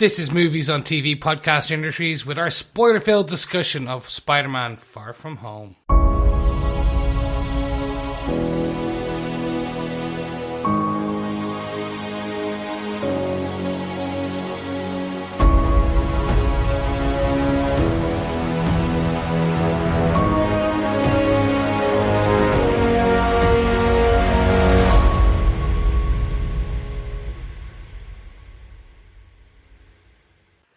This is Movies on TV Podcast Industries with our spoiler-filled discussion of Spider-Man Far From Home.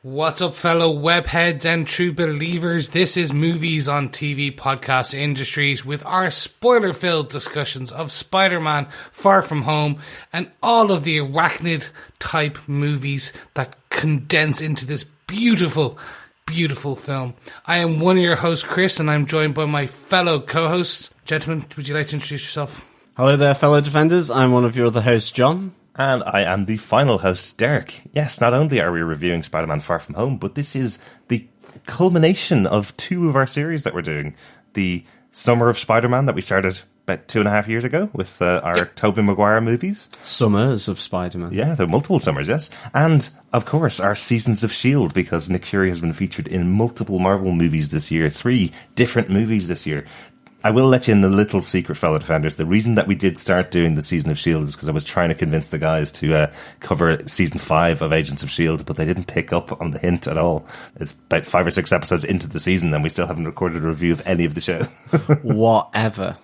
What's up, fellow webheads and true believers? This is Movies on TV Podcast Industries with our spoiler-filled discussions of Spider-Man Far From Home and all of the arachnid-type movies that condense into this beautiful, beautiful film. I am one of your hosts, Chris, and I'm joined by my fellow co-hosts. Gentlemen, would you like to introduce yourself? Hello there, fellow defenders. I'm one of your other hosts, John. And I am the final host, Derek. Yes, not only are we reviewing Spider-Man Far From Home, but this is the culmination of two of our series that we're doing. The Summer of Spider-Man that we started about 2.5 years ago with our Tobey Maguire movies. Summers of Spider-Man. Yeah, there are multiple summers, yes. And, of course, our Seasons of S.H.I.E.L.D., because Nick Fury has been featured in multiple Marvel movies this year. 3 different movies this year. I will let you in a little secret, fellow defenders. The reason that we did start doing the Season of S.H.I.E.L.D. is because I was trying to convince the guys to cover Season 5 of Agents of S.H.I.E.L.D., but they didn't pick up on the hint at all. It's about 5 or 6 episodes into the season, and we still haven't recorded a review of any of the show. Whatever.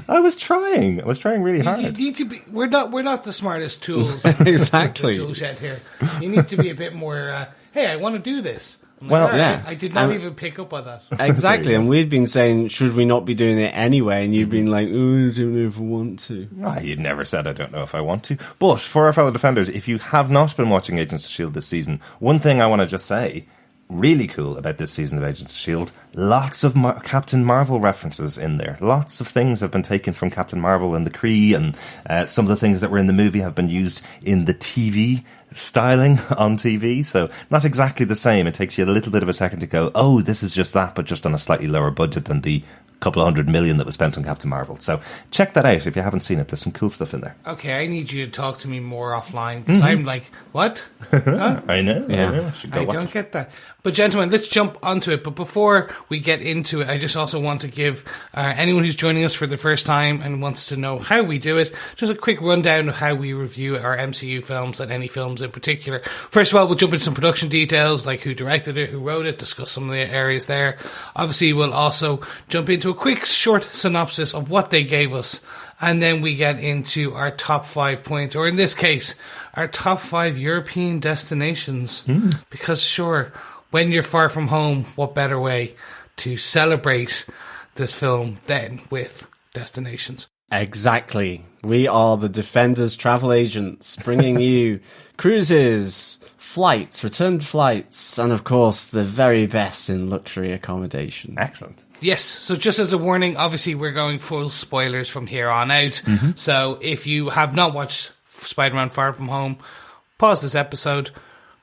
I was trying really hard. You need to be. We're not the smartest tools. Exactly. Tool shed here. You need to be a bit more. Hey, I want to do this. Well, right, yeah. I did not even pick up on that. Exactly, and we've been saying, should we not be doing it anyway? And you've been like, oh, I don't know if I want to. Oh, you never said I don't know if I want to. But for our fellow defenders, if you have not been watching Agents of S.H.I.E.L.D. this season, one thing I want to just say, really cool about this season of Agents of S.H.I.E.L.D., lots of Captain Marvel references in there. Lots of things have been taken from Captain Marvel and the Kree, and some of the things that were in the movie have been used in the TV styling on TV, so not exactly the same. It takes you a little bit of a second to go, oh, this is just that, but just on a slightly lower budget than the couple of $100 million that was spent on Captain Marvel. So check that out if you haven't seen it. There's some cool stuff in there. Okay, I need you to talk to me more offline, because I'm like, what? Huh? I know. Yeah. I don't get that. But gentlemen, let's jump onto it. But before we get into it, I just also want to give anyone who's joining us for the first time and wants to know how we do it, just a quick rundown of how we review our MCU films and any films in particular. First of all, we'll jump into some production details, like who directed it, who wrote it, discuss some of the areas there. Obviously, we'll also jump into a quick short synopsis of what they gave us. And then we get into our top 5 points, or in this case, our top 5 European destinations. Because sure, when you're far from home, what better way to celebrate this film than with destinations? Exactly. We are the Defenders travel agents, bringing you cruises, flights, returned flights, and of course, the very best in luxury accommodation. Excellent. Yes, so just as a warning, obviously we're going full spoilers from here on out. So if you have not watched Spider-Man Far From Home, pause this episode,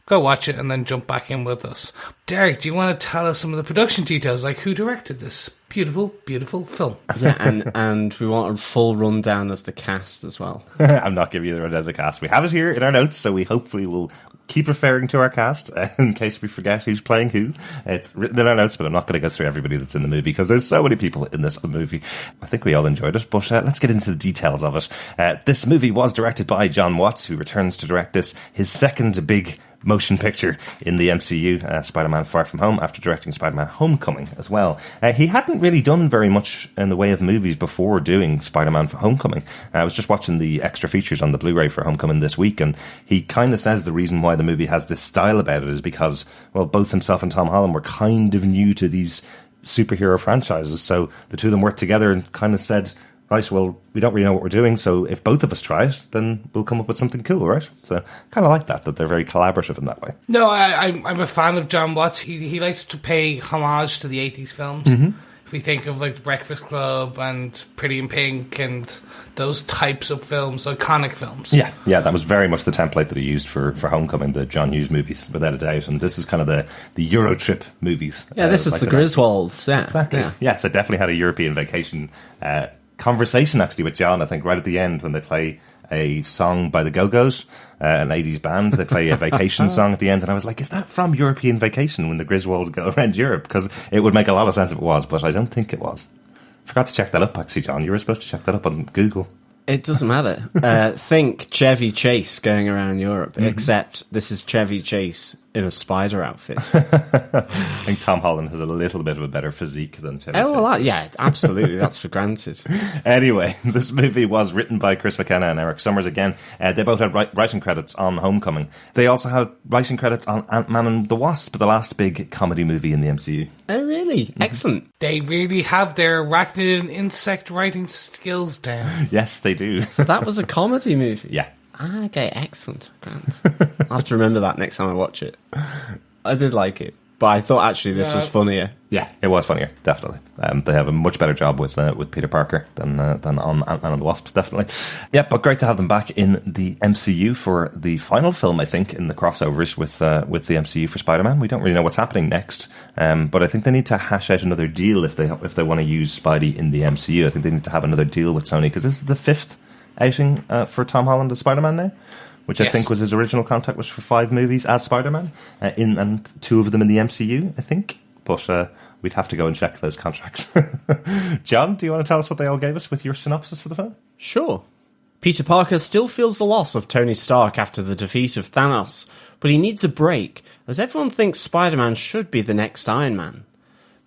go watch it, and then jump back in with us. Derek, do you want to tell us some of the production details, like who directed this beautiful, beautiful film? Yeah, and we want a full rundown of the cast as well. I'm not giving you the rundown of the cast. We have it here in our notes, so we hopefully will keep referring to our cast in case we forget who's playing who. It's written in our notes, but I'm not going to go through everybody that's in the movie because there's so many people in this movie. I think we all enjoyed it, but let's get into the details of it. This movie was directed by John Watts, who returns to direct his second big motion picture in the MCU, Spider-Man Far From Home, after directing Spider-Man Homecoming as well. He hadn't really done very much in the way of movies before doing Spider-Man Homecoming. I was just watching the extra features on the Blu-ray for Homecoming this week, and he kind of says the reason why the movie has this style about it is because, well, both himself and Tom Holland were kind of new to these superhero franchises, so the two of them worked together and kind of said, right, well, we don't really know what we're doing, so if both of us try it, then we'll come up with something cool, right? So kind of like that they're very collaborative in that way. No, I'm a fan of John Watts. He likes to pay homage to the 80s films. If we think of like The Breakfast Club and Pretty in Pink and those types of films, iconic films. Yeah, that was very much the template that he used for Homecoming, the John Hughes movies, without a doubt. And this is kind of the Euro trip movies. Yeah, this is like the Griswolds. Yeah, exactly. Yeah, so definitely had a European vacation conversation actually with John, I think, right at the end when they play a song by the Go-Go's, an 80s band. They play a vacation song at the end, and I was like, is that from European Vacation when the Griswolds go around Europe? Because it would make a lot of sense if it was, but I don't think it was. Forgot to check that up, actually, John. You were supposed to check that up on Google. It doesn't matter. Think Chevy Chase going around Europe, except this is Chevy Chase in a spider outfit. I think Tom Holland has a little bit of a better physique than Chevy Chase. Well, yeah, absolutely. That's for granted. Anyway, this movie was written by Chris McKenna and Eric Summers again. They both had writing credits on Homecoming. They also had writing credits on Ant-Man and the Wasp, the last big comedy movie in the MCU. Oh, really? Excellent. They really have their arachnid and insect writing skills down. Yes, they do. So that was a comedy movie? Yeah. Okay, excellent. Grant. I'll have to remember that next time I watch it. I did like it, but I thought actually this was funnier. Yeah, it was funnier, definitely. They have a much better job with Peter Parker than on Ant-Man and the Wasp, definitely. Yeah, but great to have them back in the MCU for the final film, I think, in the crossovers with the MCU for Spider-Man. We don't really know what's happening next, but I think they need to hash out another deal if they want to use Spidey in the MCU. I think they need to have another deal with Sony, because this is the 5th outing for Tom Holland as Spider-Man now, which I think was his original contract was for 5 movies as Spider-Man, and 2 of them in the MCU, I think. But we'd have to go and check those contracts. John, do you want to tell us what they all gave us with your synopsis for the film? Sure. Peter Parker still feels the loss of Tony Stark after the defeat of Thanos, but he needs a break, as everyone thinks Spider-Man should be the next Iron Man.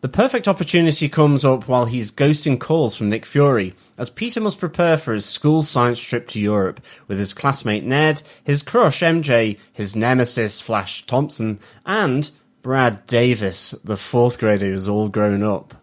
The perfect opportunity comes up while he's ghosting calls from Nick Fury, as Peter must prepare for his school science trip to Europe with his classmate Ned, his crush MJ, his nemesis Flash Thompson, and Brad Davis, the 4th grader who's all grown up.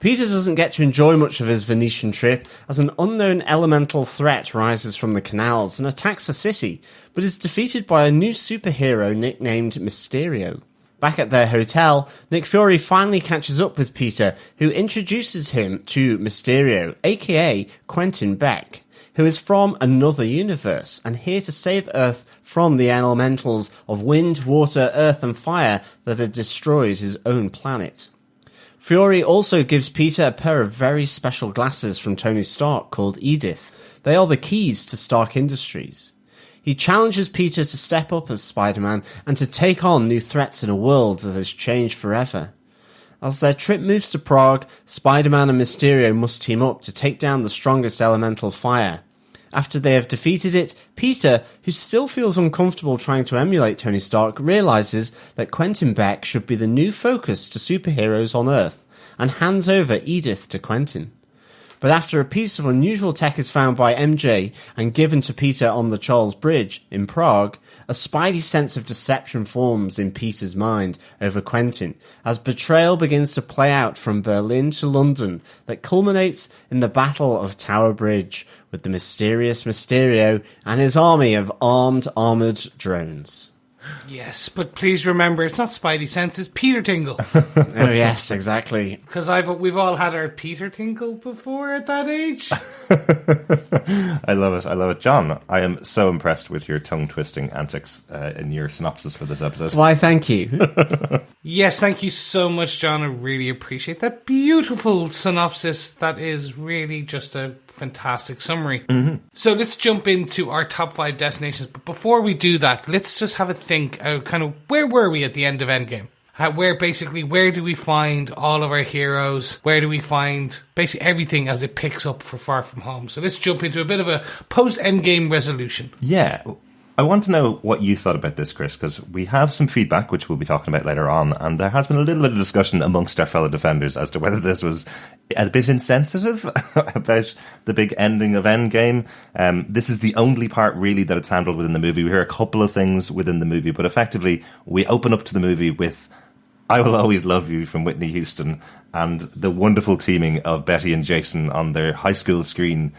Peter doesn't get to enjoy much of his Venician trip, as an unknown elemental threat rises from the canals and attacks the city, but is defeated by a new superhero nicknamed Mysterio. Back at their hotel, Nick Fury finally catches up with Peter, who introduces him to Mysterio, aka Quentin Beck, who is from another universe and here to save Earth from the elementals of wind, water, earth and fire that had destroyed his own planet. Fury also gives Peter a pair of very special glasses from Tony Stark called Edith. They are the keys to Stark Industries. He challenges Peter to step up as Spider-Man and to take on new threats in a world that has changed forever. As their trip moves to Prague, Spider-Man and Mysterio must team up to take down the strongest elemental fire. After they have defeated it, Peter, who still feels uncomfortable trying to emulate Tony Stark, realizes that Quentin Beck should be the new focus to superheroes on Earth, and hands over Edith to Quentin. But after a piece of unusual tech is found by MJ and given to Peter on the Charles Bridge in Prague, a spidey sense of deception forms in Peter's mind over Quentin as betrayal begins to play out from Berlin to London that culminates in the Battle of Tower Bridge with the mysterious Mysterio and his army of armoured drones. Yes, but please remember, it's not Spidey sense, it's Peter Tingle. Oh yes, exactly. Because we've all had our Peter Tingle before at that age. I love it. John, I am so impressed with your tongue-twisting antics in your synopsis for this episode. Why, thank you. Yes, thank you so much, John. I really appreciate that beautiful synopsis. That is really just a fantastic summary. Mm-hmm. So let's jump into our top 5 destinations. But before we do that, let's just have a think kind of where were we at the end of Endgame? Where do we find all of our heroes? Where do we find basically everything as it picks up for Far From Home? So let's jump into a bit of a post-Endgame resolution. Yeah. I want to know what you thought about this, Chris, because we have some feedback, which we'll be talking about later on, and there has been a little bit of discussion amongst our fellow defenders as to whether this was a bit insensitive about the big ending of Endgame. This is the only part, really, that it's handled within the movie. We hear a couple of things within the movie, but effectively, we open up to the movie with I Will Always Love You from Whitney Houston and the wonderful teaming of Betty and Jason on their high school screen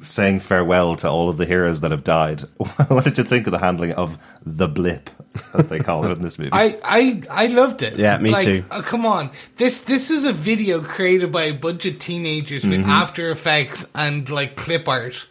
saying farewell to all of the heroes that have died. What did you think of the handling of the blip, as they call it in this movie? I loved it. Yeah, me too. Oh, come on. This is a video created by a bunch of teenagers with After Effects and clip art.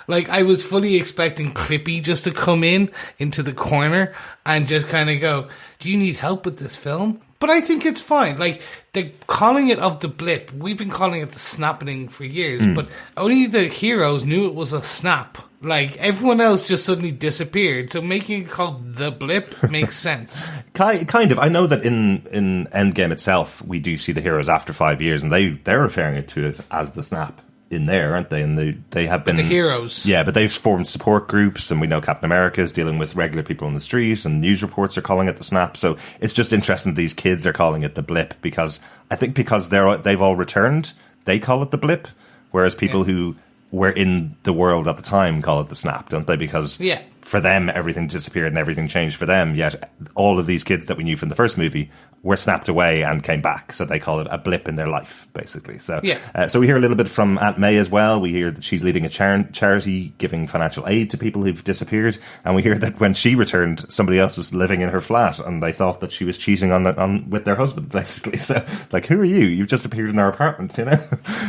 Like, I was fully expecting Clippy just to come into the corner and just kind of go, do you need help with this film? But I think it's fine. Like, they're calling it of the blip. We've been calling it the snapping for years, but only the heroes knew it was a snap. Like, everyone else just suddenly disappeared. So making it called the blip makes sense. Kind of. I know that in Endgame itself, we do see the heroes after 5 years, and they're referring to it as the snap in there, aren't they? And they have been... the heroes. Yeah, but they've formed support groups, and we know Captain America is dealing with regular people on the street, and news reports are calling it the snap. So it's just interesting that these kids are calling it the blip, because I think because they've all returned, they call it the blip, whereas people who were in the world at the time call it the snap, don't they? Because for them, everything disappeared and everything changed for them, yet all of these kids that we knew from the first movie were snapped away and came back, so they call it a blip in their life, basically. So so we hear a little bit from Aunt May as well. We hear that she's leading a charity giving financial aid to people who've disappeared, and we hear that when she returned, somebody else was living in her flat, and they thought that she was cheating on with their husband, basically. So, like, who are you? You've just appeared in our apartment, you know?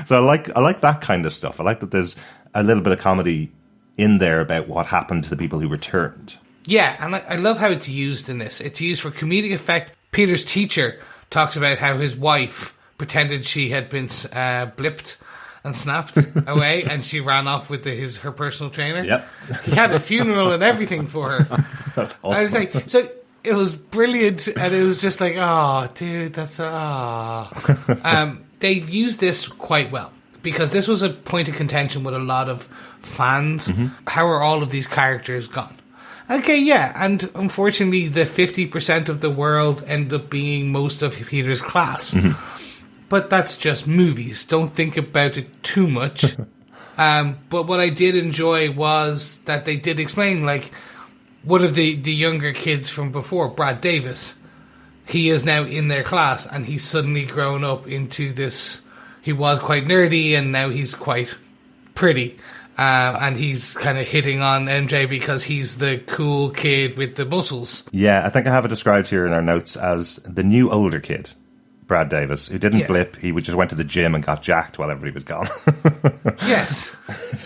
So I like that kind of stuff. I like that there's a little bit of comedy in there about what happened to the people who returned. Yeah, and I love how it's used in this. It's used for comedic effect. Peter's teacher talks about how his wife pretended she had been blipped and snapped away, and she ran off with her personal trainer. Yep. He had a funeral and everything for her. That's awful. I was like, so it was brilliant, and it was just like, oh, dude, that's they've used this quite well, because this was a point of contention with a lot of fans. How are all of these characters gone? Okay, yeah, and unfortunately the 50% of the world end up being most of Peter's class. But that's just movies. Don't think about it too much. But what I did enjoy was that they did explain, like, one of the younger kids from before, Brad Davis, he is now in their class, and he's suddenly grown up into this... He was quite nerdy, and now he's quite pretty. And he's kind of hitting on MJ because he's the cool kid with the muscles. Yeah, I think I have it described here in our notes as the new older kid, Brad Davis, who didn't blip. He just went to the gym and got jacked while everybody was gone. Yes.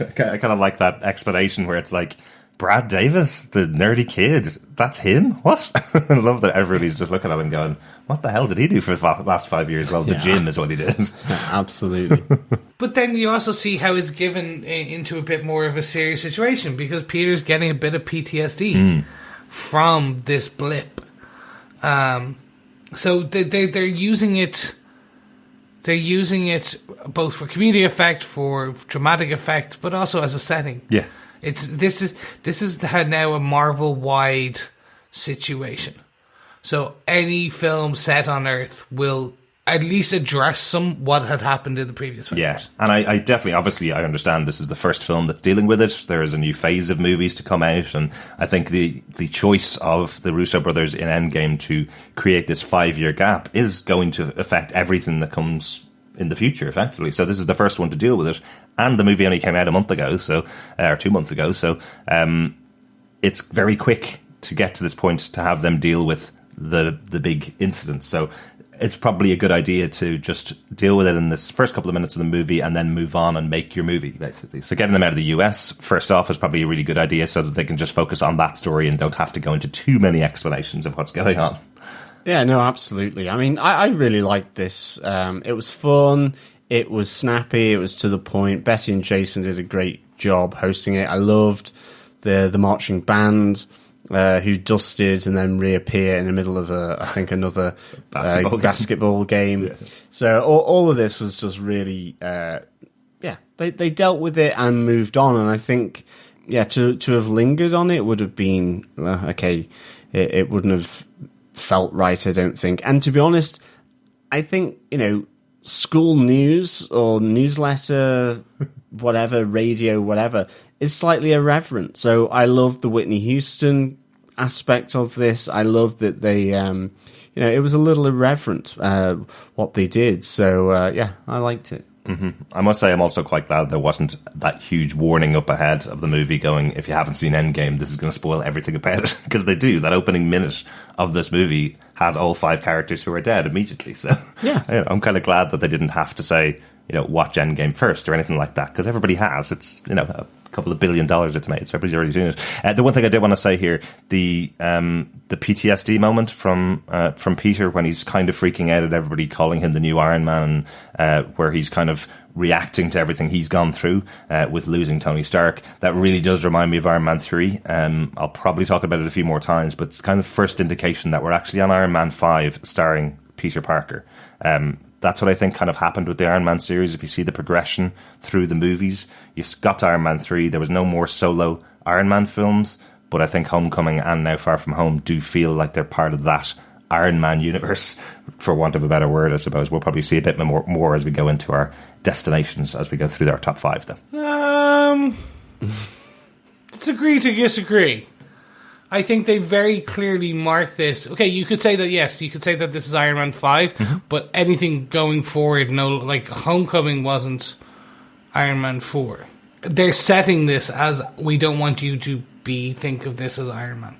I kind of like that explanation where it's like, Brad Davis, the nerdy kid, that's him? What? I love that everybody's just looking at him going, what the hell did he do for the last 5 years? Well, the gym is what he did. Yeah, absolutely. But then you also see how it's given into a bit more of a serious situation, because Peter's getting a bit of PTSD from this blip. So they're using it. They're using it both for comedic effect, for dramatic effect, but also as a setting. Yeah. This is now a Marvel-wide situation. So any film set on Earth will at least address what had happened in the previous films. Yeah, and I definitely, obviously, I understand this is the first film that's dealing with it. There is a new phase of movies to come out, and I think the choice of the Russo brothers in Endgame to create this 5-year gap is going to affect everything that comes in the future, effectively. So this is the first one to deal with it, and the movie only came out a month ago, or 2 months ago, so it's very quick to get to this point to have them deal with the big incident. So it's probably a good idea to just deal with it in this first couple of minutes of the movie and then move on and make your movie, basically. So getting them out of the US first off is probably a really good idea, so that they can just focus on that story and don't have to go into too many explanations of what's going on. Yeah, no, absolutely. I mean, I really liked this. It was fun. It was snappy. It was to the point. Betty and Jason did a great job hosting it. I loved the marching band who dusted and then reappear in the middle of another basketball game. Yeah. So all of this was just really, they dealt with it and moved on. And I think, to have lingered on it would have been, it wouldn't have felt right, I don't think. And to be honest, I think, school news or newsletter, whatever, radio, whatever, is slightly irreverent. So I love the Whitney Houston aspect of this. I love that they, it was a little irreverent, what they did. So, I liked it. Mm-hmm. I must say I'm also quite glad there wasn't that huge warning up ahead of the movie going, if you haven't seen Endgame, this is going to spoil everything about it. Because they do. That opening minute of this movie has all 5 characters who are dead immediately. So I'm kind of glad that they didn't have to say, watch Endgame first or anything like that, because everybody has. It's, couple of $1 billion it's made, so everybody's already doing it. The one thing I did want to say here, the PTSD moment from Peter when he's kind of freaking out at everybody calling him the new Iron Man, where he's kind of reacting to everything he's gone through with losing Tony Stark. That really does remind me of Iron Man 3. I'll probably talk about it a few more times, but it's kind of first indication that we're actually on Iron Man 5 starring Peter Parker. That's what I think kind of happened with the Iron Man series. If you see the progression through the movies, you got to Iron Man 3. There was no more solo Iron Man films, but I think Homecoming and Now Far From Home do feel like they're part of that Iron Man universe, for want of a better word, I suppose. We'll probably see a bit more as we go into our destinations, as we go through our top 5, though. Let's agree to disagree. I think they very clearly mark this. Okay, you could say that, yes, you could say that this is Iron Man 5, but anything going forward, Homecoming wasn't Iron Man 4. They're setting this as, we don't want you to think of this as Iron Man.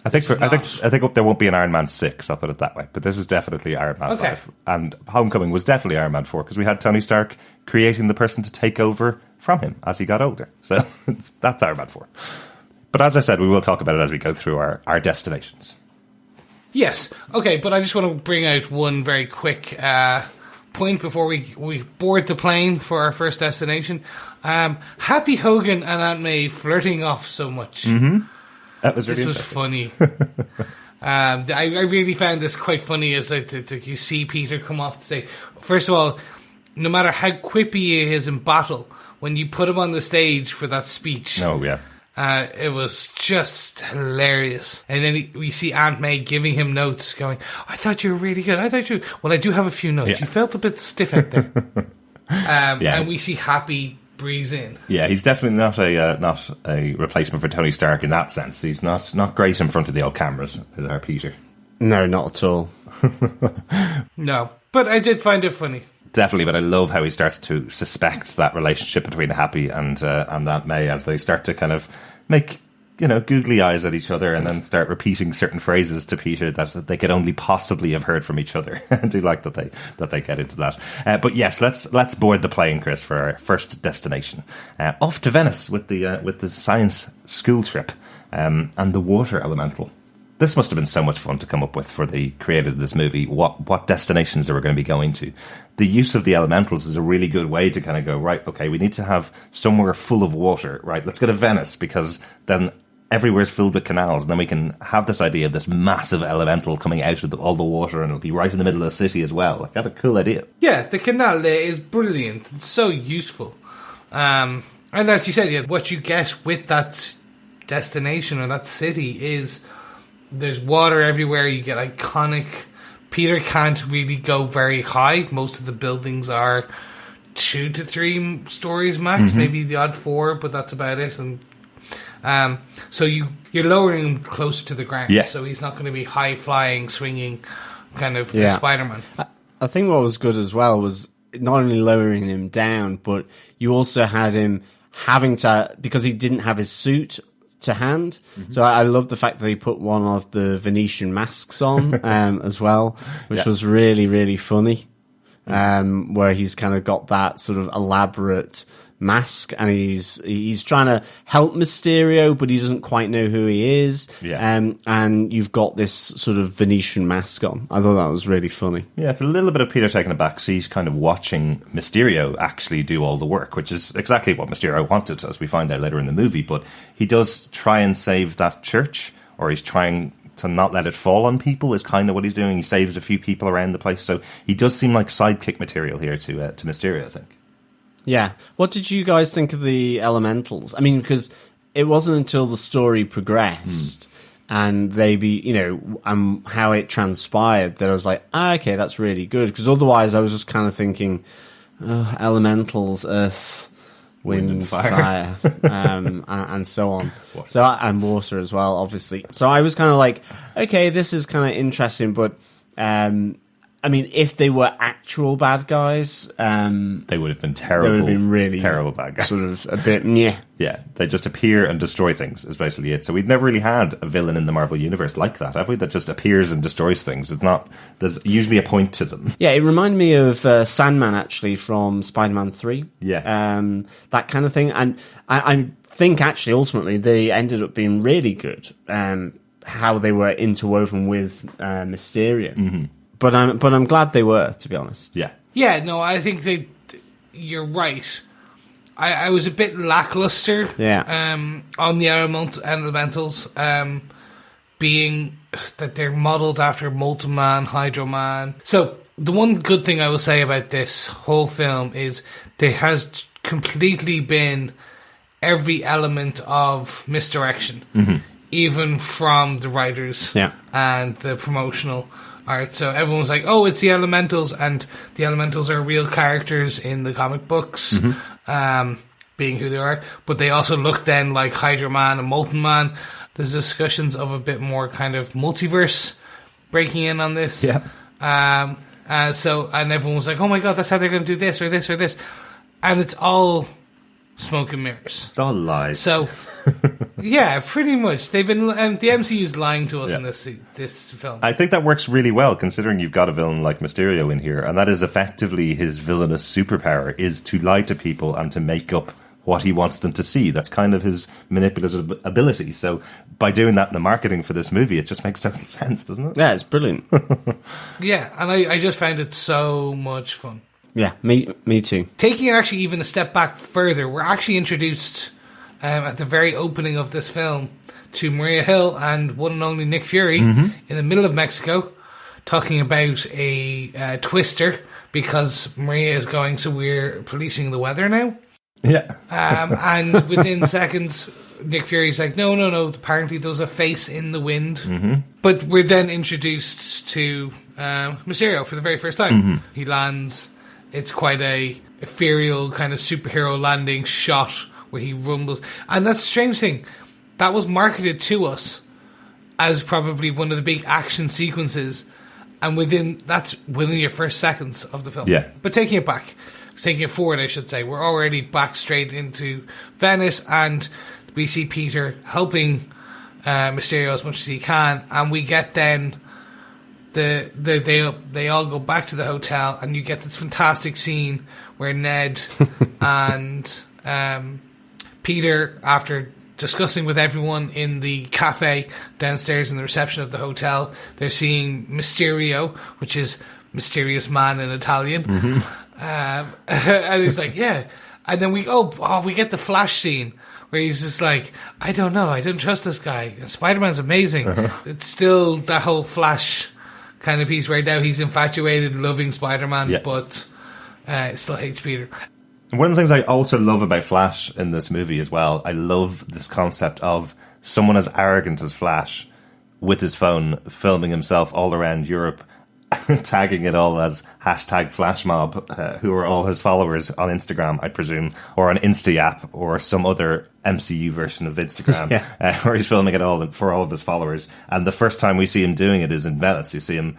I think there won't be an Iron Man 6, I'll put it that way, but this is definitely Iron Man 5. And Homecoming was definitely Iron Man 4, because we had Tony Stark creating the person to take over from him as he got older. So that's Iron Man 4. But as I said, we will talk about it as we go through our destinations. Yes. Okay, but I just want to bring out one very quick point before we board the plane for our first destination. Happy Hogan and Aunt May flirting off so much. Mm-hmm. That was really funny. I really found this quite funny as you see Peter come off to say, first of all, no matter how quippy he is in battle, when you put him on the stage for that speech... Oh, yeah. It was just hilarious. And then we see Aunt May giving him notes going, I thought you were really good. Well, I do have a few notes. Yeah. You felt a bit stiff out there. And we see Happy breeze in. Yeah, he's definitely not a replacement for Tony Stark in that sense. He's not great in front of the old cameras, is our Peter. No, not at all. No, but I did find it funny. Definitely, but I love how he starts to suspect that relationship between Happy and Aunt May as they start to kind of make, googly eyes at each other and then start repeating certain phrases to Peter that they could only possibly have heard from each other. I do like that they get into that. But yes, let's board the plane, Chris, for our first destination. Off to Venice with the science school trip and the water elemental. This must have been so much fun to come up with for the creators of this movie, what destinations they were going to be going to. The use of the elementals is a really good way to kind of go, right, okay, we need to have somewhere full of water, right? Let's go to Venice, because then everywhere's filled with canals, and then we can have this idea of this massive elemental coming out of all the water, and it'll be right in the middle of the city as well. Like, that's a cool idea. Yeah, the canal there is brilliant. It's so useful. And as you said, what you get with that destination or that city is... There's water everywhere. You get iconic. Peter can't really go very high. Most of the buildings are 2 to 3 stories max, maybe the odd 4, but that's about it. And so you're lowering him closer to the ground. Yeah. So he's not going to be high flying, swinging, kind of Spider-Man. I think what was good as well was not only lowering him down, but you also had him having to, because he didn't have his suit to hand. So I love the fact that they put one of the Venetian masks on as well, which was really, really funny. Where he's kind of got that sort of elaborate mask, and he's trying to help Mysterio, but he doesn't quite know who he is. And you've got this sort of Venetian mask on. I thought that was really funny. Yeah, it's a little bit of Peter taking a back seat, kind of watching Mysterio actually do all the work, which is exactly what Mysterio wanted, as we find out later in the movie. But he does try and save that church, or he's trying to not let it fall on people, is kind of what he's doing. He saves a few people around the place. So he does seem like sidekick material here to Mysterio, I think. Yeah. What did you guys think of the elementals? I mean, because it wasn't until the story progressed and and how it transpired that I was like, okay, that's really good. Because otherwise I was just kind of thinking, elementals, earth, wind and fire, and so on. Water. And water as well, obviously. So I was kind of like, okay, this is kind of interesting, but I mean, if they were actual bad guys, they would have been terrible. They would have been really terrible bad guys. Sort of a bit, yeah. Yeah, they just appear and destroy things, is basically it. So we've never really had a villain in the Marvel Universe like that, have we? That just appears and destroys things. It's not, there's usually a point to them. Yeah, it reminded me of Sandman, actually, from Spider-Man 3. Yeah. That kind of thing. And I think, actually, ultimately, they ended up being really good, how they were interwoven with Mysterio. Mm-hmm. But I'm glad they were, to be honest. Yeah. Yeah, no, I think you're right. I was a bit lackluster on the elementals, being that they're modelled after Molten Man, Hydro Man. So the one good thing I will say about this whole film is there has completely been every element of misdirection, even from the writers and the promotional art. So everyone was like, oh, it's the elementals, and the elementals are real characters in the comic books, being who they are, but they also look then like Hydro Man and Molten Man. There's discussions of a bit more kind of multiverse breaking in on this. Yeah. And everyone was like, oh my god, that's how they're going to do this or this or this. And it's all smoke and mirrors. It's all lies. So, yeah, pretty much. They've been, the MCU's lying to us in this film. I think that works really well, considering you've got a villain like Mysterio in here, and that is effectively his villainous superpower, is to lie to people and to make up what he wants them to see. That's kind of his manipulative ability. So by doing that in the marketing for this movie, it just makes total sense, doesn't it? Yeah, it's brilliant. Yeah, and I just found it so much fun. Yeah, me too. Taking it actually even a step back further, we're actually introduced at the very opening of this film to Maria Hill and one and only Nick Fury in the middle of Mexico, talking about a twister because Maria is going, so we're policing the weather now. Yeah. And within seconds, Nick Fury's like, no, apparently there was a face in the wind. But we're then introduced to Mysterio for the very first time. He lands. It's quite a ethereal kind of superhero landing shot where he rumbles. And that's the strange thing. That was marketed to us as probably one of the big action sequences. And that's within your first seconds of the film. Yeah. But taking it forward, I should say, we're already back straight into Venice, and we see Peter helping Mysterio as much as he can, and we get then they all go back to the hotel, and you get this fantastic scene where Ned and Peter, after discussing with everyone in the cafe downstairs in the reception of the hotel, they're seeing Mysterio, which is mysterious man in Italian. And he's like, yeah. And then we get the Flash scene where he's just like, I don't know, I don't trust this guy. Spider-Man's amazing. It's still that whole Flash kind of piece where now he's infatuated, loving Spider-Man, but still hates Peter. One of the things I also love about Flash in this movie as well, I love this concept of someone as arrogant as Flash with his phone filming himself all around Europe, tagging it all as #FlashMob, who are all his followers on Instagram, I presume, or on Insta-App, or some other MCU version of Instagram, where he's filming it all for all of his followers. And the first time we see him doing it is in Venice. You see him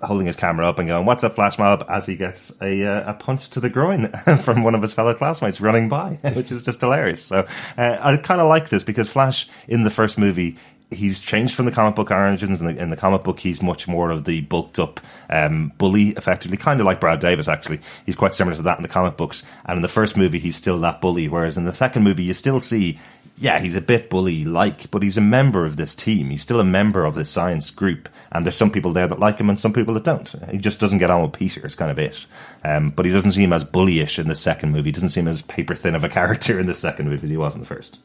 holding his camera up and going, "What's up, FlashMob?" as he gets a punch to the groin from one of his fellow classmates running by, which is just hilarious. So I kind of like this, because Flash, in the first movie, he's changed from the comic book origins. In the comic book, he's much more of the bulked up bully, effectively, kind of like Brad Davis, actually. He's quite similar to that in the comic books. And in the first movie, he's still that bully, whereas in the second movie, you still see, he's a bit bully-like, but he's a member of this team. He's still a member of this science group, and there's some people there that like him and some people that don't. He just doesn't get on with Peter, is kind of it. But he doesn't seem as bullyish in the second movie. He doesn't seem as paper-thin of a character in the second movie as he was in the first.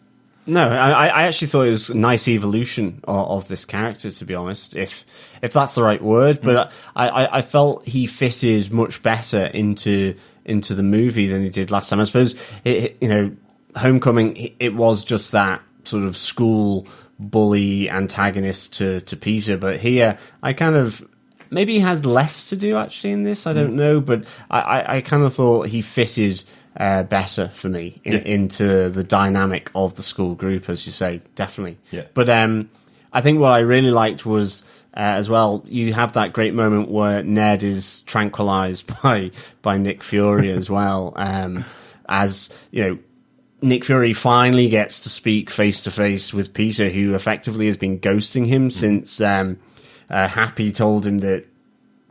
No, I actually thought it was a nice evolution of this character, to be honest, if that's the right word. But I felt he fitted much better into the movie than he did last time. I suppose, Homecoming, it was just that sort of school bully antagonist to Peter. But here, I kind of, maybe he has less to do actually in this, I don't know. But I kind of thought he fitted better for me into the dynamic of the school group, as you say, definitely. Yeah. But I think what I really liked was as well. You have that great moment where Ned is tranquilized by Nick Fury as well. As, you know, Nick Fury finally gets to speak face to face with Peter, who effectively has been ghosting him since Happy told him that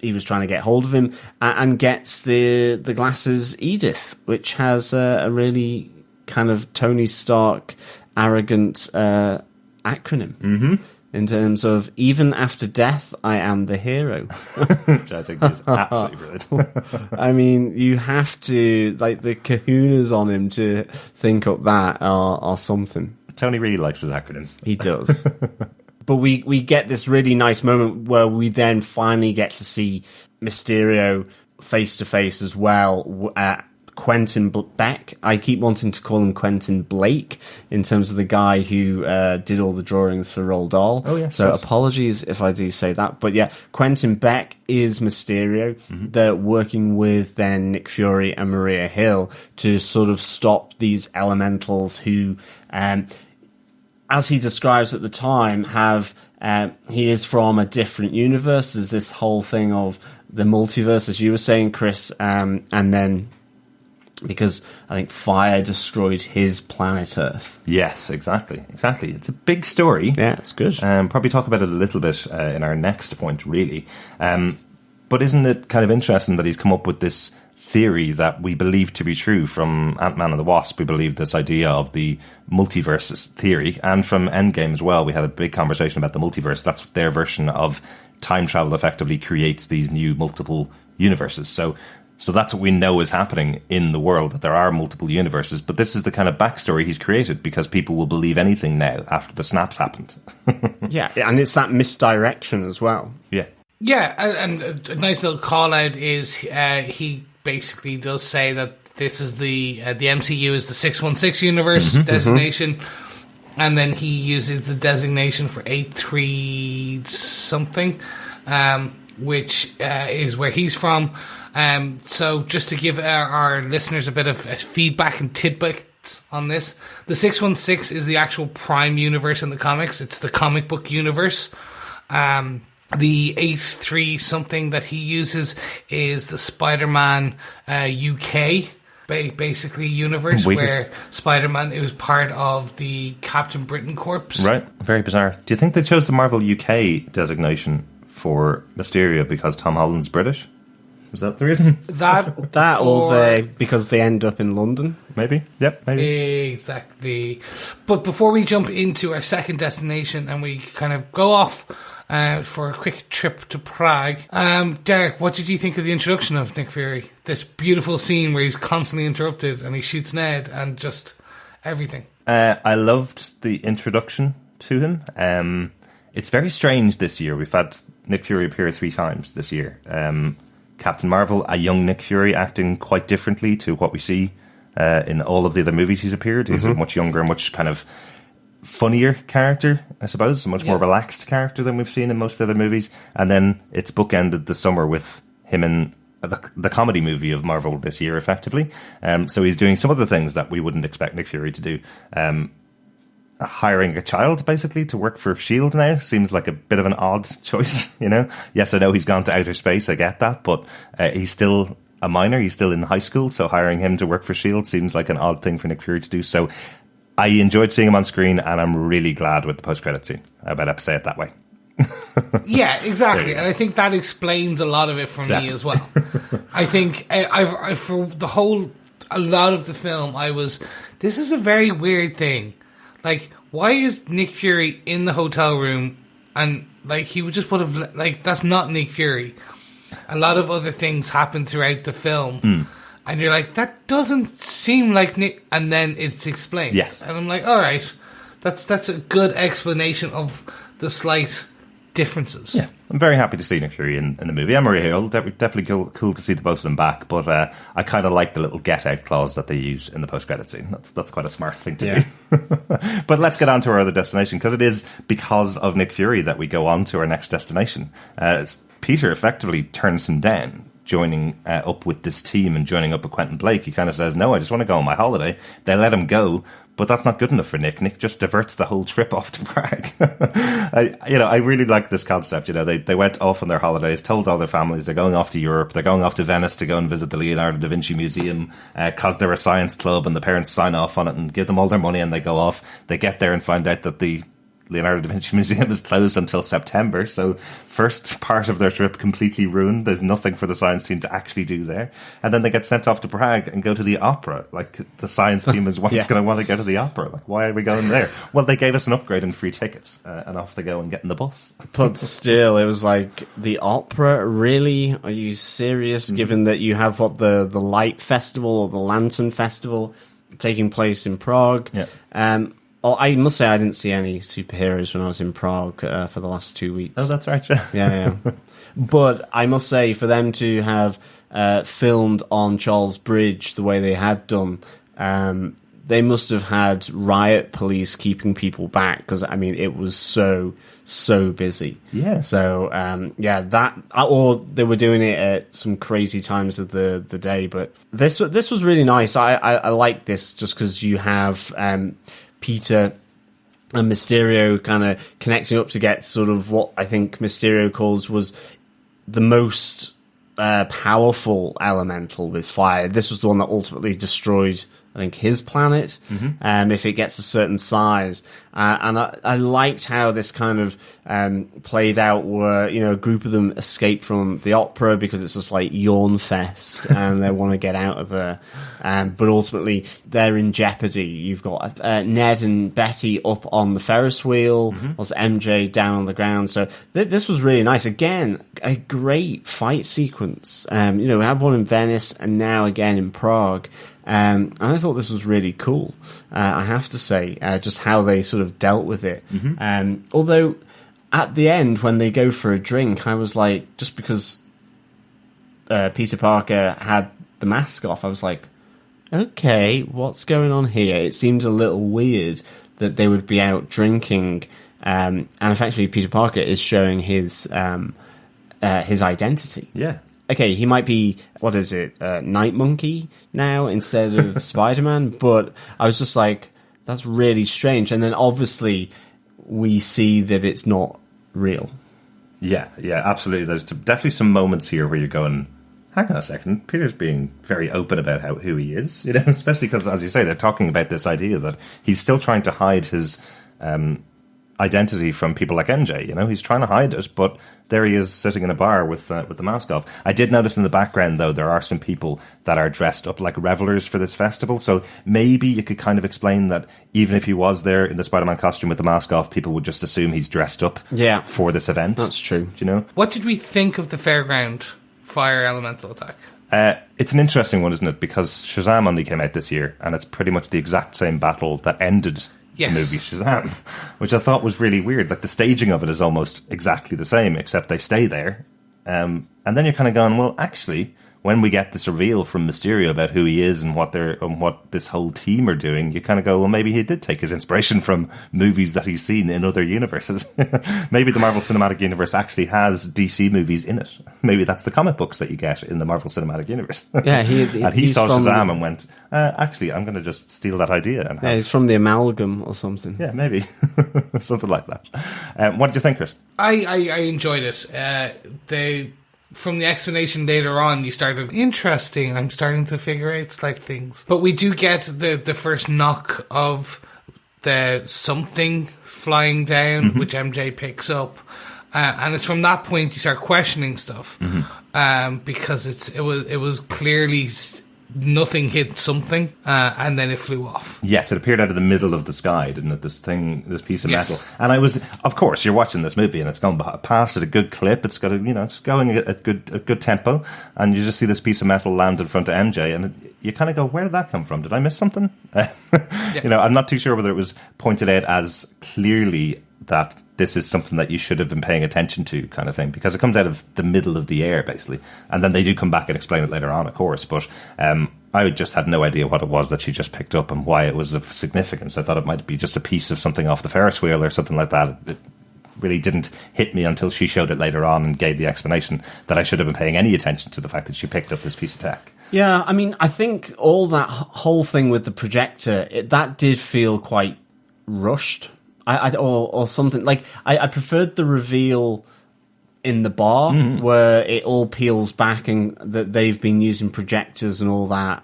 he was trying to get hold of him, and gets the glasses Edith, which has a really kind of Tony Stark arrogant acronym in terms of even after death, I am the hero. Which I think is absolutely brilliant. I mean, you have to, like, the kahunas on him to think up that are something. Tony really likes his acronyms. He does. But we get this really nice moment where we then finally get to see Mysterio face to face as well. Quentin Beck. I keep wanting to call him Quentin Blake in terms of the guy who did all the drawings for Roald Dahl. Oh, yes. So yes. Apologies if I do say that. But yeah, Quentin Beck is Mysterio. They're working with then Nick Fury and Maria Hill to sort of stop these elementals who, as he describes at the time, he is from a different universe. There's this whole thing of the multiverse, as you were saying, Chris, and then because I think fire destroyed his planet Earth. Yes, exactly. It's a big story. Yeah, it's good. Probably talk about it a little bit in our next point, really. But isn't it kind of interesting that he's come up with this theory that we believe to be true from Ant-Man and the Wasp? We believe this idea of the multiverse theory, and from Endgame as well, we had a big conversation about the multiverse. That's their version of time travel effectively creates these new multiple universes. So that's what we know is happening in the world, that there are multiple universes. But this is the kind of backstory he's created because people will believe anything now after the snaps happened. Yeah, and it's that misdirection as well. Yeah. Yeah, and a nice little call out is he basically does say that this is the M.C.U. is the 616 universe designation, and then he uses the designation for 83 something, which is where he's from. So just to give our listeners a bit of feedback and tidbits on this, the 616 is the actual prime universe in the comics. It's the comic book universe. The 83 something that he uses is the Spider-Man UK basically universe. Weird. Where Spider-Man, it was part of the Captain Britain Corps. Right, very bizarre. Do you think they chose the Marvel UK designation for Mysterio because Tom Holland's British? Was that the reason? That or because they end up in London. Maybe. Yep, maybe. Exactly. But before we jump into our second destination and we kind of go off for a quick trip to Prague, Derek, what did you think of the introduction of Nick Fury? This beautiful scene where he's constantly interrupted and he shoots Ned and just everything. I loved the introduction to him. It's very strange this year. We've had Nick Fury appear 3 times this year. Captain Marvel, a young Nick Fury, acting quite differently to what we see in all of the other movies he's appeared. He's a much younger, much kind of funnier character, I suppose, a much more relaxed character than we've seen in most other movies. And then it's bookended the summer with him in the comedy movie of Marvel this year, effectively. So he's doing some of the things that we wouldn't expect Nick Fury to do. Hiring a child, basically, to work for S.H.I.E.L.D. now seems like a bit of an odd choice, you know? Yes, I know he's gone to outer space, I get that, but he's still a minor, he's still in high school, so hiring him to work for S.H.I.E.L.D. seems like an odd thing for Nick Fury to do. So I enjoyed seeing him on screen, and I'm really glad with the post-credit scene. I bet I have to say it that way. Yeah, exactly. And I think that explains a lot of it for me as well. I think I for a lot of the film, this is a very weird thing. Like, why is Nick Fury in the hotel room and, like, he would just would have, like, that's not Nick Fury. A lot of other things happen throughout the film. And you're like, that doesn't seem like Nick, and then it's explained. Yes. And I'm like, all right, that's a good explanation of the slight differences. Yeah, I'm very happy to see Nick Fury in the movie. And Maria Hill, definitely cool to see the both of them back. But I kind of like the little get out clause that they use in the post-credit scene. That's quite a smart thing to do. But let's get on to our other destination, because it is because of Nick Fury that we go on to our next destination. Peter effectively turns him down joining up with this team and joining up with Quentin Blake. He kind of says, no, I just want to go on my holiday. They let him go, but that's not good enough for Nick. Nick just diverts the whole trip off to Prague. I really like this concept. They went off on their holidays, told all their families they're going off to Europe, they're going off to Venice to go and visit the Leonardo da Vinci Museum, because they're a science club, and the parents sign off on it and give them all their money, and they go off. They get there and find out that the Leonardo da Vinci Museum is closed until September, so first part of their trip completely ruined. There's nothing for the science team to actually do there. And then they get sent off to Prague and go to the opera. Like, the science team is going to want to go to the opera. Like, why are we going there? Well, they gave us an upgrade and free tickets, and off they go and get in the bus. But still, it was like, the opera? Really? Are you serious? Given that you have, the Light Festival or the Lantern Festival taking place in Prague? Yeah. I must say I didn't see any superheroes when I was in Prague for the last 2 weeks. Oh, that's right, yeah. Yeah. But I must say, for them to have filmed on Charles Bridge the way they had done, they must have had riot police keeping people back, because, I mean, it was so busy. Yeah. So, or they were doing it at some crazy times of the day, but this was really nice. I like this just because you have Peter and Mysterio kind of connecting up to get sort of what I think Mysterio calls was the most powerful elemental with fire. This was the one that ultimately destroyed, I think, his planet, if it gets a certain size. And I liked how this kind of played out, where, a group of them escape from the opera because it's just like yawn fest and they want to get out of there. But ultimately, they're in jeopardy. You've got Ned and Betty up on the Ferris wheel, whilst MJ down on the ground. So this was really nice. Again, a great fight sequence. We had one in Venice and now again in Prague. And I thought this was really cool, I have to say, just how they sort of dealt with it. Although, at the end, when they go for a drink, I was like, just because Peter Parker had the mask off, I was like, okay, what's going on here? It seemed a little weird that they would be out drinking, and effectively Peter Parker is showing his identity. Yeah. Okay, he might be, Night Monkey now instead of Spider-Man, but I was just like, that's really strange. And then obviously we see that it's not real. Yeah, absolutely. There's definitely some moments here where you're going, hang on a second, Peter's being very open about who he is, especially because, as you say, they're talking about this idea that he's still trying to hide his identity from people like MJ. He's trying to hide it, but there he is sitting in a bar with the mask off. I did notice in the background, though, there are some people that are dressed up like revelers for this festival, so maybe you could kind of explain that even if he was there in the Spider-Man costume with the mask off, people would just assume he's dressed up for this event. That's true. Do you know? What did we think of the fairground fire elemental attack? It's an interesting one, isn't it? Because Shazam only came out this year, and it's pretty much the exact same battle that ended the movie Shazam, which I thought was really weird. Like, the staging of it is almost exactly the same, except they stay there. And then you're kind of going, well, actually, when we get this reveal from Mysterio about who he is and what this whole team are doing, you kind of go, well, maybe he did take his inspiration from movies that he's seen in other universes. Maybe the Marvel Cinematic Universe actually has DC movies in it. Maybe that's the comic books that you get in the Marvel Cinematic Universe. Yeah, he saw Shazam and went, actually, I'm going to just steal that idea. And he's from the amalgam or something. Yeah, maybe. Something like that. What did you think, Chris? I enjoyed it. From the explanation later on, you started, interesting, I'm starting to figure out slight things. But we do get the first knock of the something flying down, which MJ picks up. And it's from that point you start questioning stuff. Because it was clearly nothing hit something, and then it flew off. Yes, it appeared out of the middle of the sky, didn't it? This piece of metal. And I was, of course, you're watching this movie and it's going past at a good clip. It's got it's going at good tempo, and you just see this piece of metal land in front of MJ, and you kind of go, where did that come from? Did I miss something? I'm not too sure whether it was pointed out as clearly that this is something that you should have been paying attention to, kind of thing, because it comes out of the middle of the air, basically. And then they do come back and explain it later on, of course. But I just had no idea what it was that she just picked up and why it was of significance. I thought it might be just a piece of something off the Ferris wheel or something like that. really didn't hit me until she showed it later on and gave the explanation that I should have been paying any attention to the fact that she picked up this piece of tech. Yeah, I mean, I think all that whole thing with the projector, that did feel quite rushed. Or something. Like, I preferred the reveal in the bar where it all peels back and that they've been using projectors and all that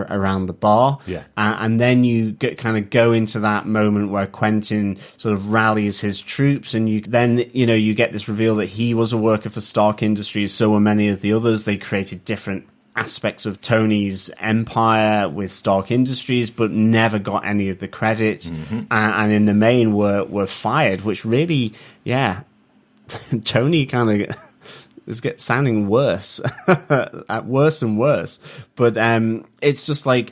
around the bar. Yeah. And then you go into that moment where Quentin sort of rallies his troops, and you get this reveal that he was a worker for Stark Industries, so were many of the others. They created different aspects of Tony's empire with Stark Industries, but never got any of the credit, and in the main were fired, which really, Tony kind of is sounding worse, worse and worse. But it's just like,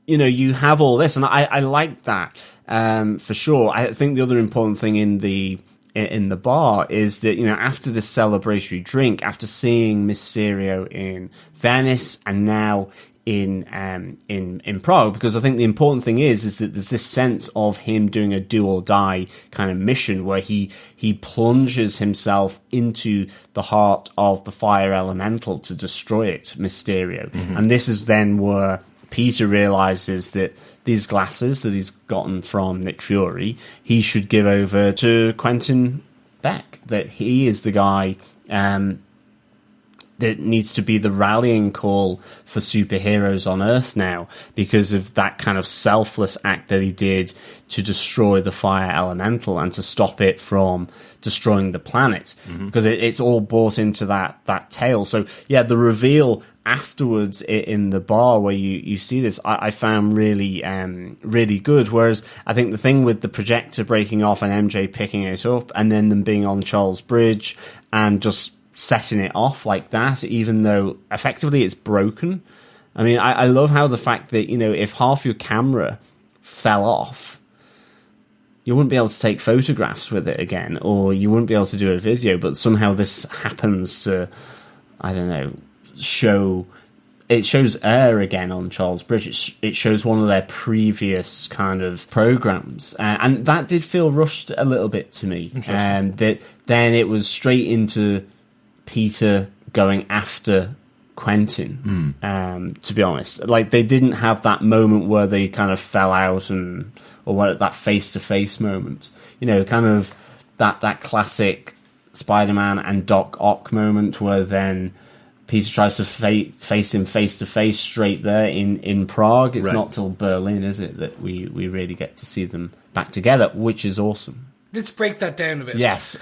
you have all this, and I like that for sure. I think the other important thing in the bar is that, after this celebratory drink, after seeing Mysterio in Venice and now in Prague, because I think the important thing is that there's this sense of him doing a do or die kind of mission where he plunges himself into the heart of the fire elemental to destroy it, Mysterio. And this is then where Peter realizes that these glasses that he's gotten from Nick Fury, he should give over to Quentin Beck, that he is the guy that needs to be the rallying call for superheroes on Earth now, because of that kind of selfless act that he did to destroy the fire elemental and to stop it from destroying the planet, because it's all bought into that tale. So yeah, the reveal afterwards in the bar where you see this, I found really really good. Whereas I think the thing with the projector breaking off and MJ picking it up and then them being on Charles Bridge and just setting it off like that, even though effectively it's broken. I mean, I love how the fact that, if half your camera fell off, you wouldn't be able to take photographs with it again, or you wouldn't be able to do a video, but somehow this happens to, I don't know, it shows Air again on Charles Bridge. It shows one of their previous kind of programs, and that did feel rushed a little bit to me. That then it was straight into Peter going after Quentin. To be honest, like, they didn't have that moment where they kind of fell out or that face-to-face moment. Kind of that classic Spider-Man and Doc Ock moment where then Peter tries to face him face-to-face straight there in Prague. It's not till Berlin, is it, that we really get to see them back together, which is awesome. Let's break that down a bit. Yes.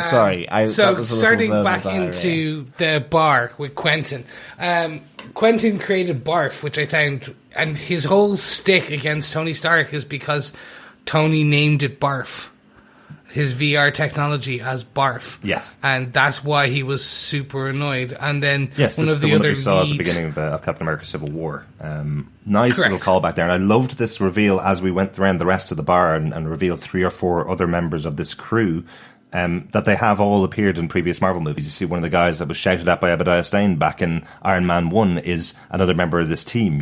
Sorry. So starting back into the bar with Quentin. Quentin created Barf, which I found, and his whole stick against Tony Stark is because Tony named it Barf. His VR technology as Barf. Yes. And that's why he was super annoyed. And then one of the other we saw at the beginning of Captain America Civil War. Nice little callback there. And I loved this reveal as we went around the rest of the bar and revealed 3 or 4 other members of this crew that they have all appeared in previous Marvel movies. You see one of the guys that was shouted at by Obadiah Stane back in Iron Man 1 is another member of this team,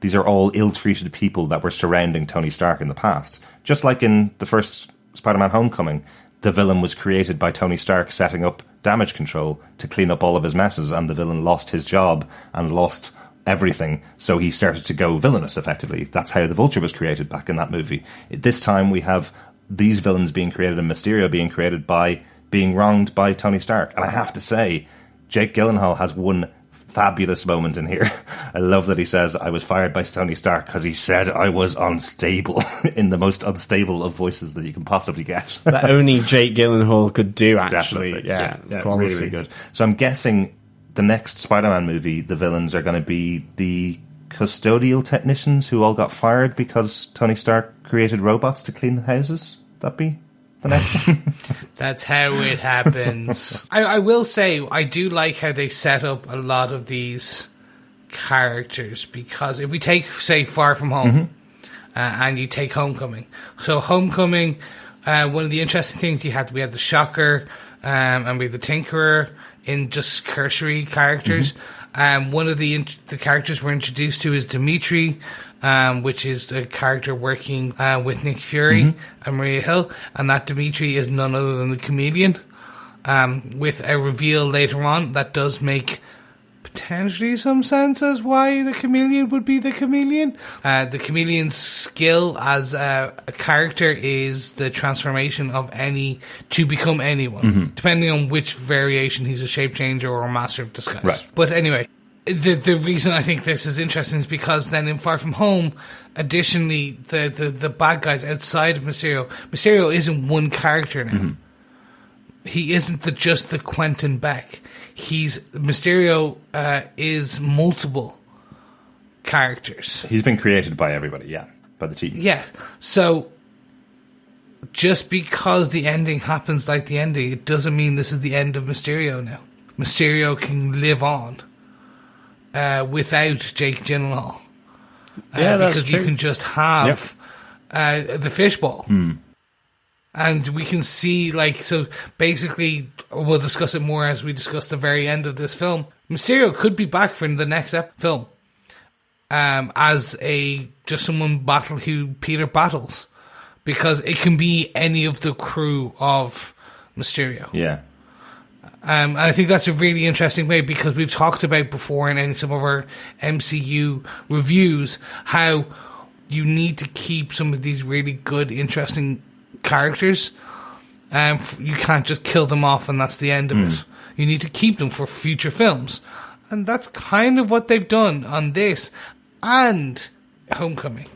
These are all ill-treated people that were surrounding Tony Stark in the past. Just like in the first Spider-Man Homecoming, the villain was created by Tony Stark setting up damage control to clean up all of his messes, and the villain lost his job and lost everything, so he started to go villainous, effectively. That's how the Vulture was created back in that movie. This time we have these villains being created and Mysterio being created by being wronged by Tony Stark. And I have to say, Jake Gyllenhaal has one fabulous moment in here. I love that he says, I was fired by Tony Stark because he said I was unstable in the most unstable of voices that you can possibly get. That only Jake Gyllenhaal could do, actually. Definitely. Yeah, really, really good. So I'm guessing the next Spider-Man movie, the villains are going to be the custodial technicians who all got fired because Tony Stark created robots to clean the houses. That be the next one? That's how it happens. I will say, I do like how they set up a lot of these characters, because if we take, say, Far From Home, and you take Homecoming. So Homecoming, one of the interesting things we had the Shocker, and we had the Tinkerer. in just cursory characters. One of the characters we're introduced to is Dimitri, which is a character working with Nick Fury and Maria Hill, and that Dimitri is none other than the Chameleon. With a reveal later on that does make potentially some sense as why the Chameleon would be the Chameleon. The Chameleon's skill as a character is the transformation of any to become anyone, depending on which variation he's a shape changer or a master of disguise. Right. But anyway, the reason I think this is interesting is because then in Far From Home, additionally, the bad guys outside of Mysterio isn't one character now. He isn't just the Quentin Beck. Mysterio is multiple characters. He's been created by everybody, by the team. Yeah. So just because the ending happens like the ending, it doesn't mean this is the end of Mysterio now. Mysterio can live on without Jake Gyllenhaal. That's because true. you can just have the fishbowl. And we can see, so basically, we'll discuss it more as we discuss the very end of this film. Mysterio could be back for the next film as just someone who Peter battles, because it can be any of the crew of Mysterio. Yeah. And I think that's a really interesting way, because we've talked about before in some of our MCU reviews how you need to keep some of these really good, interesting characters. You can't just kill them off and that's the end of it. You need to keep them for future films. And that's kind of what they've done on this and Homecoming.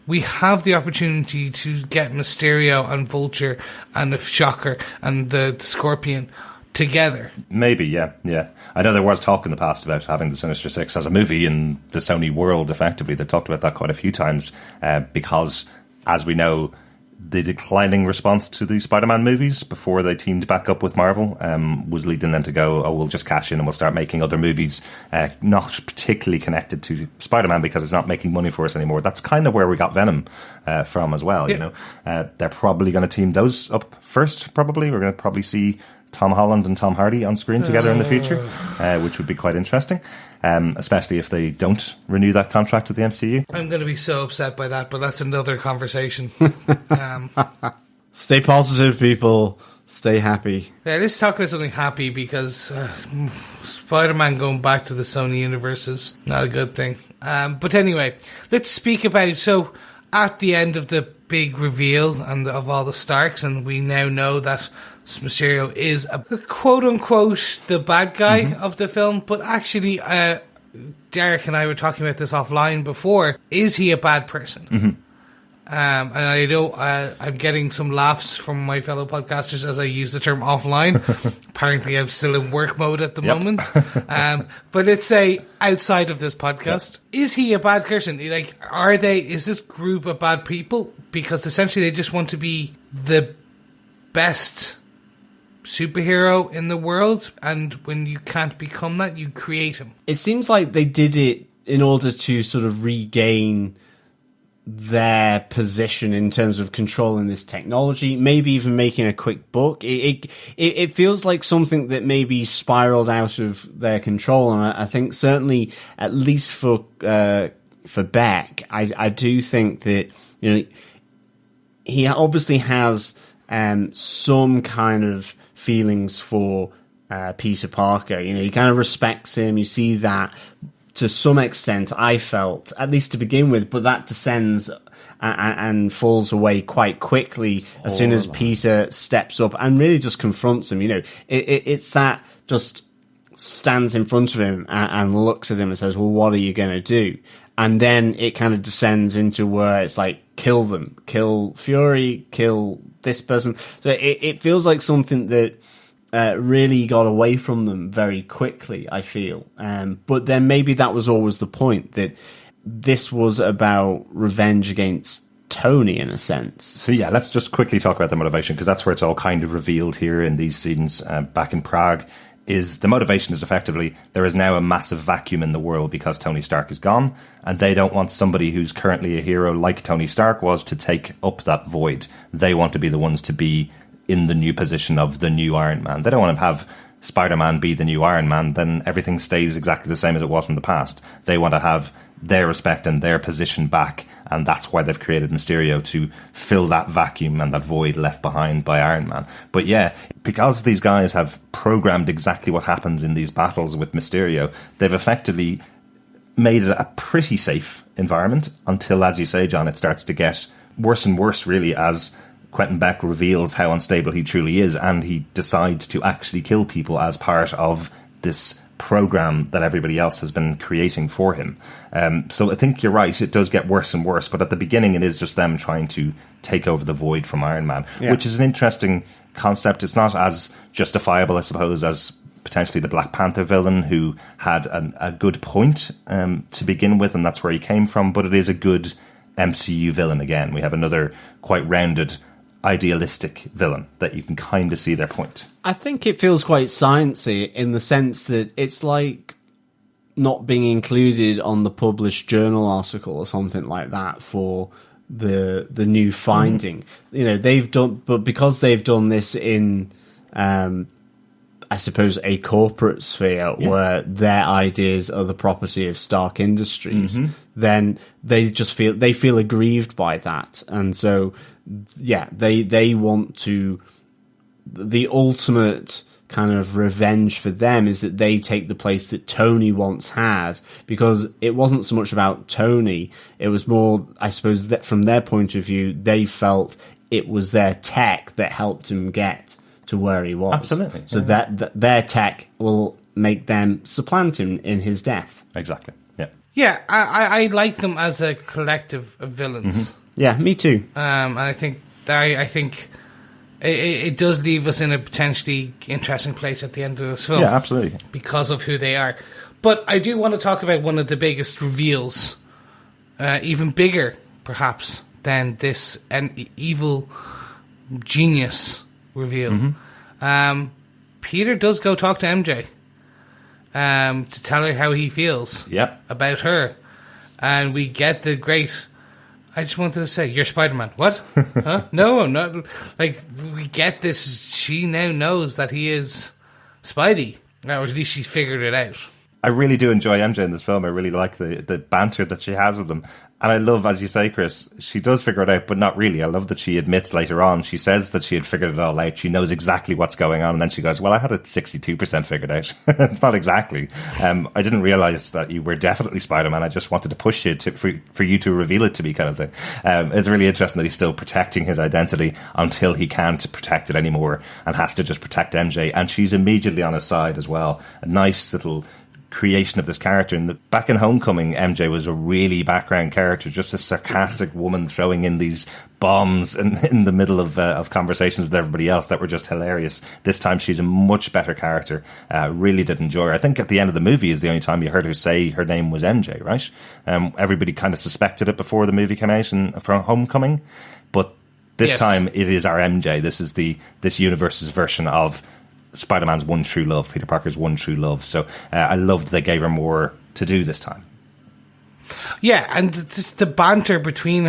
We have the opportunity to get Mysterio and Vulture and the Shocker and the Scorpion together. Maybe, yeah. I know there was talk in the past about having the Sinister Six as a movie in the Sony world, effectively. They talked about that quite a few times because, as we know, the declining response to the Spider-Man movies before they teamed back up with Marvel was leading them to go, we'll just cash in and we'll start making other movies not particularly connected to Spider-Man because it's not making money for us anymore. That's kind of where we got Venom from as well, you know. They're probably going to team those up first, probably. We're going to probably see Tom Holland and Tom Hardy on screen together in the future, which would be quite interesting, especially if they don't renew that contract with the MCU. I'm going to be so upset by that, but that's another conversation. Stay positive, people. Stay happy. Yeah, let's talk about something happy, because Spider-Man going back to the Sony universe is not a good thing. But anyway, let's speak about, so at the end of the big reveal and of all the Starks, and we now know that Mysterio is a quote-unquote the bad guy of the film, but actually Derek and I were talking about this offline before. Is he a bad person? And I know I'm getting some laughs from my fellow podcasters as I use the term offline. Apparently I'm still in work mode at the moment. But let's say outside of this podcast, is he a bad person? Like, is this group of bad people? Because essentially they just want to be the best superhero in the world, and when you can't become that, you create him. It seems like they did it in order to sort of regain their position in terms of controlling this technology, maybe even making a quick buck. It feels like something that maybe spiraled out of their control, and I think certainly, at least for Beck, I do think that, you know, he obviously has some kind of feelings for Peter Parker. You know, he kind of respects him. You see that to some extent, I felt, at least to begin with, but that descends and falls away quite quickly as soon as Peter steps up and really just confronts him. You know, it's that just stands in front of him and looks at him and says, well, what are you going to do? And then it kind of descends into where it's like, kill them, kill Fury, kill this person. So it feels like something that really got away from them very quickly, I feel. But then maybe that was always the point, that this was about revenge against Tony, in a sense. So yeah, let's just quickly talk about the motivation, because that's where it's all kind of revealed here in these scenes back in Prague. Is the motivation is effectively, there is now a massive vacuum in the world because Tony Stark is gone, and they don't want somebody who's currently a hero like Tony Stark was to take up that void. They want to be the ones to be in the new position of the new Iron Man. They don't want to have Spider-Man be the new Iron Man, then everything stays exactly the same as it was in the past. They want to have their respect and their position back, and that's why they've created Mysterio, to fill that vacuum and that void left behind by Iron Man. But yeah, because these guys have programmed exactly what happens in these battles with Mysterio, they've effectively made it a pretty safe environment until, as you say, John, it starts to get worse and worse, really, as Quentin Beck reveals how unstable he truly is, and he decides to actually kill people as part of this program that everybody else has been creating for him. So I think you're right, it does get worse and worse, but at the beginning it is just them trying to take over the void from Iron Man, which is an interesting concept. It's not as justifiable, I suppose, as potentially the Black Panther villain, who had a good point to begin with, and that's where he came from, but it is a good MCU villain again. We have another quite rounded, idealistic villain that you can kind of see their point. I think it feels quite sciencey in the sense that it's like not being included on the published journal article or something like that for the new finding. You know, they've done, but because they've done this in I suppose a corporate sphere where their ideas are the property of Stark Industries, then they feel aggrieved by that, and so they want to. The ultimate kind of revenge for them is that they take the place that Tony once had, because it wasn't so much about Tony, it was more, I suppose, that from their point of view, they felt it was their tech that helped him get to where he was. Absolutely. So that their tech will make them supplant him in his death. Exactly. Yeah. Yeah, I like them as a collective of villains. Yeah, me too. And I think it does leave us in a potentially interesting place at the end of this film. Yeah, absolutely. Because of who they are. But I do want to talk about one of the biggest reveals, even bigger, perhaps, than this evil genius reveal. Peter does go talk to MJ to tell her how he feels about her. And we get the great... I just wanted to say, you're Spider-Man. What? Huh? No, I'm not. Like, we get this. She now knows that he is Spidey. Or at least she figured it out. I really do enjoy MJ in this film. I really like the banter that she has with them. And I love, as you say, Chris, she does figure it out, but not really. I love that she admits later on, she says that she had figured it all out. She knows exactly what's going on. And then she goes, well, I had it 62% figured out. It's not exactly. I didn't realize that you were definitely Spider-Man. I just wanted to push you for you to reveal it to me, kind of thing. It's really interesting that he's still protecting his identity until he can't protect it anymore and has to just protect MJ. And she's immediately on his side as well. A nice little creation of this character. And back in Homecoming, MJ was a really background character, just a sarcastic woman throwing in these bombs in the middle of conversations with everybody else that were just hilarious. This time she's a much better character. Really did enjoy her. I think at the end of the movie is the only time you heard her say her name was MJ, right? Everybody kind of suspected it before the movie came out from Homecoming, but this time it is our MJ. This is this universe's version of Spider-Man's one true love, Peter Parker's one true love. So I loved they gave her more to do this time. Yeah, and the banter between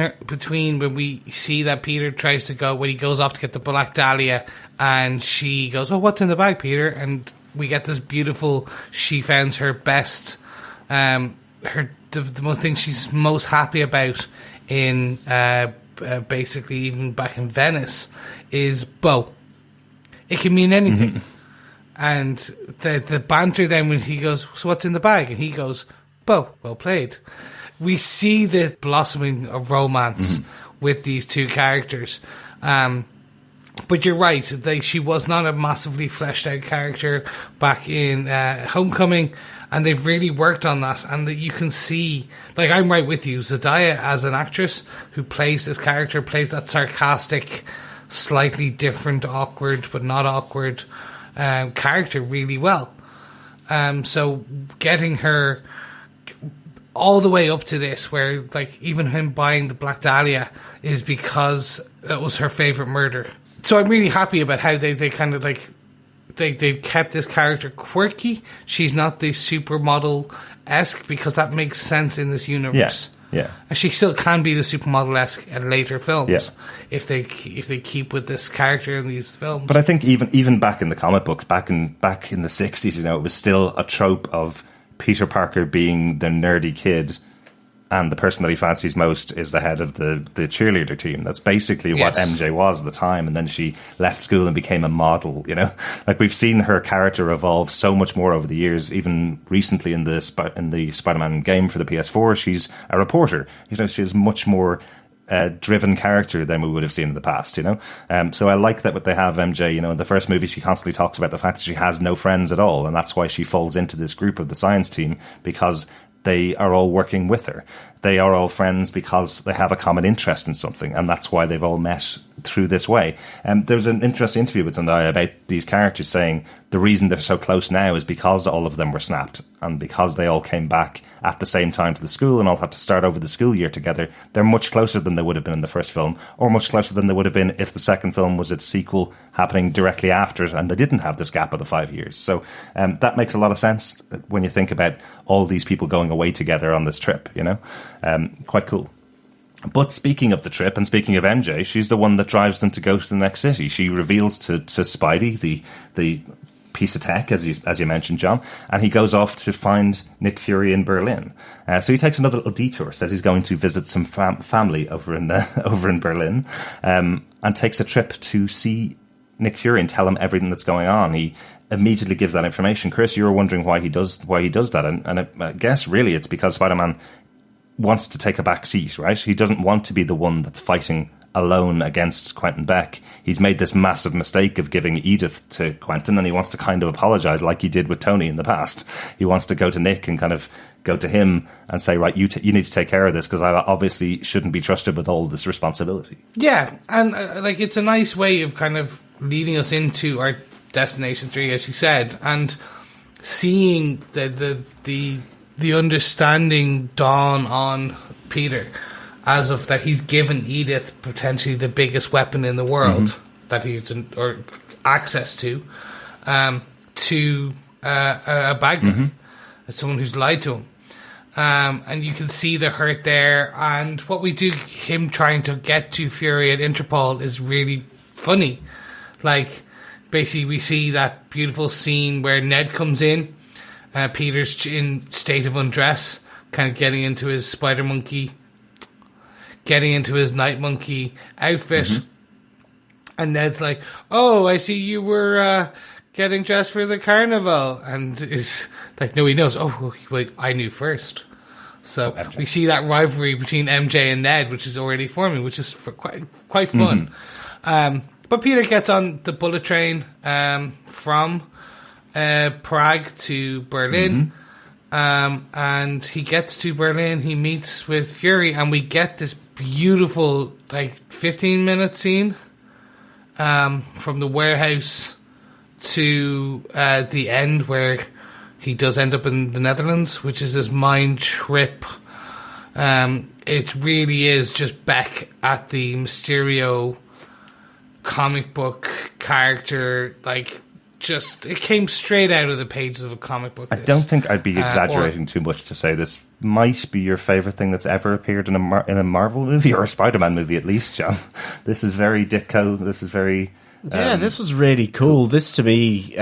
when we see that Peter tries to go, when he goes off to get the Black Dahlia, and she goes, oh, what's in the bag, Peter? And we get this beautiful, she found her best, the thing she's most happy about in basically even back in Venice is bow. It can mean anything. And the banter then when he goes, so what's in the bag? And he goes, bow, well played. We see the blossoming of romance with these two characters. But you're right, she was not a massively fleshed out character back in Homecoming, and they've really worked on that. And that you can see, like, I'm right with you, Zendaya as an actress who plays this character, plays that sarcastic, slightly different, awkward but not awkward character really well. So getting her all the way up to this, where like even him buying the Black Dahlia is because that was her favourite murder. So I'm really happy about how they kind of like they've kept this character quirky. She's not the supermodel-esque because that makes sense in this universe. Yeah. And she still can be the supermodel-esque at later films, Yeah. if they keep with this character in these films. But I think even back in the comic books, back in the 60s, you know, it was still a trope of Peter Parker being the nerdy kid, and the person that he fancies most is the head of the cheerleader team. That's basically what MJ was at the time. And then she left school and became a model, you know? Like, we've seen her character evolve so much more over the years. Even recently in the Spider-Man game for the PS4, she's a reporter. You know, she's much more driven character than we would have seen in the past, you know? So I like that what they have MJ, you know, in the first movie, she constantly talks about the fact that she has no friends at all. And that's why she falls into this group of the science team, because they are all working with her. They are all friends because they have a common interest in something, and that's why they've all met through this way. There was an interesting interview with Zendaya about these characters saying the reason they're so close now is because all of them were snapped, and because they all came back at the same time to the school and all had to start over the school year together. They're much closer than they would have been in the first film, or much closer than they would have been if the second film was its sequel happening directly after it and they didn't have this gap of the 5 years. So that makes a lot of sense when you think about all these people going away together on this trip, you know? Quite cool. But speaking of the trip and speaking of MJ, she's the one that drives them to go to the next city. She reveals to Spidey the piece of tech, as you mentioned, John, and he goes off to find Nick Fury in Berlin. So he takes another little detour, says he's going to visit some family over in Berlin, and takes a trip to see Nick Fury and tell him everything that's going on. He immediately gives that information. Chris, you were wondering why he does that, and I guess really it's because Spider-Man wants to take a back seat, right? He doesn't want to be the one that's fighting alone against Quentin Beck. He's made this massive mistake of giving Edith to Quentin, and he wants to kind of apologize like he did with Tony in the past. He wants to go to Nick and kind of go to him and say, right, you need to take care of this, because I obviously shouldn't be trusted with all this responsibility. Yeah, and like, it's a nice way of kind of leading us into our Destination 3, as you said, and seeing the understanding dawn on Peter, as of that he's given Edith potentially the biggest weapon in the world that he's or access to a bad guy, someone who's lied to him, and you can see the hurt there. And what we do, him trying to get to Fury at Interpol, is really funny. Like, basically, we see that beautiful scene where Ned comes in. Peter's in state of undress, kind of getting into his night monkey outfit. And Ned's like, oh, I see you were getting dressed for the carnival. And is like, no, he knows. Oh, well, I knew first. So we see that rivalry between MJ and Ned, which is already forming, which is quite fun. But Peter gets on the bullet train from Prague to Berlin, and he gets to Berlin, he meets with Fury, and we get this beautiful, like, 15-minute scene from the warehouse to the end, where he does end up in the Netherlands, which is this mind trip. It really is just Beck at the Mysterio comic book character, like, just, it came straight out of the pages of a comic book. I don't think I'd be exaggerating too much to say this might be your favorite thing that's ever appeared in a Marvel movie, or a Spider-Man movie at least, John. This is very Ditko. This is very... this was really cool. This, to me,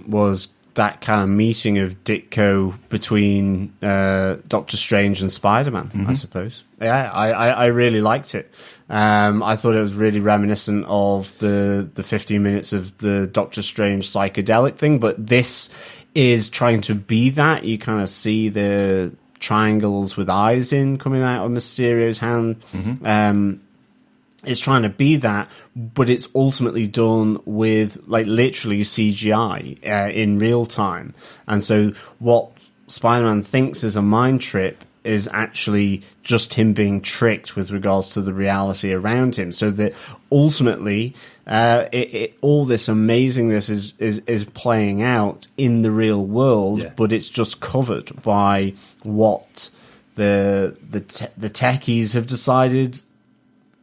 was that kind of meeting of Ditko between Doctor Strange and Spider-Man, I suppose. Yeah, I really liked it. I thought it was really reminiscent of the 15 minutes of the Doctor Strange psychedelic thing, but this is trying to be that. You kind of see the triangles with eyes in coming out of Mysterio's hand. It's trying to be that, but it's ultimately done with, like, literally CGI in real time. And so what Spider-Man thinks is a mind trip is actually just him being tricked with regards to the reality around him. So that ultimately, all this amazingness is playing out in the real world, but it's just covered by what the techies have decided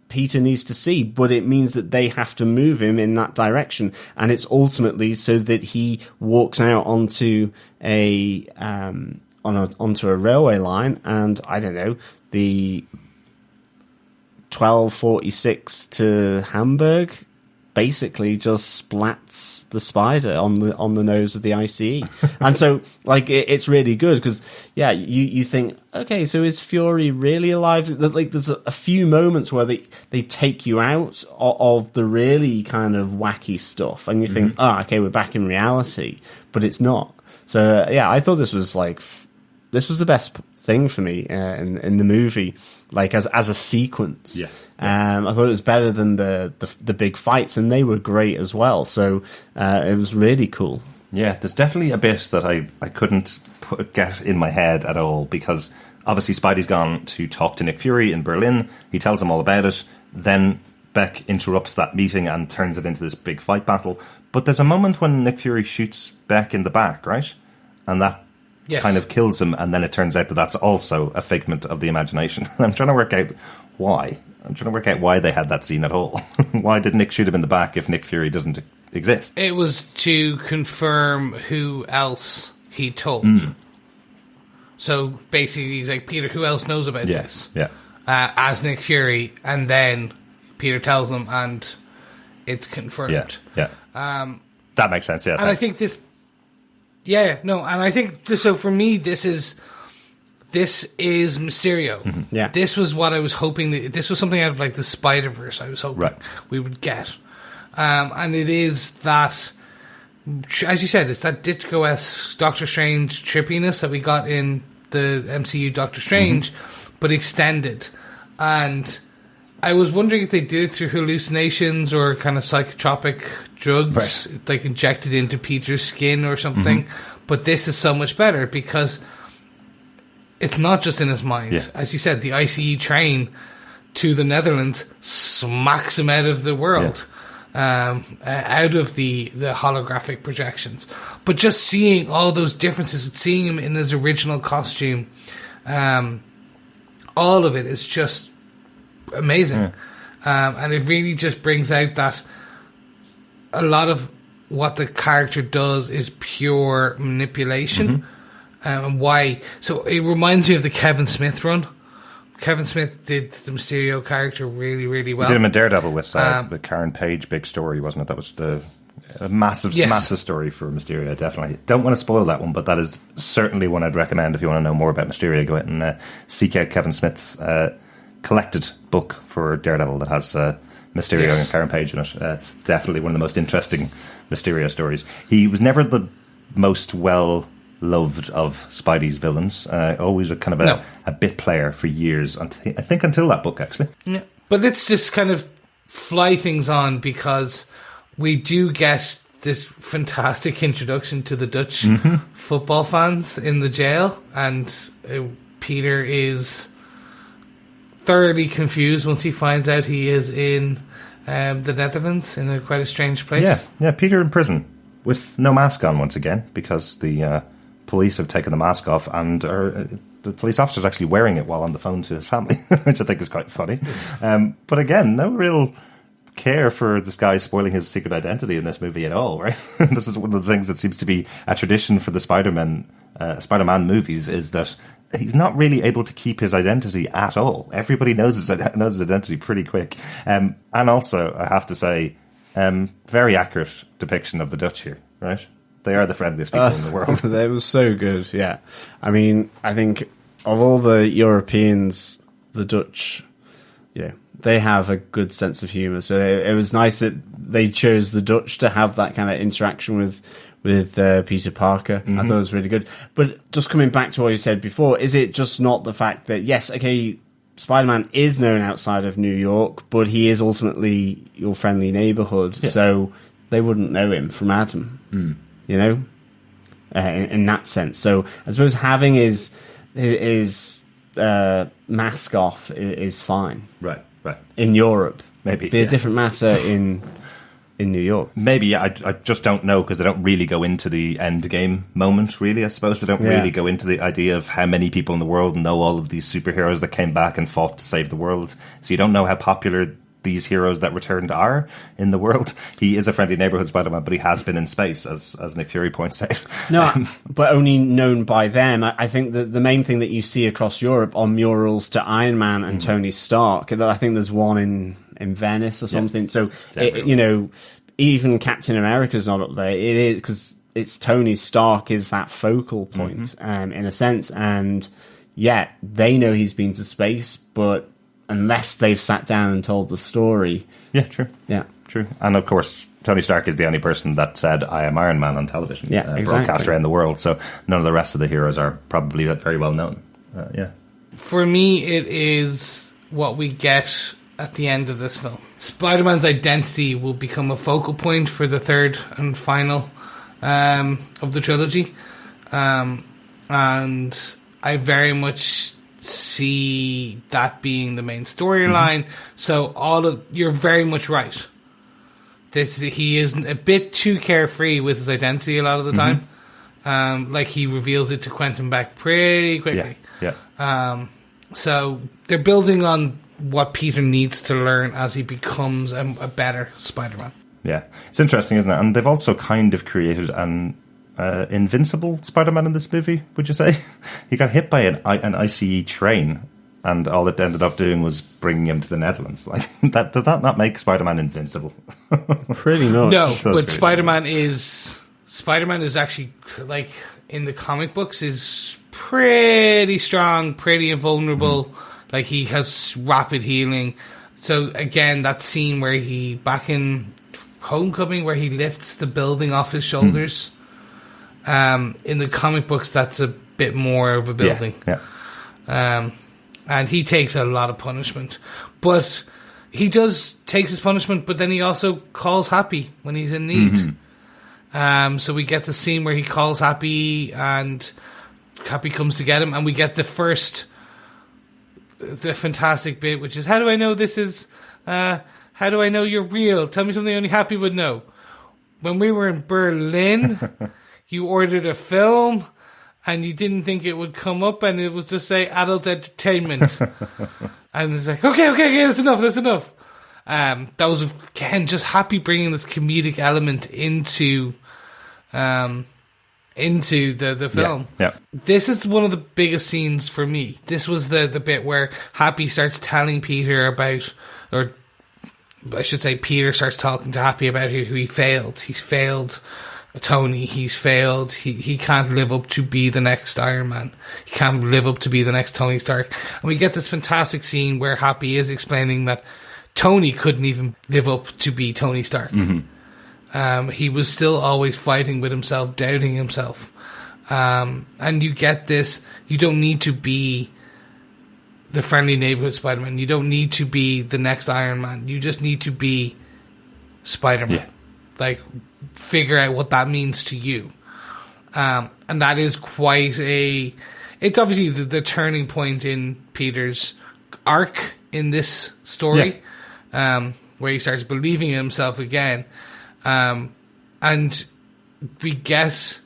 Peter needs to see, but it means that they have to move him in that direction, and it's ultimately so that he walks out onto a onto a railway line, and I don't know, the 1246 to Hamburg basically just splats the spider on the nose of the ICE. And so, like, it's really good because, yeah, you think, okay, so is Fury really alive? Like, there's a few moments where they take you out of the really kind of wacky stuff, and you think, oh, okay, we're back in reality, but it's not. So, yeah, I thought this was the best thing for me in the movie, like as a sequence. Yeah. I thought it was better than the big fights, and they were great as well. So it was really cool. Yeah, there's definitely a bit that I couldn't get in my head at all, because obviously Spidey's gone to talk to Nick Fury in Berlin. He tells him all about it. Then Beck interrupts that meeting and turns it into this big fight battle. But there's a moment when Nick Fury shoots Beck in the back, right? And that kind of kills him, and then it turns out that that's also a figment of the imagination. I'm trying to work out why. I'm trying to work out why they had that scene at all. Why did Nick shoot him in the back if Nick Fury doesn't exist? It was to confirm who else he told. So basically, he's like, Peter, who else knows about this? Yeah. As Nick Fury, and then Peter tells him, and it's confirmed. Yeah. That makes sense, yeah. And I think this... Yeah, no, and I think... So for me, this is Mysterio. Yeah. This was what I was hoping... This was something out of, like, the Spider-Verse I was hoping we would get. And it is that... As you said, it's that Ditko-esque Doctor Strange trippiness that we got in the MCU Doctor Strange, but extended. And I was wondering if they do it through hallucinations or kind of psychotropic drugs, like injected into Peter's skin or something. But this is so much better because it's not just in his mind. Yeah. As you said, the ICE train to the Netherlands smacks him out of the world. Out of the holographic projections. But just seeing all those differences, seeing him in his original costume, all of it is just amazing. And it really just brings out that a lot of what the character does is pure manipulation. And why... So it reminds me of the Kevin Smith run. Kevin Smith did the Mysterio character really, really well. He did him in Daredevil with the Karen Page big story, wasn't it? That was a massive story for Mysterio, definitely. Don't want to spoil that one, but that is certainly one I'd recommend if you want to know more about Mysterio. Go out and seek out Kevin Smith's collected book for Daredevil that has Mysterio and Karen Page in it. It's definitely one of the most interesting Mysterio stories. He was never the most well-loved of Spidey's villains. Always a kind of a bit player for years, I think until that book, actually. Yeah. But let's just kind of fly things on, because we do get this fantastic introduction to the Dutch football fans in the jail, and Peter is thoroughly confused once he finds out he is in the Netherlands, in quite a strange place. Yeah, Peter in prison with no mask on once again, because the police have taken the mask off, and the police officer's actually wearing it while on the phone to his family, which I think is quite funny. But again, no real care for this guy spoiling his secret identity in this movie at all, right? This is one of the things that seems to be a tradition for the Spider-Man movies, is that he's not really able to keep his identity at all. Everybody knows his identity pretty quick. And also, I have to say, very accurate depiction of the Dutch here, right? They are the friendliest people in the world. They were so good, yeah. I mean, I think of all the Europeans, the Dutch, they have a good sense of humour. So it was nice that they chose the Dutch to have that kind of interaction with Peter Parker. I thought it was really good. But just coming back to what you said before, is it just not the fact that, yes, okay, Spider-Man is known outside of New York, but he is ultimately your friendly neighbourhood, so they wouldn't know him from Adam, you know, in that sense. So I suppose having his mask off is fine. Right. In Europe. Maybe. Be a different matter in New York. Maybe, I just don't know, because they don't really go into the Endgame moment, really, I suppose. They don't really go into the idea of how many people in the world know all of these superheroes that came back and fought to save the world. So you don't know how popular these heroes that returned are in the world. He is a friendly neighborhood Spider-Man, but he has been in space, as Nick Fury points out. No, but only known by them. I think that the main thing that you see across Europe are murals to Iron Man and Tony Stark. I think there's one in Venice or something. So, even Captain America's not up there. It is because it's Tony Stark is that focal point, in a sense. And yeah, they know he's been to space, but unless they've sat down and told the story. Yeah, true. Yeah. True. And of course, Tony Stark is the only person that said, I am Iron Man on television. Yeah, exactly. Broadcast around the world. So none of the rest of the heroes are probably that very well known. Yeah. For me, it is what we get at the end of this film. Spider-Man's identity will become a focal point for the third and final of the trilogy. And I very much see that being the main storyline. So you're very much right. He is a bit too carefree with his identity a lot of the time. Like he reveals it to Quentin Beck pretty quickly. Yeah. So they're building on what Peter needs to learn as he becomes a better Spider-Man. Yeah. It's interesting, isn't it? And they've also kind of created an invincible Spider-Man in this movie, would you say? He got hit by an ICE train, and all it ended up doing was bringing him to the Netherlands. Like does that not make Spider-Man invincible? Pretty much. No, but Spider-Man is actually, like, in the comic books, is pretty strong, pretty invulnerable. Like, he has rapid healing. So, again, that scene where back in Homecoming, where he lifts the building off his shoulders, in the comic books, that's a bit more of a building. Yeah. And he takes a lot of punishment. But he takes his punishment, but then he also calls Happy when he's in need. So we get the scene where he calls Happy, and Happy comes to get him, and we get the fantastic bit, which is, how do I know this is, how do I know you're real? Tell me something only Happy would know. When we were in Berlin, you ordered a film, and you didn't think it would come up, and it was to say adult entertainment. And it's like, okay, that's enough. That was, again, just Happy bringing this comedic element into the film. Yeah. This is one of the biggest scenes for me. This was the bit where Happy starts telling Peter about, or I should say Peter starts talking to Happy about who he failed. He's failed Tony. He's failed. He can't live up to be the next Iron Man. He can't live up to be the next Tony Stark. And we get this fantastic scene where Happy is explaining that Tony couldn't even live up to be Tony Stark. He was still always fighting with himself, doubting himself. And you get this, you don't need to be the friendly neighborhood Spider-Man. You don't need to be the next Iron Man. You just need to be Spider-Man. Yeah. Like, figure out what that means to you. And that is quite it's obviously the turning point in Peter's arc in this story, where he starts believing in himself again. And we get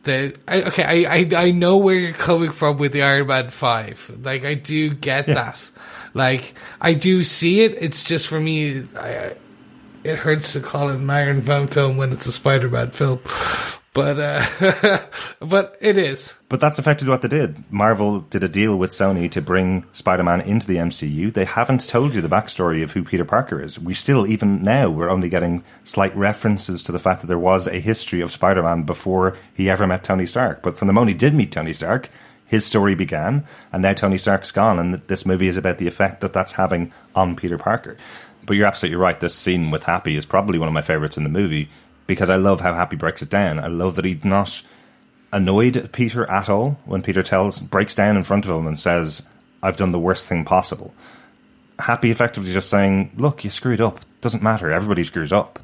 I know where you're coming from with the Iron Man 5. Like, I do get that. Like, I do see it. It's just, for me, it hurts to call it an Iron Man film when it's a Spider-Man film. But it is. But that's effectively what they did. Marvel did a deal with Sony to bring Spider-Man into the MCU. They haven't told you the backstory of who Peter Parker is. We still, even now, we're only getting slight references to the fact that there was a history of Spider-Man before he ever met Tony Stark. But from the moment he did meet Tony Stark, his story began, and now Tony Stark's gone, and this movie is about the effect that that's having on Peter Parker. But you're absolutely right. This scene with Happy is probably one of my favorites in the movie, because I love how Happy breaks it down. I love that he's not annoyed at Peter at all when Peter breaks down in front of him and says, I've done the worst thing possible. Happy effectively just saying, look, you screwed up. Doesn't matter. Everybody screws up.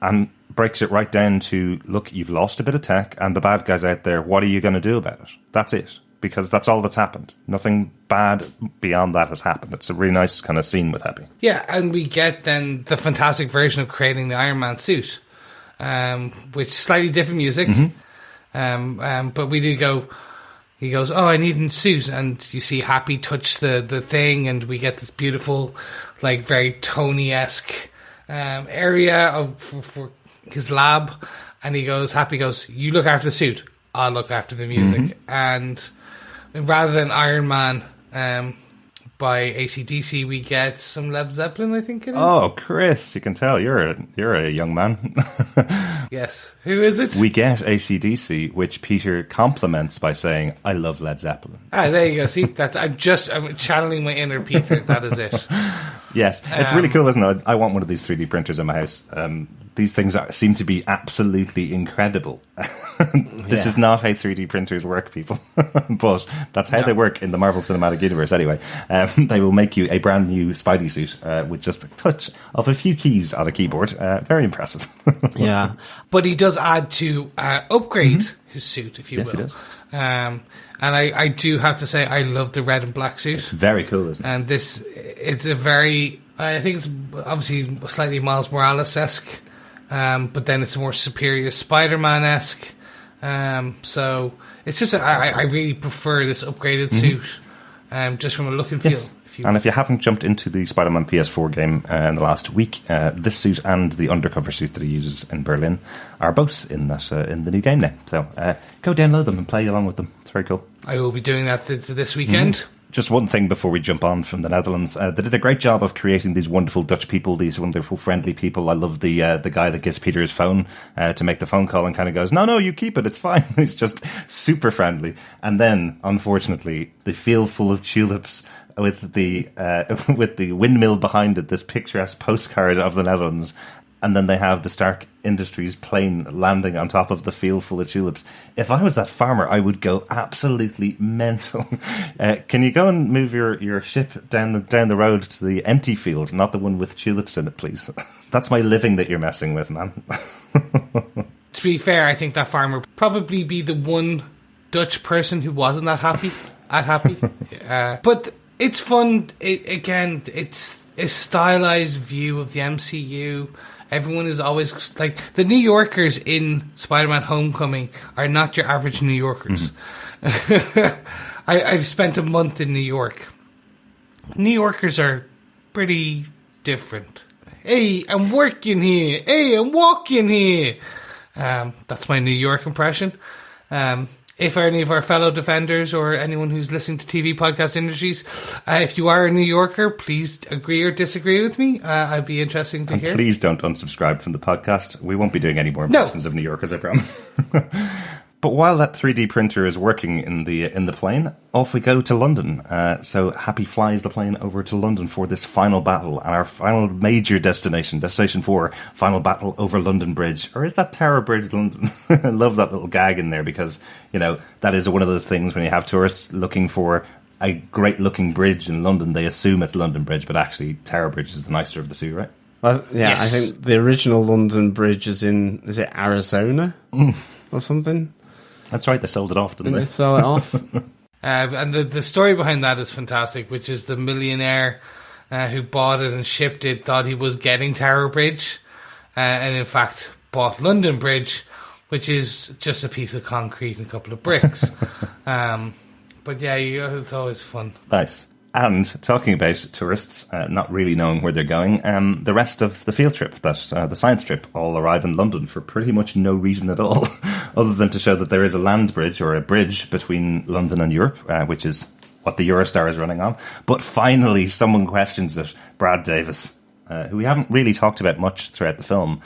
And breaks it right down to, look, you've lost a bit of tech and the bad guys out there. What are you going to do about it? That's it. Because that's all that's happened. Nothing bad beyond that has happened. It's a really nice kind of scene with Happy. Yeah, and we get then the fantastic version of creating the Iron Man suit. Which slightly different music, but we do go, he goes, "Oh, I need a suit," and you see Happy touch the thing, and we get this beautiful, like very Tony-esque area for his lab. And Happy goes, "You look after the suit, I'll look after the music." And rather than Iron Man by AC/DC, we get some Led Zeppelin, I think it is. Oh, Chris, you can tell you're a young man. Yes. Who is it? We get AC/DC, which Peter compliments by saying, "I love Led Zeppelin." Ah, there you go. See, I'm channeling my inner Peter. That is it. Yes, it's really cool, isn't it? I want one of these 3D printers in my house. These things seem to be absolutely incredible. This is not how 3D printers work, people. But that's how they work in the Marvel Cinematic Universe anyway. They will make you a brand new Spidey suit with just a touch of a few keys on a keyboard. Very impressive. Yeah. But he does add to upgrade his suit, if you will. He does. And I do have to say, I love the red and black suit. It's very cool, isn't it? And it's a very, I think it's obviously slightly Miles Morales-esque, but then it's a more superior Spider-Man-esque. So it's just, I really prefer this upgraded suit, just from a look and feel. Yes. And if you haven't jumped into the Spider-Man PS4 game in the last week, this suit and the undercover suit that he uses in Berlin are both in the new game now. So go download them and play along with them. It's very cool. I will be doing that this weekend. Just one thing before we jump on from the Netherlands. They did a great job of creating these wonderful Dutch people, these wonderful friendly people. I love the guy that gives Peter his phone to make the phone call and kind of goes, no, you keep it, it's fine. He's just super friendly. And then, unfortunately, the field full of tulips with the windmill behind it, this picturesque postcard of the Netherlands. And then they have the Stark Industries plane landing on top of the field full of tulips. If I was that farmer, I would go absolutely mental. Can you go and move your ship down the road to the empty field, not the one with tulips in it, please? That's my living that you're messing with, man. To be fair, I think that farmer would probably be the one Dutch person who wasn't that happy. But it's fun. It's a stylized view of the MCU. Everyone is always like, the New Yorkers in Spider-Man Homecoming are not your average New Yorkers. I've spent a month in New York. New Yorkers are pretty different. Hey, I'm working here. Hey, I'm walking here. That's my New York impression. If any of our fellow defenders or anyone who's listening to TV podcast industries, if you are a New Yorker, please agree or disagree with me. I'd be interesting to hear. Please don't unsubscribe from the podcast. We won't be doing any more impressions of New Yorkers, I promise. But while that 3D printer is working in the plane, off we go to London. So Happy flies the plane over to London for this final battle, and our final major Destination 4, final battle over London Bridge. Or is that Tower Bridge London? I love that little gag in there because, that is one of those things when you have tourists looking for a great-looking bridge in London, they assume it's London Bridge, but actually Tower Bridge is the nicer of the two, right? Well, yeah, Yes. I think the original London Bridge is is it Arizona or something? That's right, they sold it off, didn't they? They sell it off. And the story behind that is fantastic, which is the millionaire who bought it and shipped it thought he was getting Tower Bridge, and in fact bought London Bridge, which is just a piece of concrete and a couple of bricks. But yeah, it's always fun. Nice. And talking about tourists not really knowing where they're going, the rest of the field trip, the science trip, all arrive in London for pretty much no reason at all, other than to show that there is a land bridge or a bridge between London and Europe, which is what the Eurostar is running on. But finally, someone questions it, Brad Davis, who we haven't really talked about much throughout the film.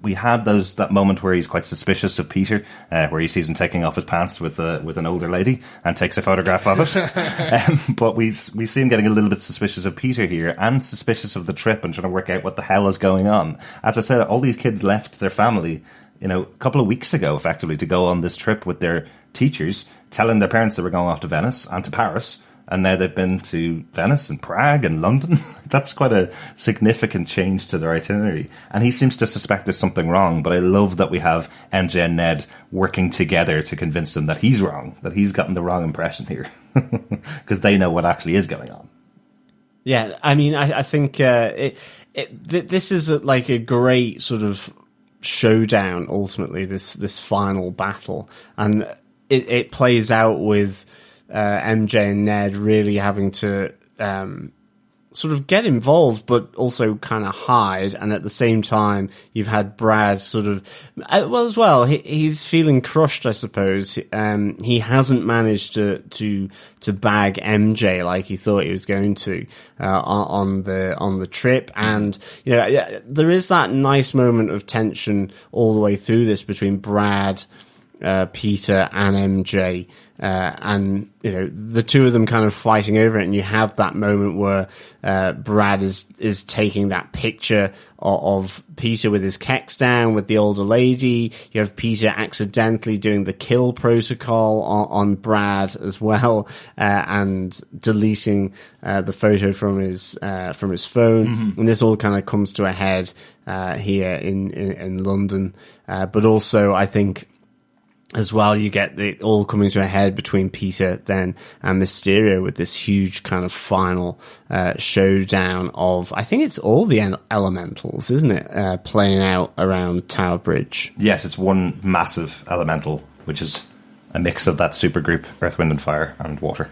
We had that moment where he's quite suspicious of Peter, where he sees him taking off his pants with an older lady and takes a photograph of it. But we see him getting a little bit suspicious of Peter here and suspicious of the trip and trying to work out what the hell is going on. As I said, all these kids left their family, a couple of weeks ago, effectively, to go on this trip with their teachers, telling their parents they were going off to Venice and to Paris. And now they've been to Venice and Prague and London. That's quite a significant change to their itinerary. And he seems to suspect there's something wrong. But I love that we have MJ and Ned working together to convince him that he's wrong, that he's gotten the wrong impression here. Because they know what actually is going on. Yeah, I mean, I think this is like a great sort of showdown, ultimately, this final battle. And it plays out with MJ and Ned really having to sort of get involved, but also kind of hide. And at the same time, you've had Brad sort of, well, as well, he's feeling crushed, I suppose. He hasn't managed to bag MJ like he thought he was going to, on the trip. And, you know, there is that nice moment of tension all the way through this between Brad, Peter and MJ, and you know the two of them kind of fighting over it, and you have that moment where Brad is taking that picture of Peter with his kecks down with the older lady. You have Peter accidentally doing the kill protocol on Brad as well, and deleting the photo from his phone, and this all kind of comes to a head here in London, but also I think as well, you get it all coming to a head between Peter then and Mysterio with this huge kind of final showdown of, I think it's all the elementals, isn't it? Playing out around Tower Bridge. Yes, it's one massive elemental, which is a mix of that supergroup, Earth, Wind and Fire, and Water.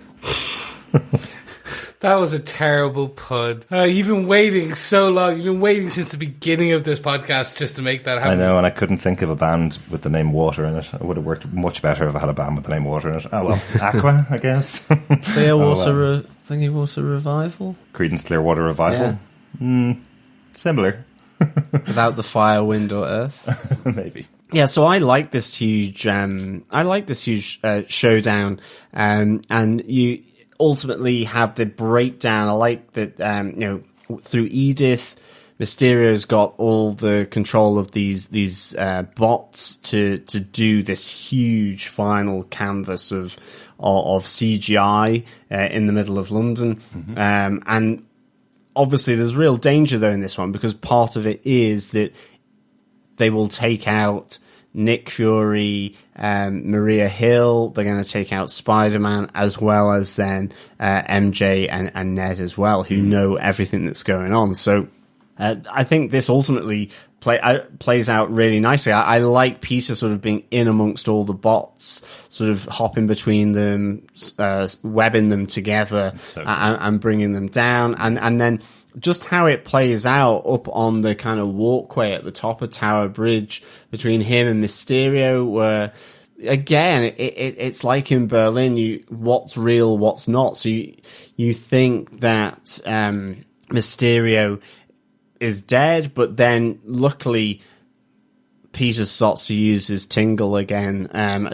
That was a terrible pun. You've been waiting so long. You've been waiting since the beginning of this podcast just to make that happen. I know, and I couldn't think of a band with the name Water in it. It would have worked much better if I had a band with the name Water in it. Oh, well, Aqua, I guess. Clearwater, Thingy Water Revival? Creedence Clearwater Revival? Yeah. Similar. Without the fire, wind, or earth? Maybe. Yeah, so I like this huge, showdown, and you ultimately have the breakdown. I like that, you know, through Edith, Mysterio's got all the control of these bots to do this huge final canvas of CGI in the middle of London, and obviously there's real danger though in this one, because part of it is that they will take out Nick Fury, Maria Hill. They're going to take out Spider-Man, as well as then MJ and Ned as well, who know everything that's going on. So I think this ultimately plays out really nicely. I like Peter sort of being in amongst all the bots, sort of hopping between them, webbing them together, and bringing them down. And then just how it plays out up on the kind of walkway at the top of Tower Bridge between him and Mysterio, where again it's like in Berlin, what's real, what's not. So you think that Mysterio is dead, but then luckily Peter starts to use his tingle again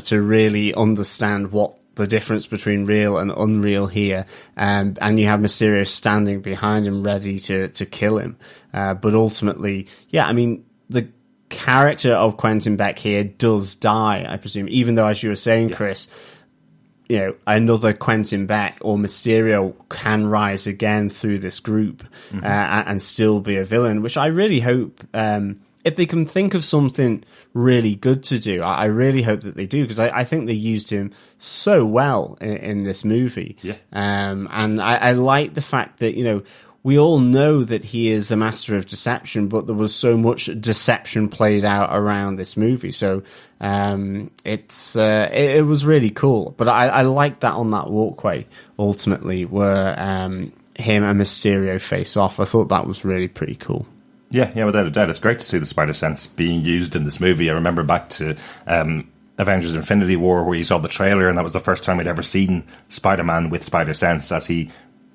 to really understand what the difference between real and unreal here, and you have Mysterio standing behind him ready to kill him, but ultimately, yeah, I mean, the character of Quentin Beck here does die, I presume, even though, as you were saying, Chris, you know, another Quentin Beck or Mysterio can rise again through this group, and still be a villain, which I really hope, if they can think of something really good to do, I really hope that they do, because I think they used him so well in this movie. Yeah. And I like the fact that, you know, we all know that he is a master of deception, but there was so much deception played out around this movie. So it was really cool. But I like that on that walkway, ultimately, where him and Mysterio face off. I thought that was really pretty cool. Yeah, without a doubt. It's great to see the spider sense being used in this movie. I remember back to Avengers Infinity War, where you saw the trailer, and that was the first time we'd ever seen Spider-Man with spider sense as he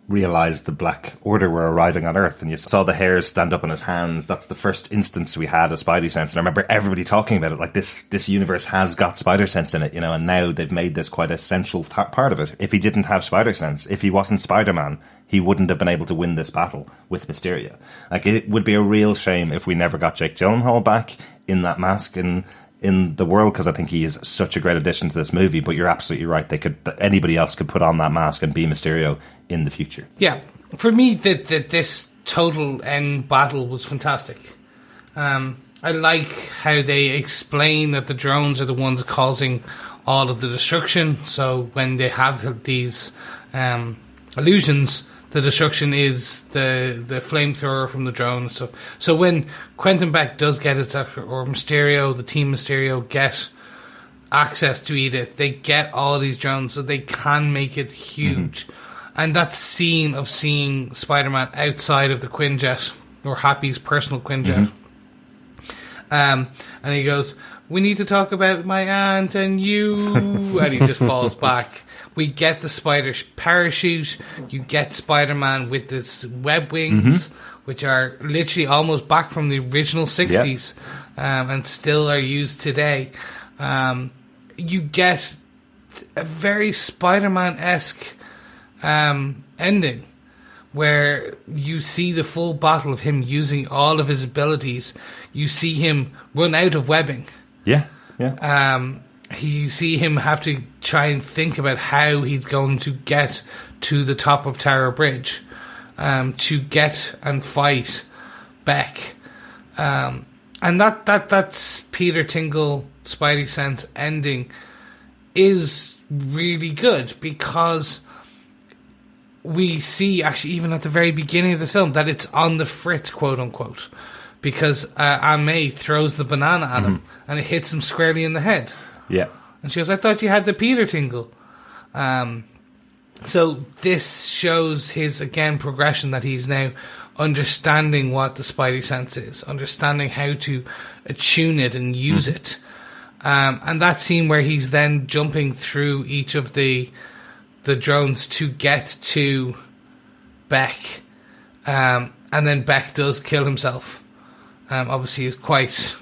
realized the Black Order were arriving on Earth, and you saw the hairs stand up on his hands. That's the first instance we had of Spidey sense, and I remember everybody talking about it, like this universe has got spider sense in it, you know, and now they've made this quite essential part of it. If he didn't have spider sense, if he wasn't Spider-Man, he wouldn't have been able to win this battle with Mysterio. Like, it would be a real shame if we never got Jake Gyllenhaal back in that mask in the world, because I think he is such a great addition to this movie. But you're absolutely right. Anybody else could put on that mask and be Mysterio in the future. Yeah. For me, this total end battle was fantastic. I like how they explain that the drones are the ones causing all of the destruction. So when they have these illusions, the destruction is the flamethrower from the drone. So when Quentin Beck does get it, or Mysterio, the team Mysterio get access to Edith. They get all of these drones, so they can make it huge. And that scene of seeing Spider-Man outside of the Quinjet, or Happy's personal Quinjet, and he goes, "We need to talk about my aunt and you," and he just falls back. We get the spider parachute. You get Spider-Man with this web wings, which are literally almost back from the original 60s, and still are used today. You get a very Spider-Man-esque ending, where you see the full battle of him using all of his abilities. You see him run out of webbing. Yeah. You see him have to try and think about how he's going to get to the top of Tower Bridge, to get and fight Beck. And that's Peter Tingle Spidey Sense ending is really good, because we see, actually, even at the very beginning of the film, that it's on the fritz, quote unquote, because Aunt May throws the banana at him and it hits him squarely in the head. Yeah. And she goes, "I thought you had the Peter Tingle." So this shows his, again, progression, that he's now understanding what the Spidey Sense is, understanding how to attune it and use it. And that scene where he's then jumping through each of the drones to get to Beck, and then Beck does kill himself, obviously is quite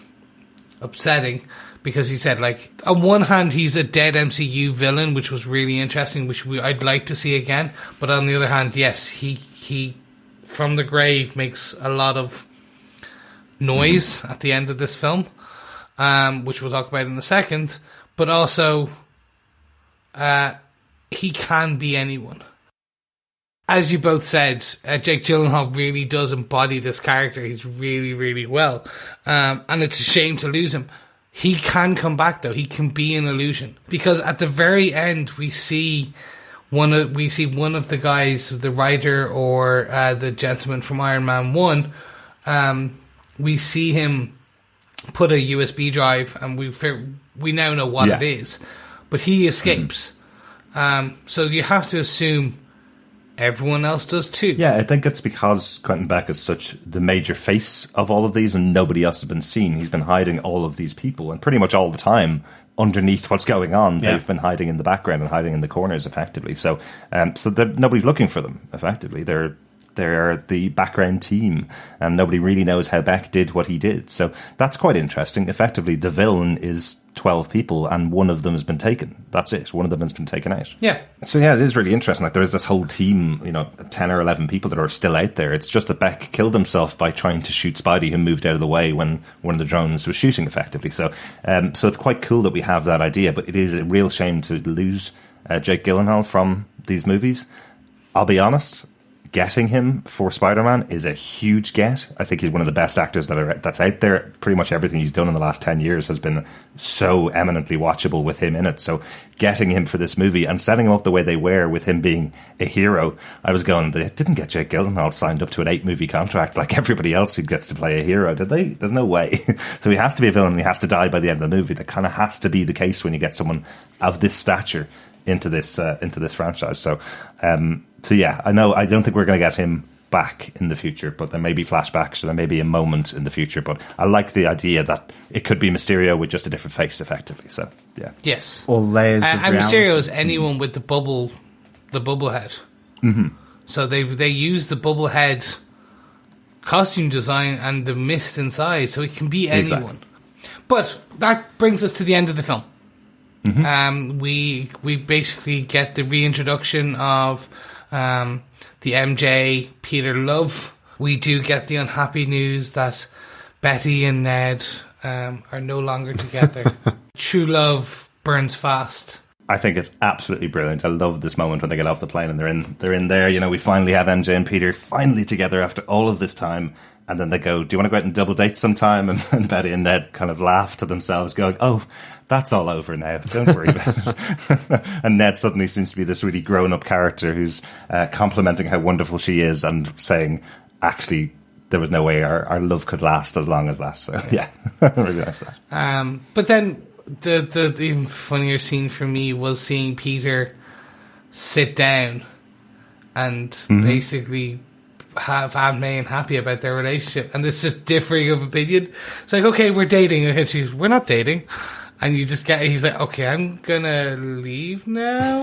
upsetting, because he said, like, on one hand he's a dead MCU villain, which was really interesting, which I'd like to see again, but on the other hand, yes, he from the grave makes a lot of noise at the end of this film, which we'll talk about in a second, but also he can be anyone. As you both said, Jake Gyllenhaal really does embody this character. He's really, really well. And it's a shame to lose him. He can come back, though. He can be an illusion. Because at the very end, we see one of the guys, the writer or the gentleman from Iron Man 1, we see him put a USB drive, and we now know what it is. But he escapes. So you have to assume everyone else does too. Yeah, I think it's because Quentin Beck is such the major face of all of these, and nobody else has been seen. He's been hiding all of these people, and pretty much all the time underneath what's going on, they've been hiding in the background and hiding in the corners, effectively. So nobody's looking for them, effectively. They're the background team, and nobody really knows how Beck did what he did. So that's quite interesting. Effectively, the villain is 12 people, and one of them has been taken. That's it. One of them has been taken out. Yeah. So yeah, it is really interesting. Like, there is this whole team, 10 or 11 people that are still out there. It's just that Beck killed himself by trying to shoot Spidey, who moved out of the way when one of the drones was shooting, effectively. So it's quite cool that we have that idea, but it is a real shame to lose Jake Gyllenhaal from these movies. I'll be honest, getting him for Spider-Man is a huge get. I think he's one of the best actors that's out there. Pretty much everything he's done in the last 10 years has been so eminently watchable with him in it. So getting him for this movie and setting him up the way they were, with him being a hero, I was going, they didn't get Jake Gyllenhaal signed up to an 8-movie contract like everybody else who gets to play a hero, did they? There's no way. So he has to be a villain, and he has to die by the end of the movie. That kind of has to be the case when you get someone of this stature into this franchise. So yeah, I don't think we're going to get him back in the future, but there may be flashbacks, or there may be a moment in the future. But I like the idea that it could be Mysterio with just a different face, effectively. So yeah, yes, or layers. And Mysterio is anyone with the bubble head. So they use the bubble head costume design and the mist inside, so it can be anyone. Exactly. But that brings us to the end of the film. We basically get the reintroduction of the MJ Peter love. We do get the unhappy news that Betty and Ned are no longer together. True love burns fast. I think it's absolutely brilliant. I love this moment when they get off the plane and they're in there. We finally have MJ and Peter finally together after all of this time. And then they go, "Do you want to go out and double date sometime?" And Betty and Ned kind of laugh to themselves, going, "Oh, that's all over now. Don't worry about it." And Ned suddenly seems to be this really grown-up character who's complimenting how wonderful she is and saying, actually, there was no way our love could last as long as that. So, yeah, really nice that. But then the even funnier scene for me was seeing Peter sit down and basically have Aunt May and happy about their relationship, and it's just differing of opinion. It's like, okay, we're dating, and we're not dating, and you just get, he's like, okay, I'm gonna leave now.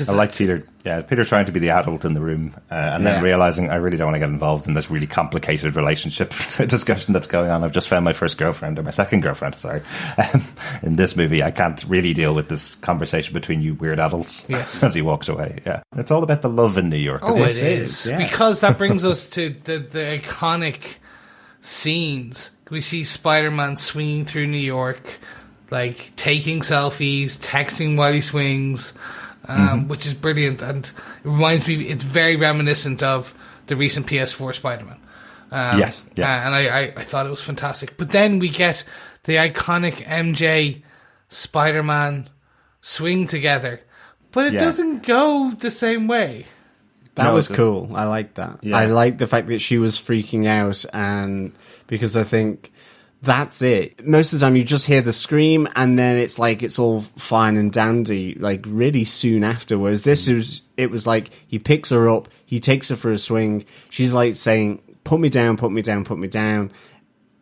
I like Peter. Yeah, Peter trying to be the adult in the room, and then realizing I really don't want to get involved in this really complicated relationship discussion that's going on. I've just found my first girlfriend, or my second girlfriend, sorry, in this movie. I can't really deal with this conversation between you weird adults. Yes. As he walks away. Yeah, it's all about the love in New York. Oh, it is. Yeah. Because that brings us to the iconic scenes. We see Spider-Man swinging through New York, like taking selfies, texting while he swings. Which is brilliant, and it reminds me, it's very reminiscent of the recent PS4 Spider-Man. Yes, yeah. And I thought it was fantastic. But then we get the iconic MJ Spider-Man swing together, but it doesn't go the same way. That was cool. I like that. Yeah. I like the fact that she was freaking out, and because I think that's it. Most of the time you just hear the scream and then it's like it's all fine and dandy, like really soon after. Whereas it was like he picks her up, he takes her for a swing, she's like saying, put me down, put me down, put me down.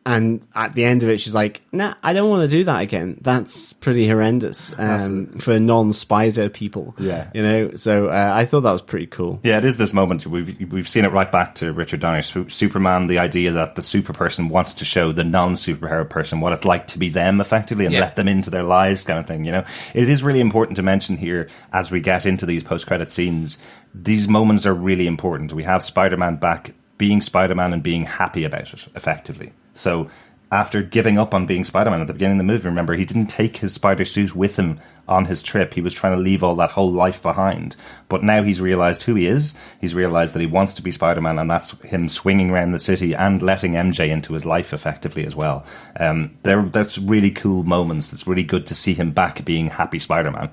And at the end of it, she's like, nah, I don't want to do that again. That's pretty horrendous for non-spider people. Yeah. You know, so I thought that was pretty cool. Yeah, it is this moment. We've seen it right back to Richard Donner's Superman, the idea that the super person wants to show the non-superhero person what it's like to be them, effectively, and let them into their lives kind of thing, you know. It is really important to mention here, as we get into these post-credit scenes, these moments are really important. We have Spider-Man back being Spider-Man and being happy about it, effectively. So after giving up on being Spider-Man at the beginning of the movie, remember, he didn't take his spider suit with him on his trip. He was trying to leave all that whole life behind. But now he's realized who he is. He's realized that he wants to be Spider-Man, and that's him swinging around the city and letting MJ into his life effectively as well. That's really cool moments. It's really good to see him back being happy Spider-Man.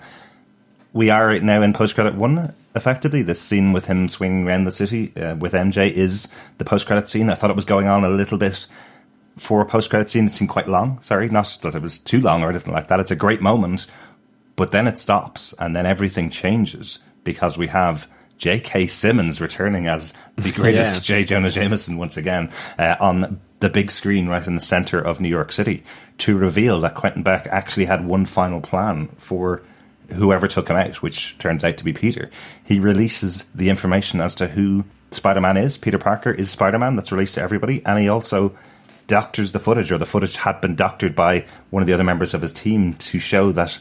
We are now in post-credit 1, effectively. This scene with him swinging around the city with MJ is the post-credit scene. I thought it was going on a little bit for a post-credit scene. It seemed quite long. Sorry, not that it was too long or anything like that. It's a great moment, but then it stops, and then everything changes because we have J.K. Simmons returning as the greatest J. Jonah Jameson once again on the big screen right in the center of New York City to reveal that Quentin Beck actually had one final plan for whoever took him out, which turns out to be Peter. He releases the information as to who Spider-Man is. Peter Parker is Spider-Man. That's released to everybody, and he also doctors the footage, or the footage had been doctored by one of the other members of his team to show that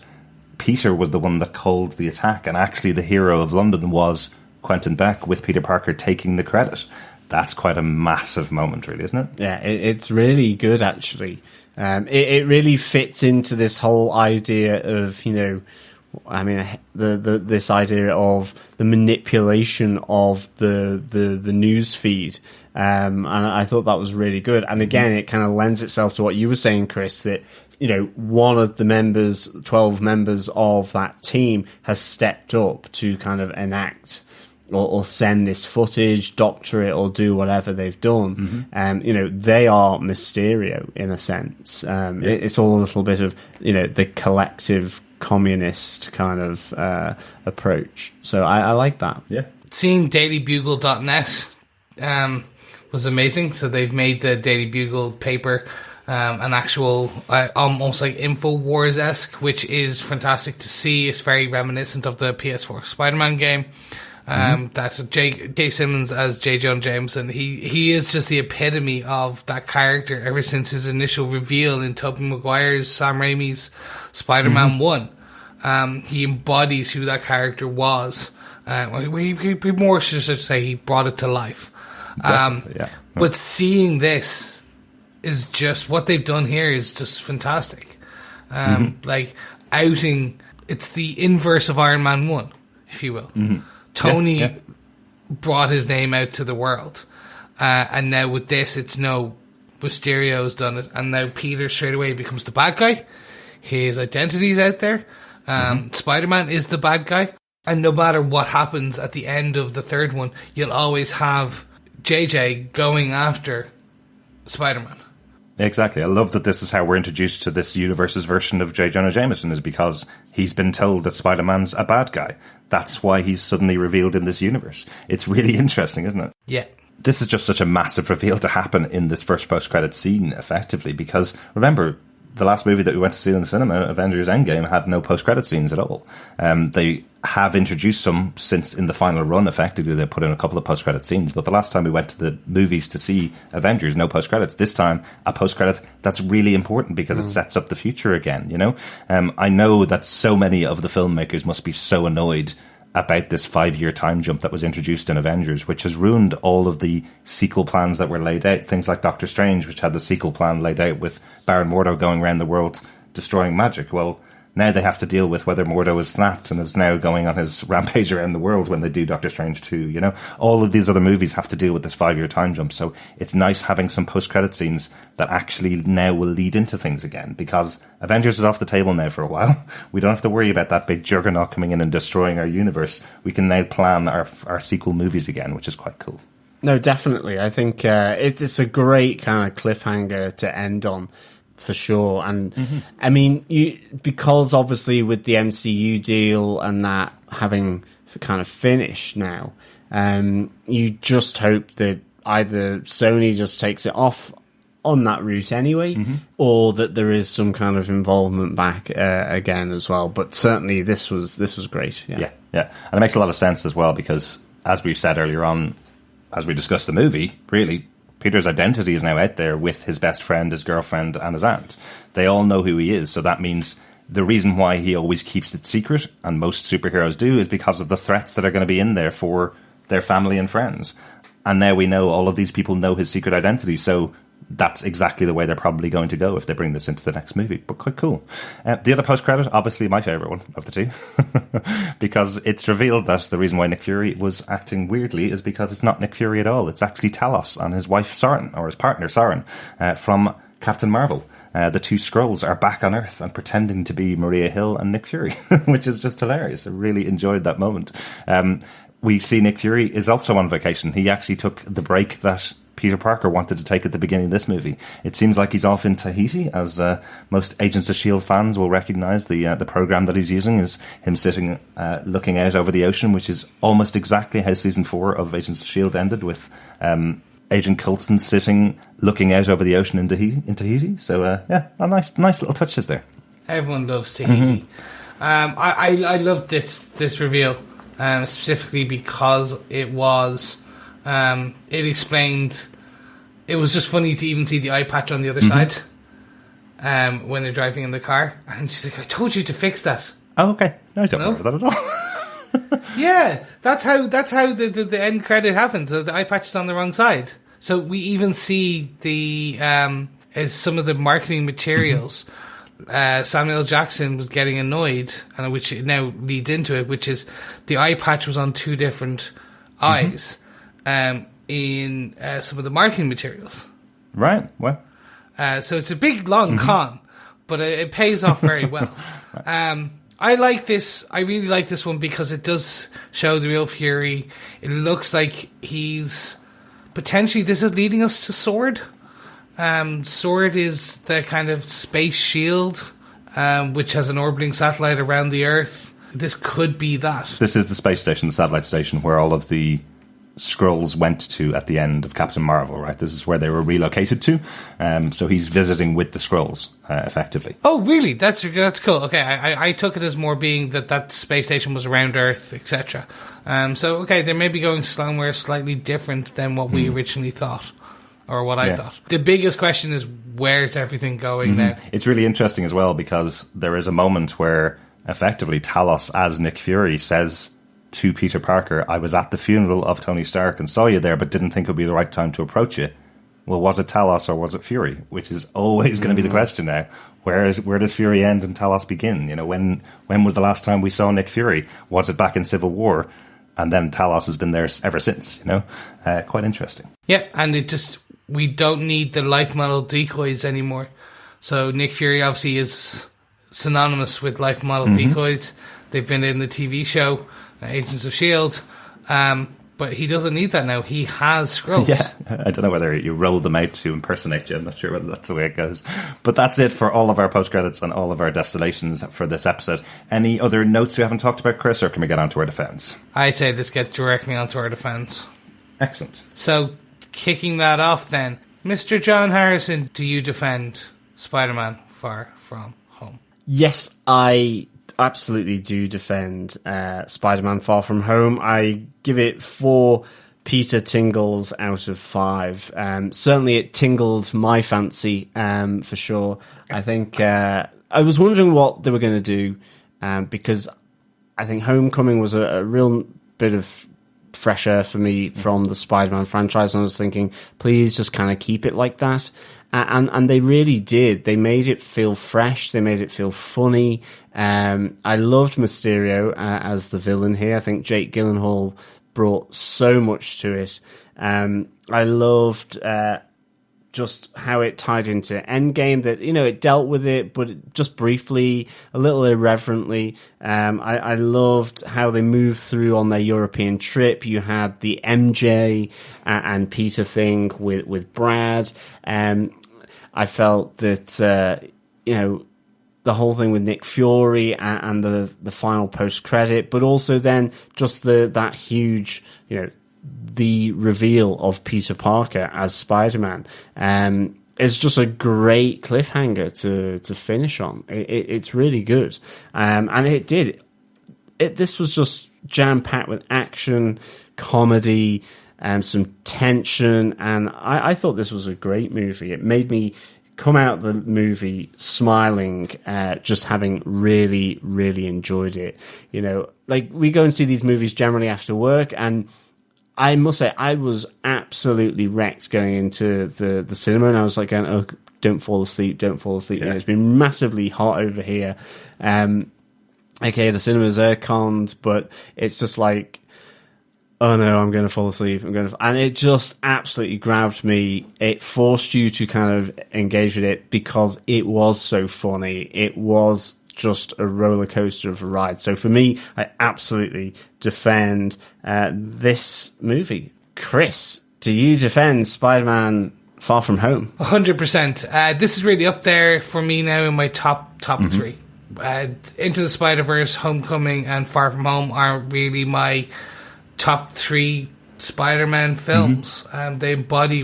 Peter was the one that called the attack, and actually the hero of London was Quentin Beck, with Peter Parker taking the credit. That's quite a massive moment, really, isn't it? Yeah, it's really good, actually. It really fits into this whole idea of, you know, I mean, this idea of the manipulation of the news feed. And I thought that was really good. And again, it kind of lends itself to what you were saying, Chris, that, you know, one of the members, 12 members of that team has stepped up to kind of enact or send this footage, doctor it, or do whatever they've done. You know, they are Mysterio in a sense. It's all a little bit of, you know, the collective communist kind of approach. So I like that. Yeah. Seeing dailybugle.net was amazing. So they've made the Daily Bugle paper an actual almost like InfoWars-esque, which is fantastic to see. It's very reminiscent of the PS4 Spider-Man game. That J. Simmons as J. Jonah Jameson, he is just the epitome of that character ever since his initial reveal in Tobey Maguire's Sam Raimi's Spider-Man 1. He embodies who that character was. We more should say he brought it to life. But seeing this is just, what they've done here is just fantastic. Like outing, it's the inverse of Iron Man 1, if you will. Tony brought his name out to the world. And now with this, it's no, Mysterio's done it. And now Peter straight away becomes the bad guy. His identity's out there. Spider-Man is the bad guy. And no matter what happens at the end of the third one, you'll always have JJ going after Spider-Man. Exactly. I love that this is how we're introduced to this universe's version of J. Jonah Jameson, is because he's been told that Spider-Man's a bad guy. That's why he's suddenly revealed in this universe. It's really interesting, isn't it? Yeah. This is just such a massive reveal to happen in this first post-credit scene, effectively, because remember, the last movie that we went to see in the cinema, Avengers Endgame, had no post-credit scenes at all. They have introduced some since in the final run, effectively. They put in a couple of post-credit scenes. But the last time we went to the movies to see Avengers, no post-credits. This time, a post-credit that's really important because it sets up the future again, you know? I know that so many of the filmmakers must be so annoyed about this 5-year time jump that was introduced in Avengers, which has ruined all of the sequel plans that were laid out. Things like Doctor Strange, which had the sequel plan laid out with Baron Mordo going around the world destroying magic. Well, now they have to deal with whether Mordo is snapped and is now going on his rampage around the world when they do Doctor Strange 2, you know? All of these other movies have to deal with this 5-year time jump, so it's nice having some post-credit scenes that actually now will lead into things again, because Avengers is off the table now for a while. We don't have to worry about that big juggernaut coming in and destroying our universe. We can now plan our sequel movies again, which is quite cool. No, definitely. I think it's a great kind of cliffhanger to end on. For sure. And I mean, because obviously with the MCU deal and that having kind of finished now, you just hope that either Sony just takes it off on that route anyway, or that there is some kind of involvement back again as well. But certainly this was great. Yeah. And it makes a lot of sense as well, because as we've said earlier on, as we discussed the movie, really, Peter's identity is now out there with his best friend, his girlfriend, and his aunt. They all know who he is, so that means the reason why he always keeps it secret, and most superheroes do, is because of the threats that are going to be in there for their family and friends. And now we know all of these people know his secret identity, so that's exactly the way they're probably going to go if they bring this into the next movie. But quite cool. The other post-credit, obviously my favourite one of the two, because it's revealed that the reason why Nick Fury was acting weirdly is because it's not Nick Fury at all. It's actually Talos and his wife Soren, or his partner Soren, from Captain Marvel. The two Skrulls are back on Earth and pretending to be Maria Hill and Nick Fury, which is just hilarious. I really enjoyed that moment. We see Nick Fury is also on vacation. He actually took the break that Peter Parker wanted to take at the beginning of this movie. It seems like he's off in Tahiti, as most Agents of S.H.I.E.L.D. fans will recognise. The program that he's using is him sitting looking out over the ocean, which is almost exactly how Season 4 of Agents of S.H.I.E.L.D. ended, with Agent Coulson sitting looking out over the ocean in Tahiti. So, nice little touches there. Everyone loves Tahiti. I loved this reveal, specifically because it was... it explained. It was just funny to even see the eye patch on the other side when they're driving in the car, and she's like, "I told you to fix that." Oh, okay. No, I don't remember that at all. Yeah, that's how the end credit happens. The eye patch is on the wrong side, so we even see the as some of the marketing materials. Samuel L. Jackson was getting annoyed, and which now leads into it, which is the eye patch was on two different eyes. In some of the marketing materials. Right, well. So it's a big, long con, but it pays off very well. I like this. I really like this one because it does show the real Fury. It looks like he's... Potentially, this is leading us to Sword. Sword is the kind of space shield, which has an orbiting satellite around the Earth. This could be that. This is the space station, the satellite station, where all of the Skrulls went to at the end of Captain Marvel, right? This is where they were relocated to. So he's visiting with the Skrulls, effectively. Oh, really? That's cool. Okay, I took it as more being that space station was around Earth, etc. So, okay, they may be going somewhere slightly different than what we originally thought, or what I thought. The biggest question is, where's everything going now? It's really interesting as well, because there is a moment where, effectively, Talos, as Nick Fury, says to Peter Parker, "I was at the funeral of Tony Stark and saw you there, but didn't think it would be the right time to approach you." Well, was it Talos or was it Fury? Which is always going to be the question now. Where does Fury end and Talos begin? You know, when was the last time we saw Nick Fury? Was it back in Civil War? And then Talos has been there ever since, you know? Quite interesting. Yeah, and we don't need the life model decoys anymore. So Nick Fury obviously is synonymous with life model decoys. They've been in the TV show Agents of S.H.I.E.L.D. But he doesn't need that now. He has scrolls. Yeah, I don't know whether you roll them out to impersonate you. I'm not sure whether that's the way it goes. But that's it for all of our post-credits and all of our destinations for this episode. Any other notes we haven't talked about, Chris, or can we get on to our defense? I'd say let's get directly onto our defense. Excellent. So, kicking that off then, Mr. John Harrison, do you defend Spider-Man Far From Home? Yes, I absolutely do defend Spider-Man Far From Home. I give it 4 Peter Tingles out of 5. Certainly it tingled my fancy, for sure. I think I was wondering what they were going to do, because I think Homecoming was a real bit of fresh air for me from the Spider-Man franchise, and I was thinking, please just kind of keep it like that. And they really did. They made it feel fresh. They made it feel funny. I loved Mysterio as the villain here. I think Jake Gyllenhaal brought so much to it. I loved just how it tied into Endgame, that, you know, it dealt with it, but just briefly, a little irreverently. I loved how they moved through on their European trip. You had the MJ and Peter thing with Brad. I felt that, you know, the whole thing with Nick Fury and the final post-credit, but also then just that huge, you know, the reveal of Peter Parker as Spider-Man is just a great cliffhanger to finish on. It's really good. And it did. This was just jam-packed with action, comedy, some tension, and I thought this was a great movie. It made me come out the movie smiling, just having really, really enjoyed it. You know, like, we go and see these movies generally after work, and I must say, I was absolutely wrecked going into the cinema, and I was like going, oh, don't fall asleep. Yeah. You know, it's been massively hot over here. Okay, the cinema's air-conned, but it's just like, oh no, I'm going to fall asleep. And it just absolutely grabbed me. It forced you to kind of engage with it because it was so funny. It was just a roller coaster of a ride. So for me, I absolutely defend this movie. Chris, do you defend Spider-Man Far From Home? 100%. This is really up there for me now in my top 3. Into the Spider-Verse, Homecoming, and Far From Home are really my top 3 Spider-Man films. They embody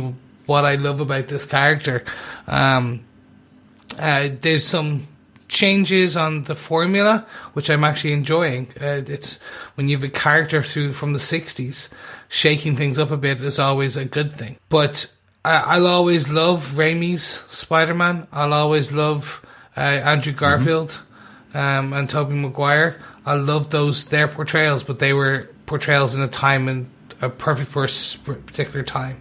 what I love about this character. There's some changes on the formula, which I'm actually enjoying. It's when you have a character from the 60s, shaking things up a bit is always a good thing. But I'll always love Raimi's Spider-Man. I'll always love Andrew Garfield and Tobey Maguire. I love their portrayals, but they were portrayals in a time and perfect for a particular time.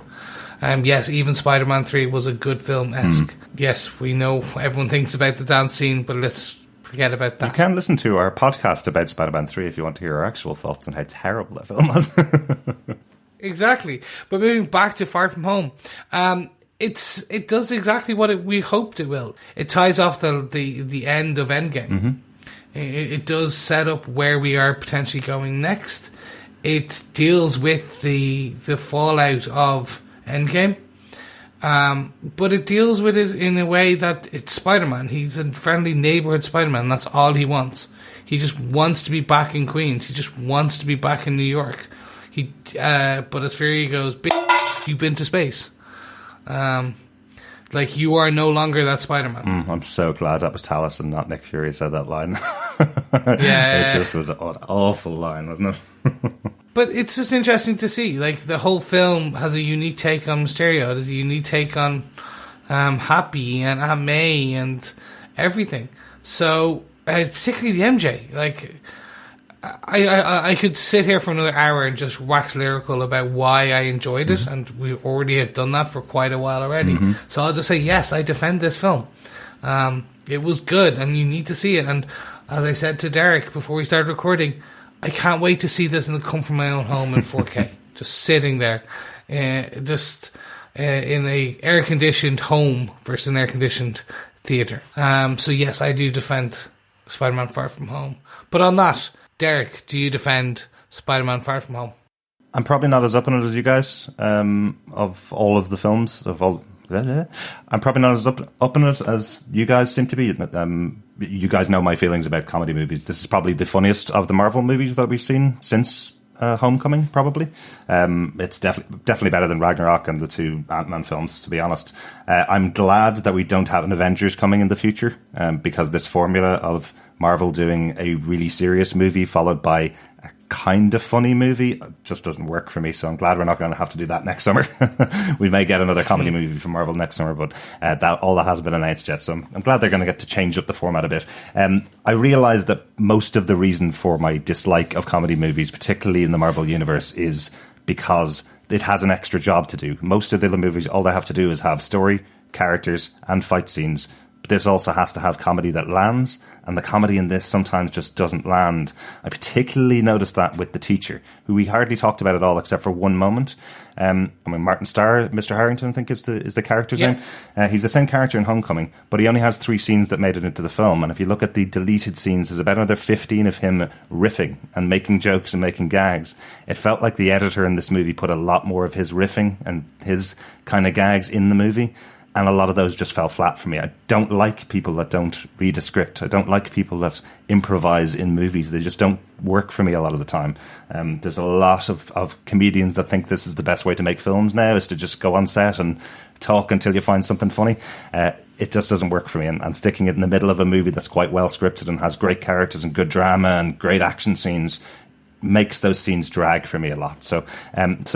Yes, even Spider-Man 3 was a good film-esque. Yes, we know everyone thinks about the dance scene, but let's forget about that. You can listen to our podcast about Spider-Man 3 if you want to hear our actual thoughts on how terrible that film was. Exactly. But moving back to Far From Home, it does exactly what we hoped it will. It ties off the end of Endgame. It does set up where we are potentially going next. It deals with the fallout of Endgame. But it deals with it in a way that it's Spider-Man. He's a friendly neighborhood Spider-Man. That's all he wants. He just wants to be back in Queens. He just wants to be back in New York. But as Fury goes, you've been to space. Like, you are no longer that Spider-Man. I'm so glad that was Talos and not Nick Fury said that line. Yeah. It just was an awful line, wasn't it? But it's just interesting to see. Like, the whole film has a unique take on Mysterio. It has a unique take on Happy and Aunt May and everything. So, particularly the MJ. Like, I could sit here for another hour and just wax lyrical about why I enjoyed it, and we already have done that for quite a while already. So I'll just say, yes, I defend this film. It was good, and you need to see it. And as I said to Derek before we started recording, I can't wait to see this in the comfort of my own home in 4K. Just sitting there, in a air-conditioned home versus an air-conditioned theatre. So yes, I do defend Spider-Man Far From Home. But on that, Derek, do you defend Spider-Man Far From Home? I'm probably not as up on it as you guys. Of all of the films, I'm probably not as up on it as you guys seem to be. You guys know my feelings about comedy movies. This is probably the funniest of the Marvel movies that we've seen since Homecoming, probably. It's definitely better than Ragnarok and the two Ant-Man films, to be honest. I'm glad that we don't have an Avengers coming in the future, because this formula of Marvel doing a really serious movie followed by a kind of funny movie just doesn't work for me, so I'm glad we're not going to have to do that next summer. We may get another comedy movie from Marvel next summer, but all that hasn't been announced yet, so I'm glad they're going to get to change up the format a bit. I realise that most of the reason for my dislike of comedy movies, particularly in the Marvel universe, is because it has an extra job to do. Most of the other movies, all they have to do is have story, characters, and fight scenes. But this also has to have comedy that lands, and the comedy in this sometimes just doesn't land. I particularly noticed that with the teacher, who we hardly talked about at all except for one moment. Martin Starr, Mr. Harrington, I think is the character's name. He's the same character in Homecoming, but he only has 3 scenes that made it into the film. And if you look at the deleted scenes, there's about another 15 of him riffing and making jokes and making gags. It felt like the editor in this movie put a lot more of his riffing and his kind of gags in the movie. And a lot of those just fell flat for me. I don't like people that don't read a script. I don't like people that improvise in movies. They just don't work for me a lot of the time. There's a lot of comedians that think this is the best way to make films now, is to just go on set and talk until you find something funny. It just doesn't work for me. And sticking it in the middle of a movie that's quite well scripted and has great characters and good drama and great action scenes makes those scenes drag for me a lot. So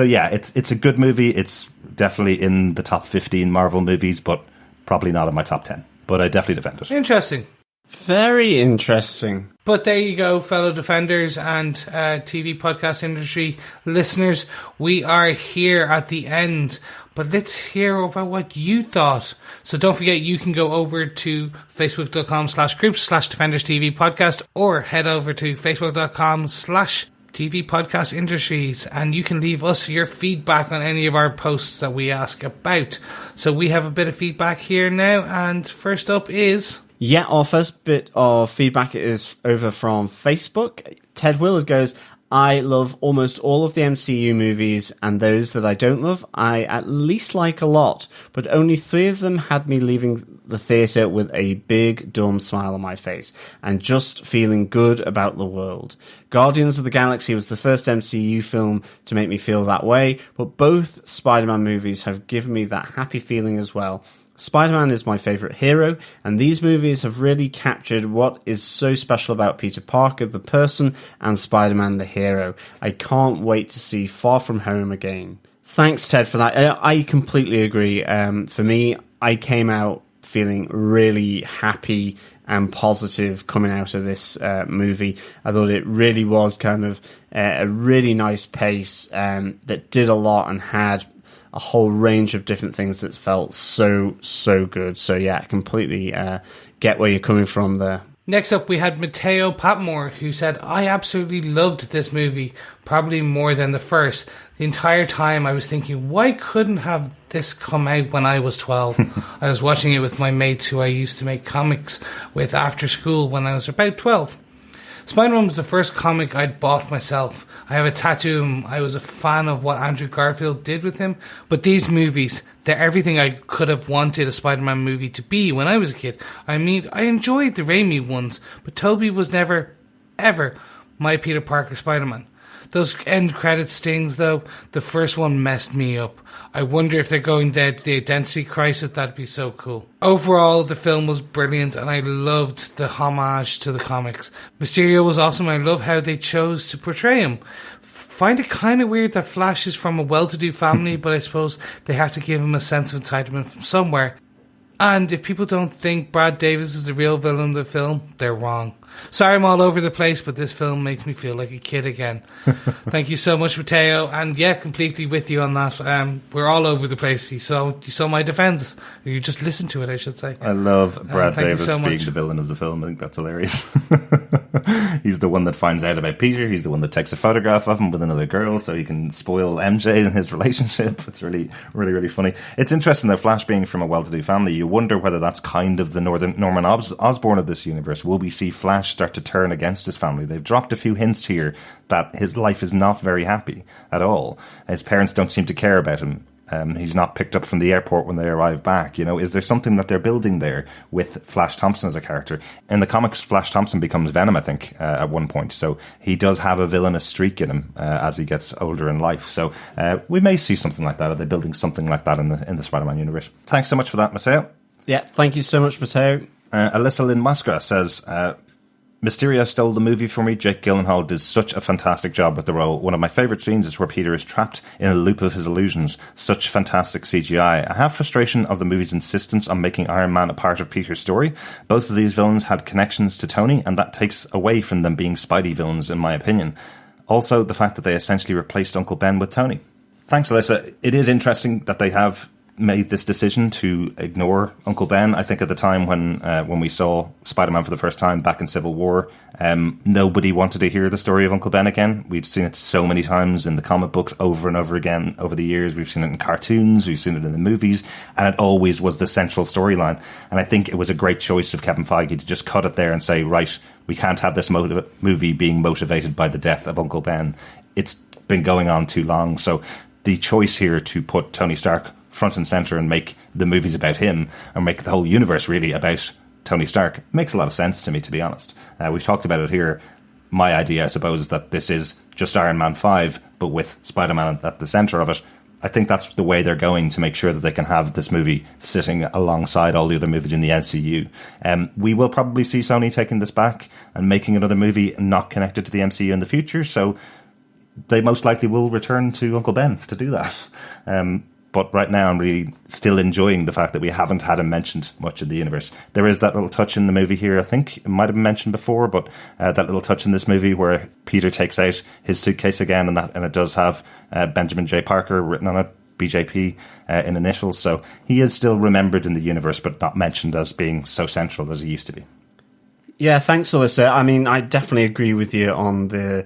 yeah, it's a good movie. It's definitely in the top 15 Marvel movies, but probably not in my top 10. But I definitely defend it. Interesting. Very interesting. But there you go, fellow defenders and TV podcast industry listeners. We are here at the end, but let's hear about what you thought. So don't forget, you can go over to facebook.com/groups/Defenders TV podcast, or head over to facebook.com/TV Podcast Industries, and you can leave us your feedback on any of our posts that we ask about. So we have a bit of feedback here now, and first up is... Yeah, our first bit of feedback is over from Facebook. Ted Willard goes, I love almost all of the MCU movies, and those that I don't love, I at least like a lot, but only 3 of them had me leaving the theatre with a big, dumb smile on my face, and just feeling good about the world. Guardians of the Galaxy was the first MCU film to make me feel that way, but both Spider-Man movies have given me that happy feeling as well. Spider-Man is my favourite hero, and these movies have really captured what is so special about Peter Parker, the person, and Spider-Man, the hero. I can't wait to see Far From Home again. Thanks, Ted, for that. I completely agree. For me, I came out feeling really happy and positive coming out of this movie. I thought it really was kind of a really nice pace that did a lot and had a whole range of different things that felt so good. So yeah, I completely get where you're coming from there. Next up, we had Mateo Patmore, who said, I absolutely loved this movie, probably more than the first. The entire time I was thinking, why couldn't have this come out when I was 12? I was watching it with my mates who I used to make comics with after school when I was about 12. Spider-Man was the first comic I'd bought myself. I have a tattoo. I was a fan of what Andrew Garfield did with him. But these movies, they're everything I could have wanted a Spider-Man movie to be when I was a kid. I mean, I enjoyed the Raimi ones, but Tobey was never, ever my Peter Parker Spider-Man. Those end credit stings, though, the first one messed me up. I wonder if they're going dead to the identity crisis. That'd be so cool. Overall, the film was brilliant, and I loved the homage to the comics. Mysterio was awesome. I love how they chose to portray him. Find it kind of weird that Flash is from a well-to-do family, but I suppose they have to give him a sense of entitlement from somewhere. And if people don't think Brad Davis is the real villain of the film, they're wrong. Sorry I'm all over the place, but this film makes me feel like a kid again. Thank you so much, Mateo. And yeah, completely with you on that. We're all over the place. You saw my defense. You just listened to it, I should say. I love Brad Davis being the villain of the film. I think that's hilarious. He's the one that finds out about Peter. He's the one that takes a photograph of him with another girl so he can spoil MJ and his relationship. It's really, really, really funny. It's interesting that Flash being from a well-to-do family, you wonder whether that's kind of the Norman Osborn of this universe. Will we see Flash Flash start to turn against his family. They've dropped a few hints here that his life is not very happy at all. His parents don't seem to care about him. He's not picked up from the airport when they arrive back. Is there something that they're building there with Flash Thompson as a character? In the comics, Flash Thompson becomes Venom, I think, at one point. So he does have a villainous streak in him as he gets older in life. So we may see something like that. Are they building something like that in the Spider-Man universe? Thanks so much for that, Mateo. Yeah, thank you so much, Mateo. Alyssa Lynn Muskra says, Mysterio stole the movie for me. Jake Gyllenhaal did such a fantastic job with the role. One of my favourite scenes is where Peter is trapped in a loop of his illusions. Such fantastic CGI. I have frustration of the movie's insistence on making Iron Man a part of Peter's story. Both of these villains had connections to Tony, and that takes away from them being Spidey villains, in my opinion. Also, the fact that they essentially replaced Uncle Ben with Tony. Thanks, Alyssa. It is interesting that they have made this decision to ignore Uncle Ben. I think at the time when we saw Spider-Man for the first time back in Civil War, nobody wanted to hear the story of Uncle Ben again. We'd seen it so many times in the comic books over and over again over the years. We've seen it in cartoons, we've seen it in the movies, and it always was the central storyline. And I think it was a great choice of Kevin Feige to just cut it there and say, right, we can't have this movie being motivated by the death of Uncle Ben. It's been going on too long. So the choice here to put Tony Stark front and center and make the movies about him, or make the whole universe really about Tony Stark, makes a lot of sense to me, to be honest. We've talked about it here. My idea, I suppose, is that this is just Iron Man 5, but with Spider-Man at the center of it. I think that's the way they're going to make sure that they can have this movie sitting alongside all the other movies in the MCU. We will probably see Sony taking this back and making another movie not connected to the MCU in the future, so they most likely will return to Uncle Ben to do that. But right now, I'm really still enjoying the fact that we haven't had him mentioned much in the universe. There is that little touch in the movie here, I think. It might have been mentioned before, but that little touch in this movie where Peter takes out his suitcase again, and it does have Benjamin J. Parker written on it, BJP, in initials. So he is still remembered in the universe, but not mentioned as being so central as he used to be. Yeah, thanks, Alyssa. I mean, I definitely agree with you on the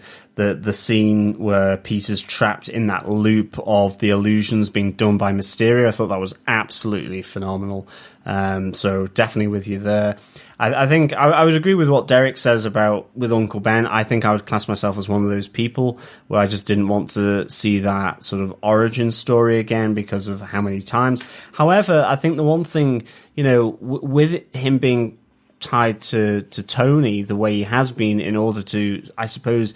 scene where Peter's trapped in that loop of the illusions being done by Mysterio. I thought that was absolutely phenomenal. So definitely with you there. I think I would agree with what Derek says about with Uncle Ben. I think I would class myself as one of those people where I just didn't want to see that sort of origin story again because of how many times. However, I think the one thing, with him being tied to Tony the way he has been in order to, I suppose,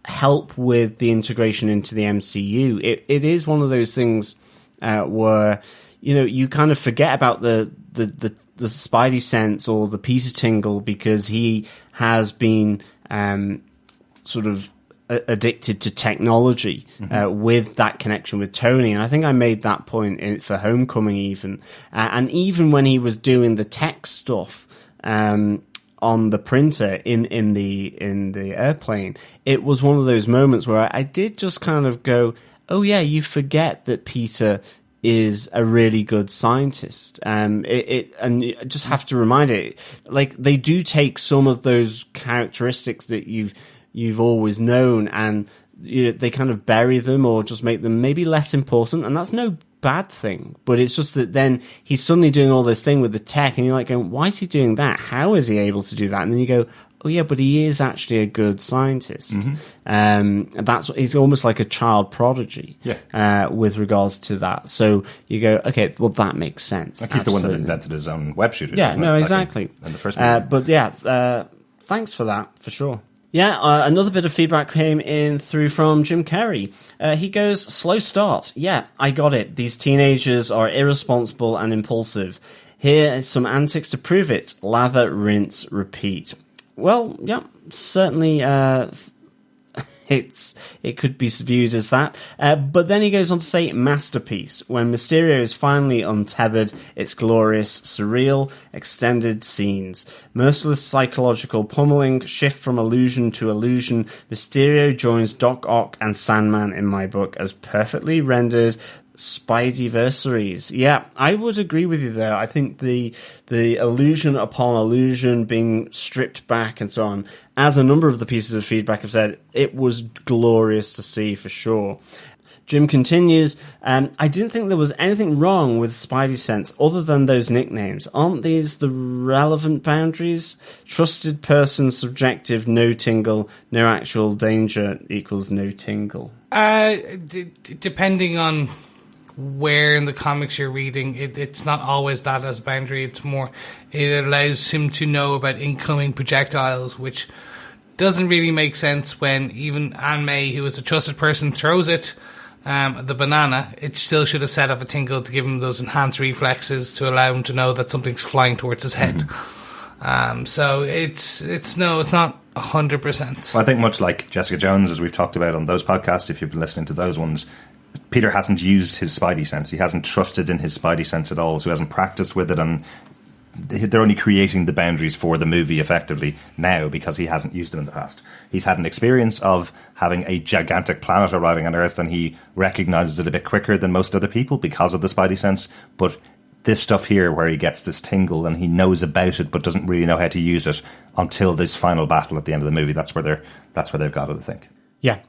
help with the integration into the MCU. It is one of those things where, you kind of forget about the Spidey sense or the Peter tingle because he has been sort of addicted to technology with that connection with Tony. And I think I made that point for Homecoming even. And even when he was doing the tech stuff, on the printer in the airplane, it was one of those moments where I did just kind of go, oh yeah, you forget that Peter is a really good scientist. And you just have to remind it, like, they do take some of those characteristics that you've always known and they kind of bury them or just make them maybe less important, and that's no bad thing, but it's just that then he's suddenly doing all this thing with the tech and you're like going, why is he doing that? How is he able to do that? And then you go, oh yeah, but he is actually a good scientist. He's almost like a child prodigy with regards to that. So you go, okay, well that makes sense. Like he's the one that invented his own web shooters. Yeah, no, exactly. In the first movie. But yeah, thanks for that, for sure. Yeah, another bit of feedback came in through from Jim Carrey. He goes, slow start. Yeah, I got it. These teenagers are irresponsible and impulsive. Here is some antics to prove it. Lather, rinse, repeat. Well, yeah, certainly it could be viewed as that. But then he goes on to say masterpiece. When Mysterio is finally untethered, it's glorious, surreal, extended scenes. Merciless psychological pummeling, shift from illusion to illusion. Mysterio joins Doc Ock and Sandman in my book as perfectly rendered Spideyversaries. Yeah, I would agree with you there. I think the illusion upon illusion being stripped back and so on, as a number of the pieces of feedback have said, it was glorious to see for sure. Jim continues, I didn't think there was anything wrong with Spidey sense other than those nicknames. Aren't these the relevant boundaries? Trusted person, subjective, no tingle, no actual danger equals no tingle. Depending on where in the comics you're reading, it's not always that as a boundary. It's more, it allows him to know about incoming projectiles, which doesn't really make sense when even Aunt May, who is a trusted person, throws it, the banana. It still should have set off a tingle to give him those enhanced reflexes to allow him to know that something's flying towards his head. So it's not 100%. Well, I think much like Jessica Jones, as we've talked about on those podcasts, if you've been listening to those ones, Peter hasn't used his Spidey sense. He hasn't trusted in his Spidey sense at all, so he hasn't practiced with it, and they're only creating the boundaries for the movie effectively now because he hasn't used them in the past. He's had an experience of having a gigantic planet arriving on Earth, and he recognizes it a bit quicker than most other people because of the Spidey sense, but this stuff here where he gets this tingle and he knows about it but doesn't really know how to use it until this final battle at the end of the movie, that's where they've got it, I think. Yeah,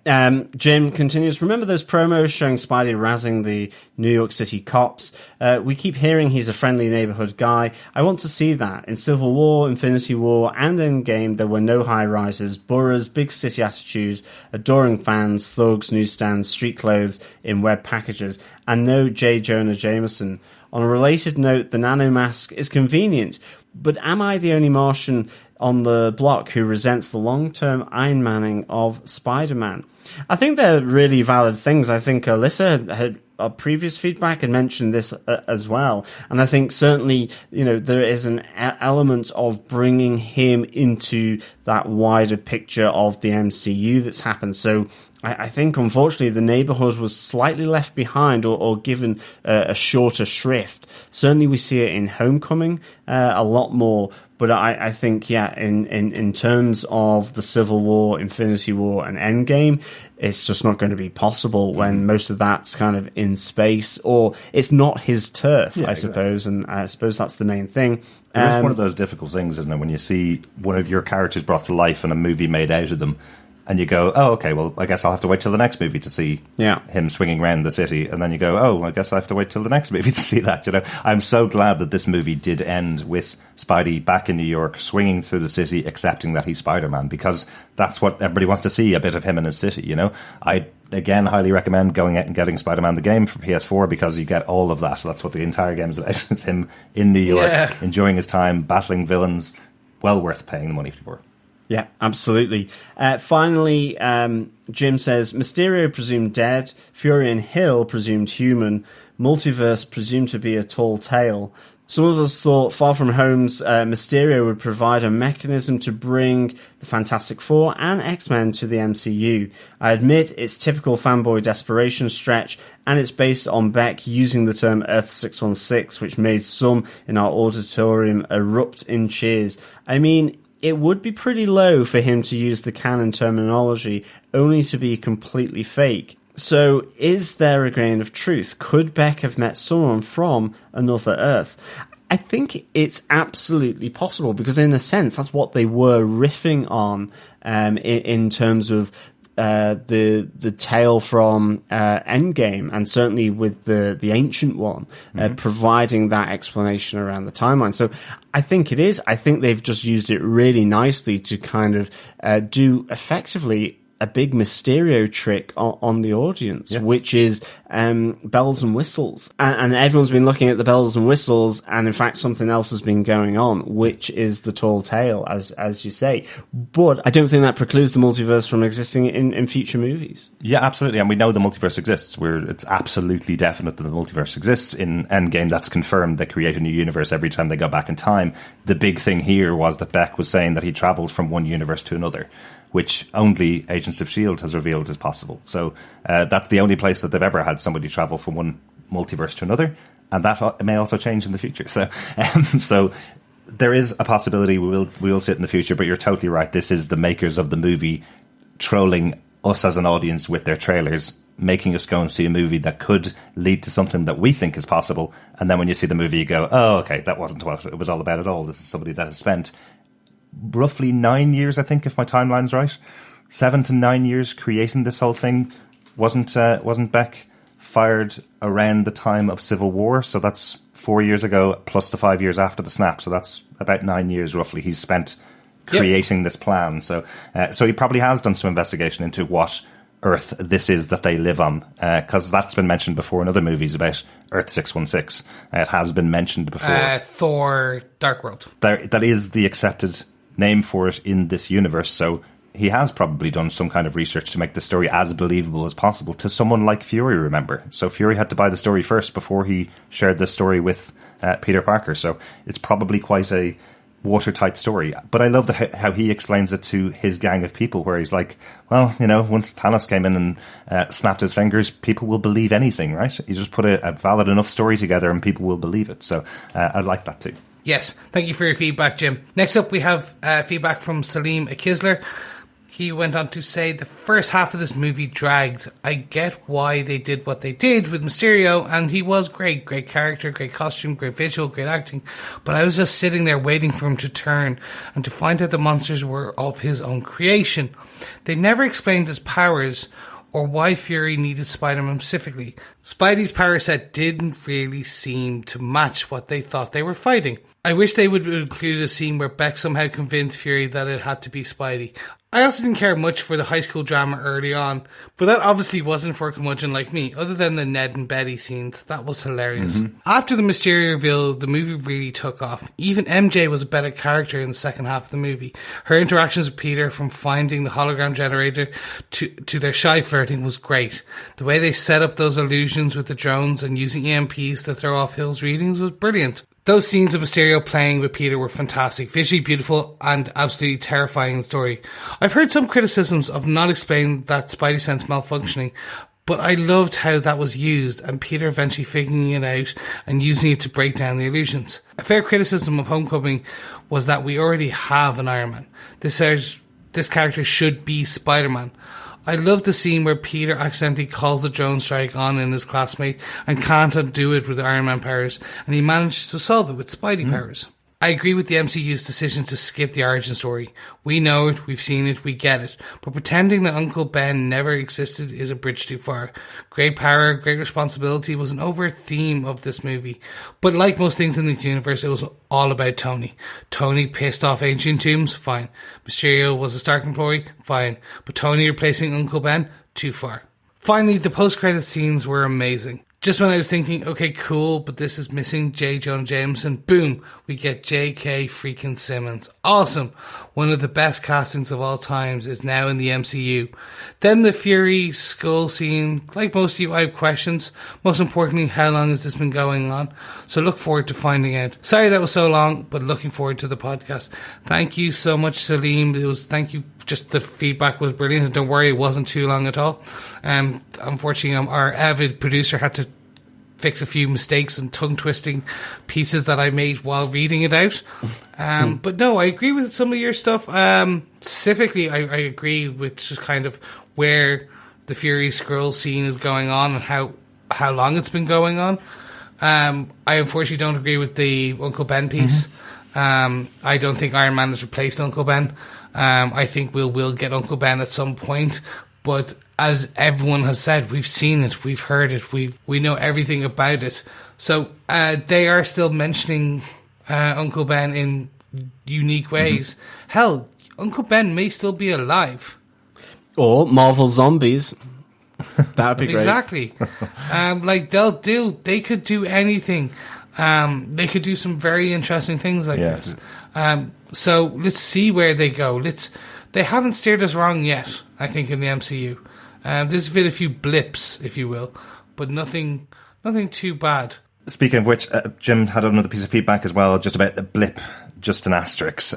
Jim continues, remember those promos showing Spidey razzing the New York City cops? We keep hearing he's a friendly neighborhood guy. I want to see that. In Civil War, Infinity War, and Endgame, there were no high-rises, boroughs, big city attitudes, adoring fans, thugs, newsstands, street clothes in web packages, and no J. Jonah Jameson. On a related note, the nanomask is convenient, but am I the only Martian on the block who resents the long-term Iron Manning of Spider-Man? I think they're really valid things. I think Alyssa had a previous feedback and mentioned this as well. And I think certainly, there is an element of bringing him into that wider picture of the MCU that's happened. So I think, unfortunately, the neighborhood was slightly left behind or given a shorter shrift. Certainly we see it in Homecoming a lot more. But I think, in terms of the Civil War, Infinity War, and Endgame, it's just not going to be possible when most of that's kind of in space, or it's not his turf, I suppose, and I suppose that's the main thing. It's one of those difficult things, isn't it, when you see one of your characters brought to life and a movie made out of them, and you go, oh, okay, well, I guess I'll have to wait till the next movie to see him swinging around the city. And then you go, oh, I guess I have to wait till the next movie to see that. I'm so glad that this movie did end with Spidey back in New York, swinging through the city, accepting that he's Spider-Man, because that's what everybody wants to see, a bit of him in his city, I, again, highly recommend going out and getting Spider-Man the game for PS4 because you get all of that. That's what the entire game is about. It's him in New York, enjoying his time, battling villains. Well worth paying the money for. Yeah, absolutely. Finally, Jim says, Mysterio presumed dead, Fury and Hill presumed human, multiverse presumed to be a tall tale. Some of us thought Far From Home's Mysterio would provide a mechanism to bring the Fantastic Four and X-Men to the MCU. I admit it's typical fanboy desperation stretch, and it's based on Beck using the term Earth 616, which made some in our auditorium erupt in cheers. I mean, it would be pretty low for him to use the canon terminology, only to be completely fake. So, is there a grain of truth? Could Beck have met someone from another Earth? I think it's absolutely possible, because in a sense, that's what they were riffing on in terms of the tale from Endgame, and certainly with the Ancient One, providing that explanation around the timeline. So I think it is. I think they've just used it really nicely to kind of do effectively a big Mysterio trick on the audience, which is bells and whistles. And everyone's been looking at the bells and whistles, and in fact something else has been going on, which is the tall tale, as you say. But I don't think that precludes the multiverse from existing in future movies. Yeah, absolutely. And we know the multiverse exists. It's absolutely definite that the multiverse exists. In Endgame, that's confirmed. They create a new universe every time they go back in time. The big thing here was that Beck was saying that he travels from one universe to another, which only Agents of S.H.I.E.L.D. has revealed is possible. So that's the only place that they've ever had somebody travel from one multiverse to another, and that may also change in the future. So so there is a possibility we will see it in the future, but you're totally right. This is the makers of the movie trolling us as an audience with their trailers, making us go and see a movie that could lead to something that we think is possible, and then when you see the movie, you go, oh, okay, that wasn't what it was all about at all. This is somebody that has spent roughly 9 years, I think, if my timeline's right, 7 to 9 years creating this whole thing, wasn't Beck fired around the time of Civil War? So that's 4 years ago, plus the 5 years after the snap. So that's about 9 years roughly he's spent creating this plan. So he probably has done some investigation into what Earth this is that they live on, because that's been mentioned before in other movies about Earth 616. It has been mentioned before. Thor Dark World. That is the accepted name for it in this universe. So he has probably done some kind of research to make the story as believable as possible to someone like Fury, remember. So Fury had to buy the story first before he shared the story with Peter Parker. So it's probably quite a watertight story. But I love how he explains it to his gang of people, where he's like, well, once Thanos came in and snapped his fingers, people will believe anything, right? You just put a valid enough story together and people will believe it. So I like that too. Yes, thank you for your feedback, Jim. Next up, we have feedback from Salim Akisler. He went on to say, the first half of this movie dragged. I get why they did what they did with Mysterio, and he was great. Great character, great costume, great visual, great acting. But I was just sitting there waiting for him to turn and to find out the monsters were of his own creation. They never explained his powers or why Fury needed Spider-Man specifically. Spidey's power set didn't really seem to match what they thought they were fighting. I wish they would include a scene where Beck somehow convinced Fury that it had to be Spidey. I also didn't care much for the high school drama early on, but that obviously wasn't for a curmudgeon like me, other than the Ned and Betty scenes. That was hilarious. After the Mysterio reveal, the movie really took off. Even MJ was a better character in the second half of the movie. Her interactions with Peter, from finding the hologram generator to their shy flirting, was great. The way they set up those illusions with the drones and using EMPs to throw off Hill's readings was brilliant. Those scenes of Mysterio playing with Peter were fantastic, visually beautiful and absolutely terrifying in the story. I've heard some criticisms of not explaining that Spidey sense malfunctioning, but I loved how that was used and Peter eventually figuring it out and using it to break down the illusions. A fair criticism of Homecoming was that we already have an Iron Man. This character should be Spider-Man. I love the scene where Peter accidentally calls the drone strike on in his classmate and can't undo it with Iron Man powers, and he manages to solve it with Spidey powers. I agree with the MCU's decision to skip the origin story. We know it, we've seen it, we get it. But pretending that Uncle Ben never existed is a bridge too far. Great power, great responsibility was an overt theme of this movie. But like most things in this universe, it was all about Tony. Tony pissed off Ancient Tombs? Fine. Mysterio was a Stark employee? Fine. But Tony replacing Uncle Ben? Too far. Finally, the post-credit scenes were amazing. Just when I was thinking, okay, cool, but this is missing J. Jonah Jameson, boom, we get J.K. freaking Simmons. Awesome. One of the best castings of all times is now in the MCU. Then the Fury skull scene. Like most of you, I have questions. Most importantly, how long has this been going on? So look forward to finding out. Sorry that was so long, but looking forward to the podcast. Thank you so much, Salim. Thank you. Just the feedback was brilliant. And don't worry, it wasn't too long at all. Unfortunately, our avid producer had to fix a few mistakes and tongue-twisting pieces that I made while reading it out. But no, I agree with some of your stuff. Specifically, I agree with just kind of where the Fury Skrull scene is going on and how long it's been going on. I unfortunately don't agree with the Uncle Ben piece. I don't think Iron Man has replaced Uncle Ben. I think we'll get Uncle Ben at some point, but as everyone has said, we've seen it, we've heard it, we know everything about it. So they are still mentioning Uncle Ben in unique ways. Hell, Uncle Ben may still be alive. Or Marvel Zombies. That'd be great. Exactly. They could do anything. They could do some very interesting things like this. So let's see where they go. They haven't steered us wrong yet, I think, in the MCU. There's been a few blips, if you will, but nothing too bad. Speaking of which, Jim had another piece of feedback as well, just about the blip, just an asterisk.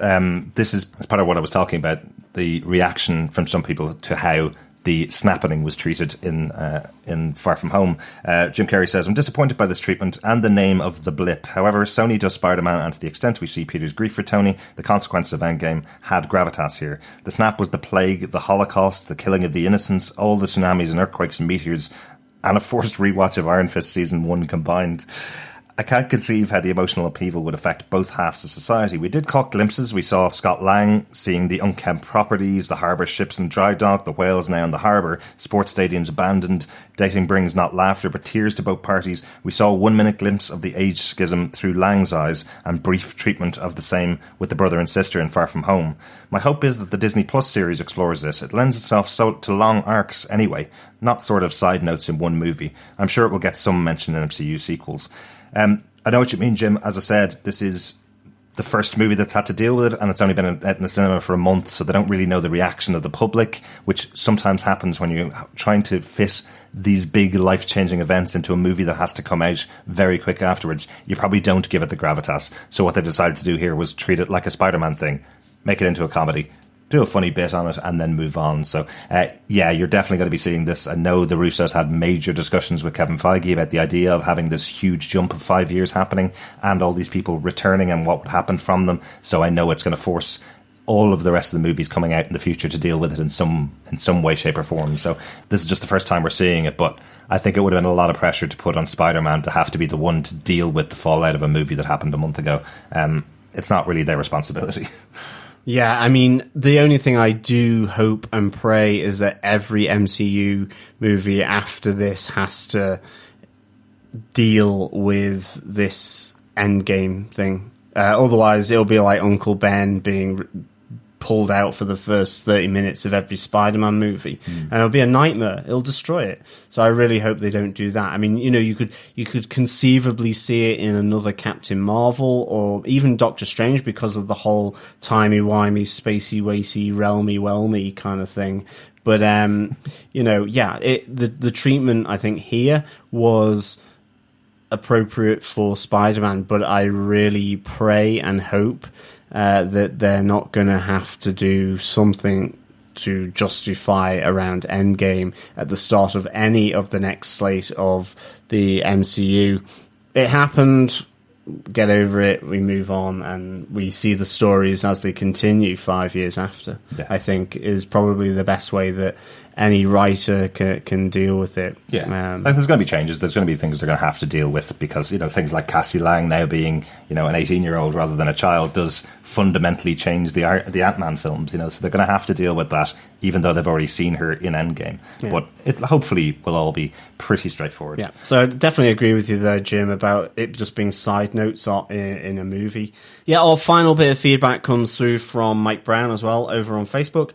This is part of what I was talking about, the reaction from some people to how the snapping was treated in Far From Home. Jim Carrey says, I'm disappointed by this treatment and the name of the blip. However, Sony does Spider-Man, and to the extent we see Peter's grief for Tony, the consequences of Endgame had gravitas here. The snap was the plague, the Holocaust, the killing of the innocents, all the tsunamis and earthquakes and meteors, and a forced rewatch of Iron Fist Season 1 combined. I can't conceive how the emotional upheaval would affect both halves of society. We did caught glimpses. We saw Scott Lang seeing the unkempt properties, the harbour ships in dry dock, the whales now in the harbour, sports stadiums abandoned. Dating brings not laughter but tears to both parties. We saw a 1 minute glimpse of the age schism through Lang's eyes and brief treatment of the same with the brother and sister in Far From Home. My hope is that the Disney Plus series explores this. It lends itself so to long arcs anyway, not sort of side notes in one movie. I'm sure it will get some mention in MCU sequels. I know what you mean, Jim. As I said, this is the first movie that's had to deal with it, and it's only been out in the cinema for a month, so they don't really know the reaction of the public, which sometimes happens when you're trying to fit these big life-changing events into a movie that has to come out very quick afterwards. You probably don't give it the gravitas. So what they decided to do here was treat it like a Spider-Man thing, make it into a comedy, do a funny bit on it, and then move on. So, yeah, you're definitely going to be seeing this. I know the Russos had major discussions with Kevin Feige about the idea of having this huge jump of 5 years happening and all these people returning and what would happen from them. So I know it's going to force all of the rest of the movies coming out in the future to deal with it in some way, shape, or form. So this is just the first time we're seeing it, but I think it would have been a lot of pressure to put on Spider-Man to have to be the one to deal with the fallout of a movie that happened a month ago. It's not really their responsibility. Yeah, I mean, the only thing I do hope and pray is that every MCU movie after this has to deal with this Endgame thing. Otherwise, it'll be like Uncle Ben being pulled out for the first 30 minutes of every Spider-Man movie, and it'll be a nightmare. It'll destroy it. So I really hope they don't do that. I mean, you know, you could conceivably see it in another Captain Marvel or even Doctor Strange because of the whole timey-wimey, spacey-wacy, realmy-whelmy kind of thing. But, you know, yeah, the treatment, I think, here was appropriate for Spider-Man, but I really pray and hope that they're not going to have to do something to justify around Endgame at the start of any of the next slate of the MCU. It happened, get over it, we move on, and we see the stories as they continue 5 years after. Yeah. I think is probably the best way that any writer can deal with it. Yeah, there's going to be changes. There's going to be things they're going to have to deal with because, you know, things like Cassie Lang now being, you know, an 18-year-old rather than a child does fundamentally change the Ant-Man films. You know, so they're going to have to deal with that, even though they've already seen her in Endgame. Yeah. But it hopefully will all be pretty straightforward. Yeah, so I definitely agree with you there, Jim, about it just being side notes in a movie. Yeah, our final bit of feedback comes through from Mike Brown as well over on Facebook.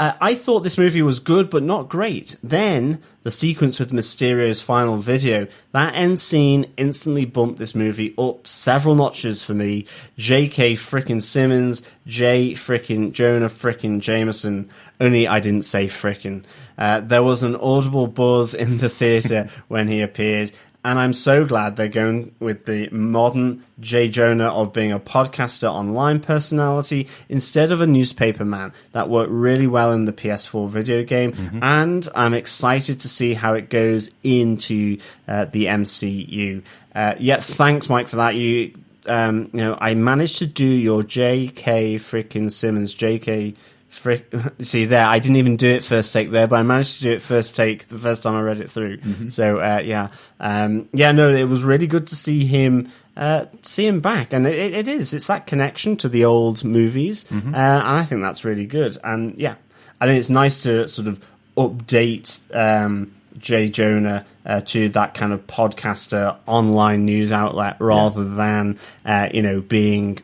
I thought this movie was good, but not great. Then, the sequence with Mysterio's final video, that end scene instantly bumped this movie up several notches for me. J.K. frickin' Simmons, J. frickin' Jonah frickin' Jameson. Only I didn't say frickin'. There was an audible buzz in the theatre when he appeared. And I'm so glad they're going with the modern J. Jonah of being a podcaster online personality instead of a newspaper man. That worked really well in the PS4 video game. Mm-hmm. And I'm excited to see how it goes into the MCU. Yeah, thanks, Mike, for that. You know, I managed to do your J.K. frickin' Simmons, J.K. See there, I didn't even do it first take there, but I managed to do it first take the first time I read it through. Mm-hmm. So no, it was really good to see him back, and it's that connection to the old movies, mm-hmm. And I think that's really good. And yeah, I think it's nice to sort of update J. Jonah to that kind of podcaster online news outlet rather than being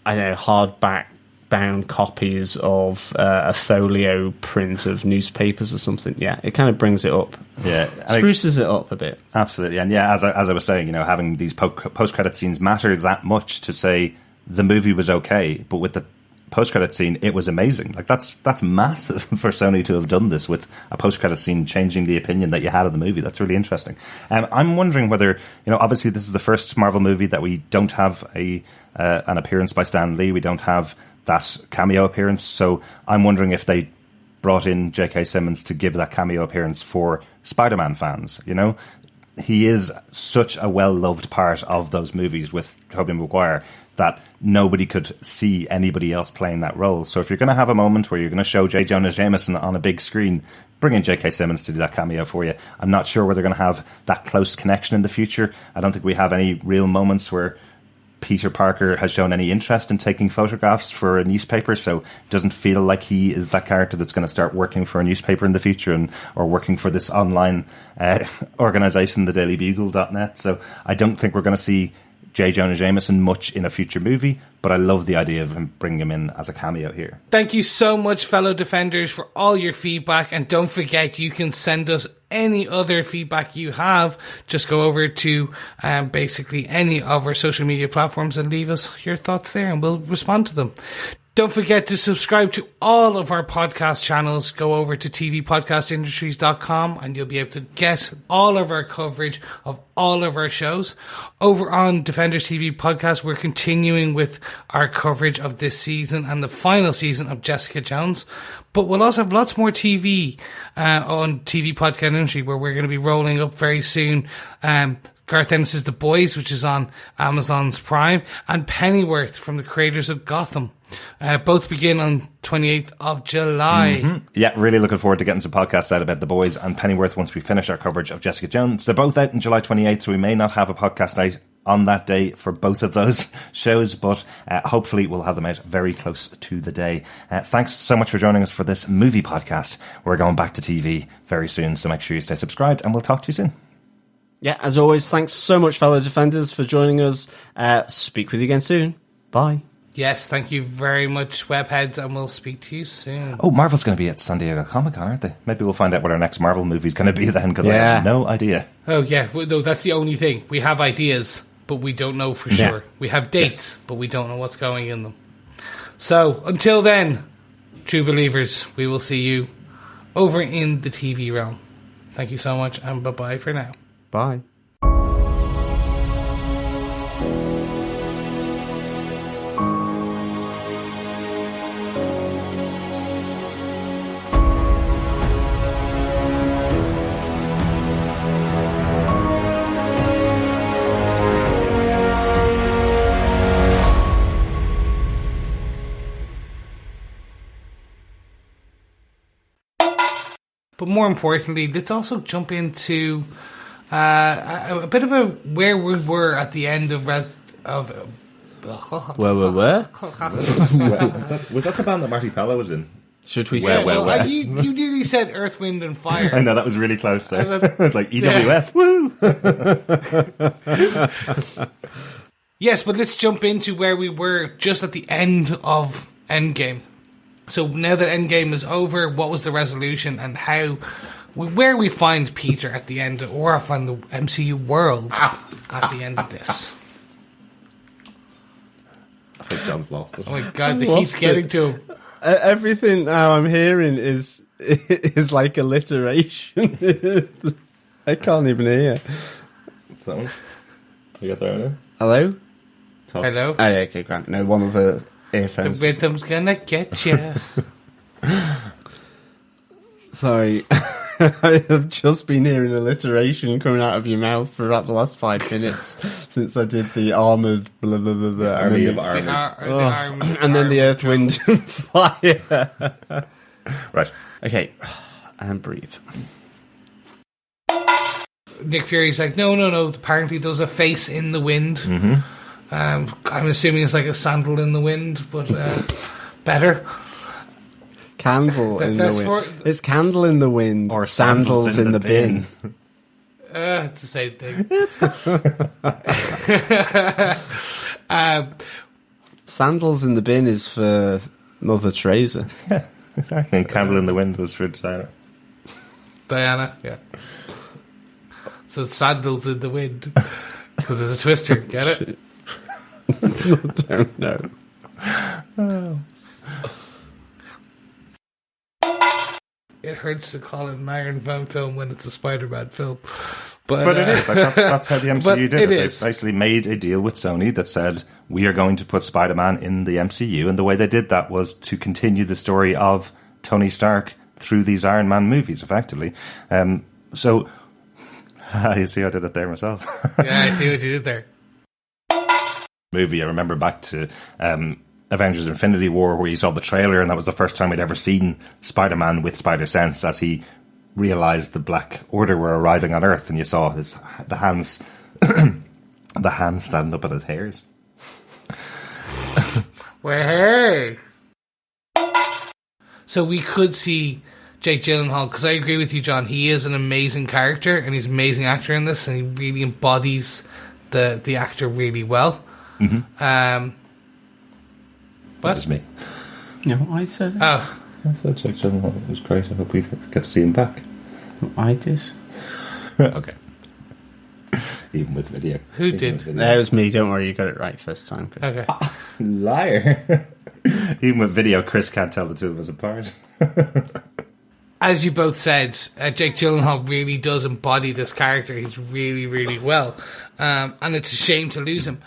hardback bound copies of a folio print of newspapers or something. Yeah, it kind of brings it up. Yeah, spruces it up a bit. Absolutely, and yeah, as I was saying, having these post-credit scenes matter that much to say the movie was okay, but with the post-credit scene, it was amazing. Like that's massive for Sony to have done this with a post-credit scene, changing the opinion that you had of the movie. That's really interesting. I'm wondering whether, obviously this is the first Marvel movie that we don't have an appearance by Stan Lee. We don't have that cameo appearance. So I'm wondering if they brought in J.K. Simmons to give that cameo appearance for Spider-Man fans. He is such a well-loved part of those movies with Tobey Maguire that nobody could see anybody else playing that role. So if you're going to have a moment where you're going to show J. Jonah Jameson on a big screen, bring in J.K. Simmons to do that cameo for you. I'm not sure whether they're going to have that close connection in the future. I don't think we have any real moments where Peter Parker has shown any interest in taking photographs for a newspaper, so it doesn't feel like he is that character that's going to start working for a newspaper in the future or working for this online organisation, the dailybugle.net. So I don't think we're going to see J. Jonah Jameson much in a future movie, but I love the idea of him bringing him in as a cameo here. Thank you so much, fellow Defenders, for all your feedback, and don't forget you can send us any other feedback you have. Just go over to basically any of our social media platforms and leave us your thoughts there, and we'll respond to them. Don't forget to subscribe to all of our podcast channels. Go over to tvpodcastindustries.com and you'll be able to get all of our coverage of all of our shows. Over on Defenders TV Podcast, we're continuing with our coverage of this season and the final season of Jessica Jones. But we'll also have lots more TV on TV Podcast Industry, where we're going to be rolling up very soon. Garth Ennis' The Boys, which is on Amazon's Prime, and Pennyworth from the creators of Gotham. Both begin on 28th of July. Mm-hmm. Yeah, really looking forward to getting some podcasts out about The Boys and Pennyworth once we finish our coverage of Jessica Jones. They're both out on July 28th, so we may not have a podcast out on that day for both of those shows, but hopefully we'll have them out very close to the day. Thanks so much for joining us for this movie podcast. We're going back to TV very soon, so make sure you stay subscribed, and we'll talk to you soon. Yeah, as always, thanks so much, fellow Defenders, for joining us. Speak with you again soon. Bye. Yes, thank you very much, Webheads, and we'll speak to you soon. Oh, Marvel's going to be at San Diego Comic-Con, aren't they? Maybe we'll find out what our next Marvel movie is going to be then, because I have no idea. Oh, yeah, well, no, that's the only thing. We have ideas, but we don't know for sure. We have dates, but we don't know what's going in them. So, until then, true believers, we will see you over in the TV realm. Thank you so much, and bye-bye for now. Bye. But more importantly, let's also jump into a bit of a where we were at the end of Where? Was that the band that Marty Pella was in? Should we say? say? Well, you nearly said Earth, Wind and Fire. I know, that was really close there. It was like EWF, woo! Yes, but let's jump into where we were just at the end of Endgame. So now that Endgame is over, what was the resolution and where we find Peter at the end, or find the MCU world at the end of this? I think John's lost it. Oh my god, the heat's getting to him. Everything now I'm hearing is like alliteration. I can't even hear. What's that one? You got that one in? Hello? Talk. Hello? Oh, yeah, okay, Grant. No, one of the earphones. The rhythm's gonna get you. Sorry. I have just been hearing alliteration coming out of your mouth for about the last 5 minutes since I did the armoured blah blah blah blah. Army of Armoured. And then the Earth, Wind and Fire. Right. Okay. And breathe. Nick Fury's like, no. Apparently there's a face in the wind. Mm-hmm. I'm assuming it's like a sandal in the wind, but better. Candle in the wind. It's candle in the wind. Or sandals in the bin. It's the same thing. Sandals in the bin is for Mother Teresa. Yeah, exactly. And Candle in the Wind was for Diana. Diana, yeah. So sandals in the wind. Because it's a twister, get it? I don't know. Oh. It hurts to call it an Iron Man film when it's a Spider-Man film. But it is. Like, that's how the MCU did it. They is. basically made a deal with Sony that said, we are going to put Spider-Man in the MCU. And the way they did that was to continue the story of Tony Stark through these Iron Man movies, effectively. So, you see I did it there myself. Yeah, I see what you did there. Movie, I remember back to Avengers Infinity War, where you saw the trailer, and that was the first time we'd ever seen Spider-Man with Spider-Sense as he realized the Black Order were arriving on Earth, and you saw the hands the hands stand up at his hairs. Well, hey. So we could see Jake Gyllenhaal, because I agree with you, John. He is an amazing character, and he's an amazing actor in this, and he really embodies the actor really well. That What? was me. No, I said it. Oh, I said Jake Gyllenhaal. It was great. I hope we get to see him back. I did. Okay. Even with video. Who did? That was me. Don't worry, you got it right first time, Chris. okay. Liar. Even with video, Chris can't tell the two of us apart. As you both said, Jake Gyllenhaal really does embody this character. He's really, really well. And it's a shame to lose him.